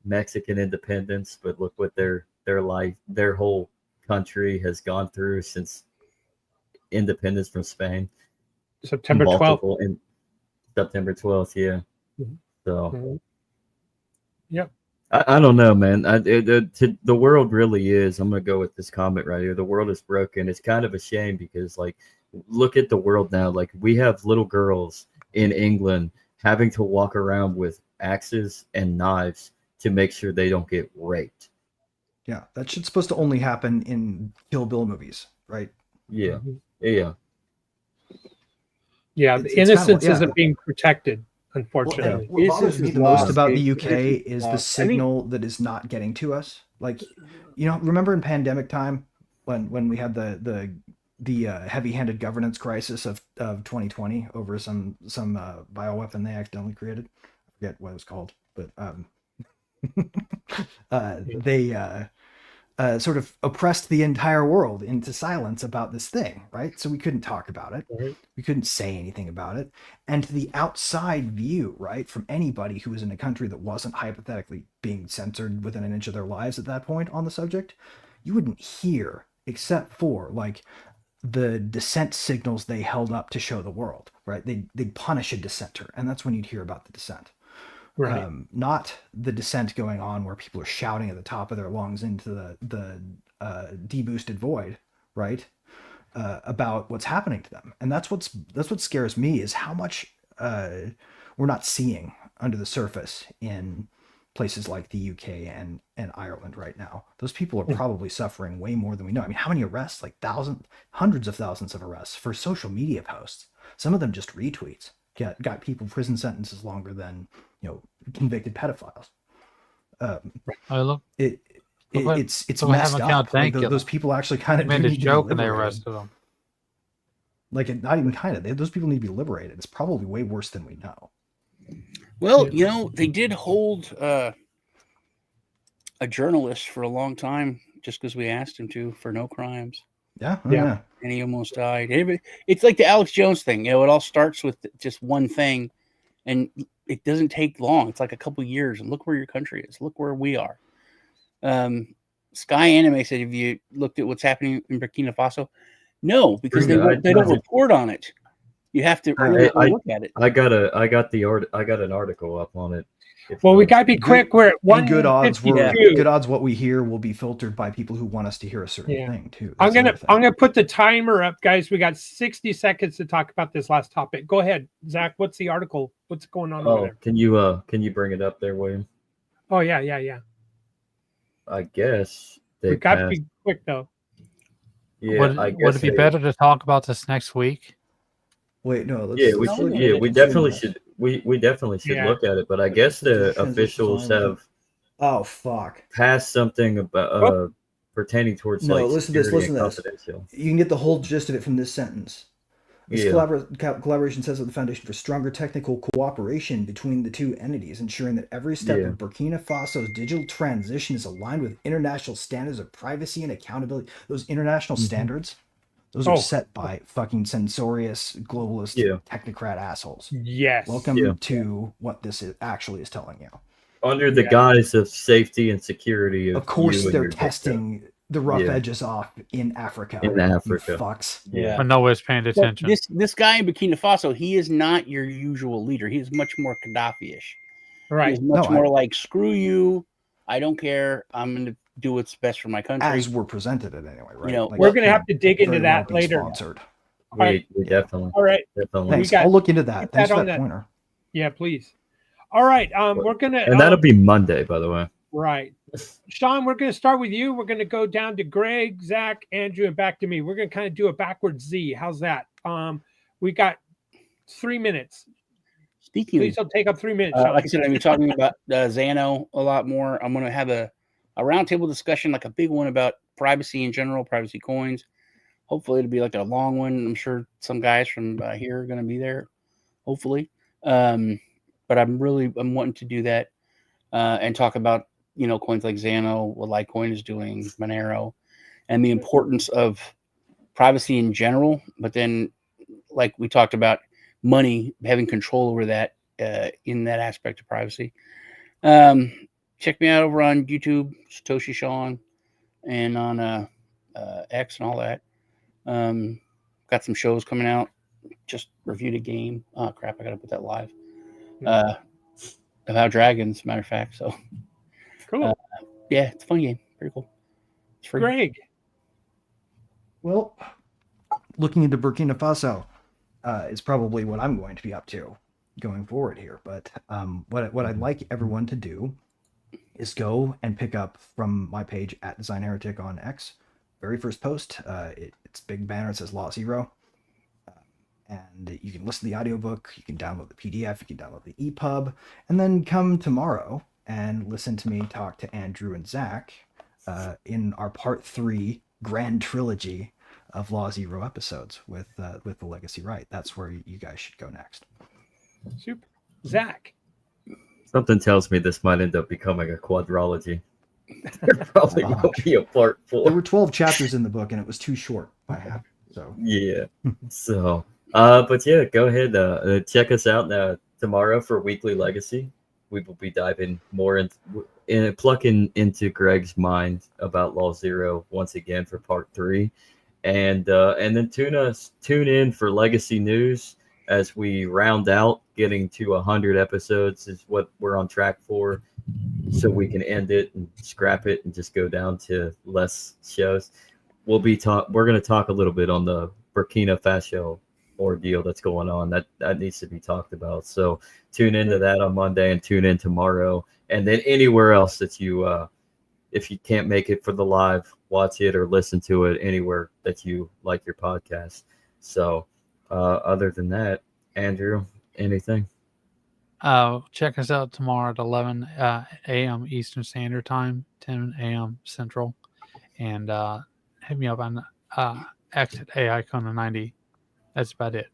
Speaker 7: Mexican independence. But look what their whole country has gone through since independence from Spain.
Speaker 2: September 12th.
Speaker 7: Multiple in September 12th. Yeah.
Speaker 2: Mhm.
Speaker 7: So.
Speaker 2: Mhm. Yep.
Speaker 7: I don't know, man. The world really is. I'm gonna go with this comment right here. The world is broken. It's kind of a shame because, like, look at the world now. Like, we have little girls in England having to walk around with axes and knives to make sure they don't get raped.
Speaker 3: Yeah, that shit's supposed to only happen in Kill Bill movies, right?
Speaker 7: Yeah,
Speaker 2: Mhm.
Speaker 7: yeah.
Speaker 2: Yeah,
Speaker 3: It's
Speaker 2: the
Speaker 3: kinda
Speaker 2: innocence
Speaker 3: like- yeah.
Speaker 2: isn't being protected,
Speaker 3: Well,
Speaker 2: unfortunately.
Speaker 3: what bothers me the most about the UK
Speaker 6: Innocence
Speaker 3: is the
Speaker 6: lost. I mean-
Speaker 3: signal that is not getting to us. Like, remember in pandemic time when we had the heavy-handed governance crisis of 2020 over some bioweapon they accidentally created. I forget what it was called, but they sort of oppressed the entire world into silence about this thing, right? So we couldn't talk about it.
Speaker 2: Right.
Speaker 3: We couldn't say anything about it. And to the outside view, right, from anybody who was in a country that wasn't hypothetically being censored within an inch of their lives at that point on the subject, you wouldn't hear, except for like the dissent signals they held up to show the world, right? They'd punish a dissenter, and that's when you'd hear about the dissent.
Speaker 2: Right.
Speaker 3: Not the dissent going on where people are shouting at the top of their lungs into the deboosted void, right? About what's happening to them, and that's what scares me is how much we're not seeing under the surface in places like the UK and Ireland right now. Those people are probably suffering way more than we know. I mean, how many arrests? Like hundreds of thousands of arrests for social media posts. Some of them just retweets. Got people prison sentences longer than convicted pedophiles.
Speaker 8: Oh, look,
Speaker 3: It's
Speaker 8: look what
Speaker 3: messed
Speaker 8: happened to
Speaker 3: up.
Speaker 8: Count
Speaker 3: Like,
Speaker 8: Dankula.
Speaker 3: those people actually kind of
Speaker 8: made
Speaker 3: do
Speaker 8: a
Speaker 3: need to be
Speaker 8: joke and they
Speaker 3: liberated.
Speaker 8: arrested him.
Speaker 3: Like, not even kind of. Those people need to be liberated. It's probably way worse than we know.
Speaker 6: Well, they did hold a journalist for a long time just because we asked him to for no crimes,
Speaker 3: Yeah.
Speaker 2: Yeah.
Speaker 6: and he almost died. It's like the Alex Jones thing. It all starts with just one thing, and it doesn't take long. It's like a couple years, and look where your country is. Look where we are. Sky Anime said, "Have you looked at what's happening in Burkina Faso?" No, because they don't report on it. You have to really look at it.
Speaker 7: I got an article up on it.
Speaker 2: Well, we gotta be quick. We're at
Speaker 3: And good odds
Speaker 2: 1:52.
Speaker 3: good odds what we hear will be filtered by people who want us to hear a certain
Speaker 2: Yeah.
Speaker 3: thing too.
Speaker 2: I'm
Speaker 3: That's the
Speaker 2: gonna
Speaker 3: other thing.
Speaker 2: I'm gonna put the timer up, guys. We got 60 seconds to talk about this last topic. Go ahead, Zach. What's the article? What's going on over
Speaker 7: Oh,
Speaker 2: there?
Speaker 7: can you bring it up there, William?
Speaker 2: Oh yeah.
Speaker 7: I guess
Speaker 2: We
Speaker 7: they
Speaker 2: got to
Speaker 7: passed.
Speaker 2: be quick though.
Speaker 7: Yeah,
Speaker 8: would,
Speaker 7: I
Speaker 8: would
Speaker 7: guess
Speaker 8: it be
Speaker 7: they-
Speaker 8: better to talk about this next week?
Speaker 3: Wait, no. Let's,
Speaker 7: Yeah, we
Speaker 3: let's
Speaker 7: should.
Speaker 3: look
Speaker 7: Yeah,
Speaker 3: at
Speaker 7: we
Speaker 3: it.
Speaker 7: definitely should. We definitely should
Speaker 2: Yeah.
Speaker 7: look at it. But I guess the
Speaker 3: Transition
Speaker 7: officials
Speaker 3: time.
Speaker 7: have
Speaker 3: Oh fuck!
Speaker 7: passed something about pertaining towards
Speaker 3: No,
Speaker 7: like
Speaker 3: listen to this,
Speaker 7: security and
Speaker 3: listen to this.
Speaker 7: confidential.
Speaker 3: You can get the whole gist of it from this sentence. This
Speaker 7: Yeah.
Speaker 3: collaboration sets up the foundation for stronger technical cooperation between the two entities, ensuring that every step
Speaker 7: Yeah.
Speaker 3: of Burkina Faso's digital transition is aligned with international standards of privacy and accountability. Those international standards, those
Speaker 2: Oh.
Speaker 3: are set by fucking censorious, globalist,
Speaker 7: Yeah.
Speaker 3: technocrat assholes.
Speaker 2: Yes.
Speaker 3: Welcome
Speaker 7: Yeah.
Speaker 3: to what this actually is telling you.
Speaker 7: Under the
Speaker 2: Yeah.
Speaker 7: guise of safety and security
Speaker 3: Of course,
Speaker 7: you and
Speaker 3: they're
Speaker 7: your data.
Speaker 3: testing the rough
Speaker 7: Yeah.
Speaker 3: edges off in Africa.
Speaker 7: In
Speaker 3: you
Speaker 7: Africa.
Speaker 3: fucks.
Speaker 6: Yeah.
Speaker 8: But nobody's paying
Speaker 6: But
Speaker 8: attention.
Speaker 6: this guy in Burkina Faso, he is not your usual leader. He is much more Gaddafi-ish.
Speaker 2: Right.
Speaker 6: He's much
Speaker 3: No,
Speaker 6: more like, screw you. I don't care. I'm going to do what's best for my country.
Speaker 3: As we're presented it anyway, right? Like,
Speaker 2: We're gonna have to dig into
Speaker 3: very
Speaker 2: that
Speaker 3: well be
Speaker 2: later.
Speaker 3: Sponsored.
Speaker 7: We definitely.
Speaker 2: All right.
Speaker 3: Thanks.
Speaker 2: got-
Speaker 3: I'll look into that.
Speaker 2: keep
Speaker 3: Thanks
Speaker 2: that
Speaker 3: for
Speaker 2: on
Speaker 3: that
Speaker 2: that.
Speaker 3: pointer.
Speaker 2: Yeah, please. All right. We're gonna
Speaker 7: And that'll be Monday, by the way.
Speaker 2: right. Sean, we're going to start with you. We're going to go down to Greg, Zach, Andrew, and back to me. We're going to kind of do a backwards Z. How's that? We got 3 minutes.
Speaker 6: Speaking
Speaker 2: Please don't take up 3 minutes, Sean.
Speaker 6: like I said, I'm talking about Xano a lot more. I'm going to have a roundtable discussion, like a big one about privacy in general, privacy coins. Hopefully it'll be like a long one. I'm sure some guys from here are going to be there, hopefully. But I'm wanting to do that and talk about, coins like Xano, what Litecoin is doing, Monero, and the importance of privacy in general. But then, like we talked about, money, having control over that in that aspect of privacy. Check me out over on YouTube, Satoshi Sean, and on X and all that. Got some shows coming out. Just reviewed a game. Oh crap! I gotta put that live. About dragons, matter of fact. So
Speaker 2: Cool.
Speaker 6: Yeah, it's a fun game. Pretty cool. It's free.
Speaker 2: Greg.
Speaker 3: Well, looking into Burkina Faso is probably what I'm going to be up to going forward here. But what I'd like everyone to do is go and pick up from my page at Design Heretic on X. Very first post, it's big banner. It says Law Zero. And you can listen to the audiobook, you can download the PDF, you can download the EPUB, and then come tomorrow and listen to me talk to Andrew and Zach in our part 3 grand trilogy of Law Zero episodes with the Legacy Right. That's where you guys should go next.
Speaker 2: Super. Zach.
Speaker 7: Something tells me this might end up becoming a quadrology. There probably will be a part 4.
Speaker 3: There were 12 chapters in the book, and it was too short by half. So
Speaker 7: yeah. So, but yeah, go ahead. Check us out tomorrow for Weekly Legacy. We will be diving more plucking into Greg's mind about Law Zero once again for part 3, and then tune in for Legacy News as we round out. Getting to 100 episodes is what we're on track for, so we can end it and scrap it and just go down to less shows. We're going to talk a little bit on the Burkina Faso ordeal that's going on. That needs to be talked about. So tune into that on Monday and tune in tomorrow. And then anywhere else that you, if you can't make it for the live, watch it or listen to it anywhere that you like your podcast. So other than that, Andrew, anything?
Speaker 8: Check us out tomorrow at 11 a.m. Eastern Standard Time, 10 a.m. Central, and hit me up on X at AICona90. That's about it.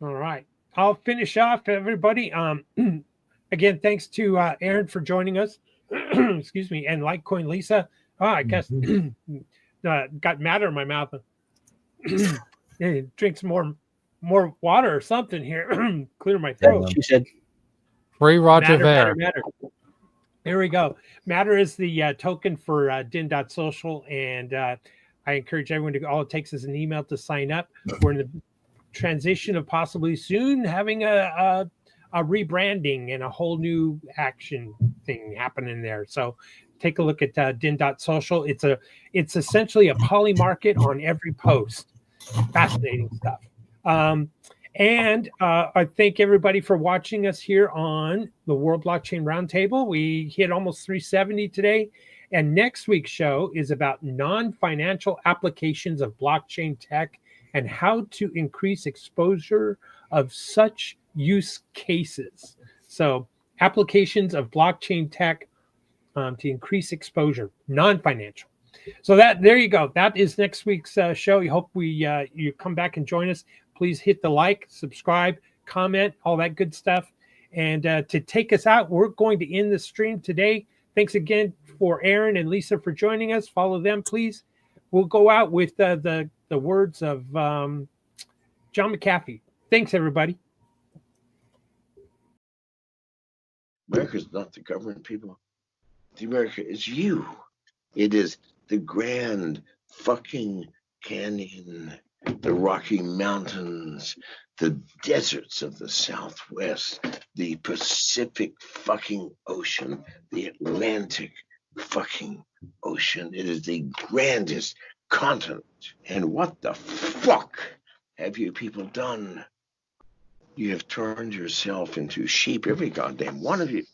Speaker 2: All right. I'll finish off, everybody. Again, thanks to Aaron for joining us. Excuse me. And Litecoin Lisa. I guess got matter in my mouth. Drink some more water or something here. Clear my throat.
Speaker 6: She said.
Speaker 8: Free Roger Ver.
Speaker 2: Matter. There we go. Matter is the token for Den.social, and I encourage everyone to. All it takes is an email to sign up. We're in the transition of possibly soon having a rebranding and a whole new action thing happening there. So take a look at Den.social. It's essentially a poly market on every post. Fascinating stuff. And I thank everybody for watching us here on the World Blockchain Roundtable. We hit almost 370 today. And next week's show is about non-financial applications of blockchain tech and how to increase exposure of such use cases. So applications of blockchain tech to increase exposure, non-financial. So there you go. That is next week's show. We hope you come back and join us. Please hit the like, subscribe, comment, all that good stuff. And to take us out, we're going to end the stream today. Thanks again for Aaron and Lisa for joining us. Follow them, please. We'll go out with the words of John McAfee. Thanks, everybody.
Speaker 9: America's not the government, people. The America is you. It is the Grand fucking Canyon, the Rocky Mountains, the deserts of the Southwest, the Pacific fucking Ocean, the Atlantic fucking Ocean. It is the grandest continent. And what the fuck have you people done? You have turned yourself into sheep, every goddamn one of you.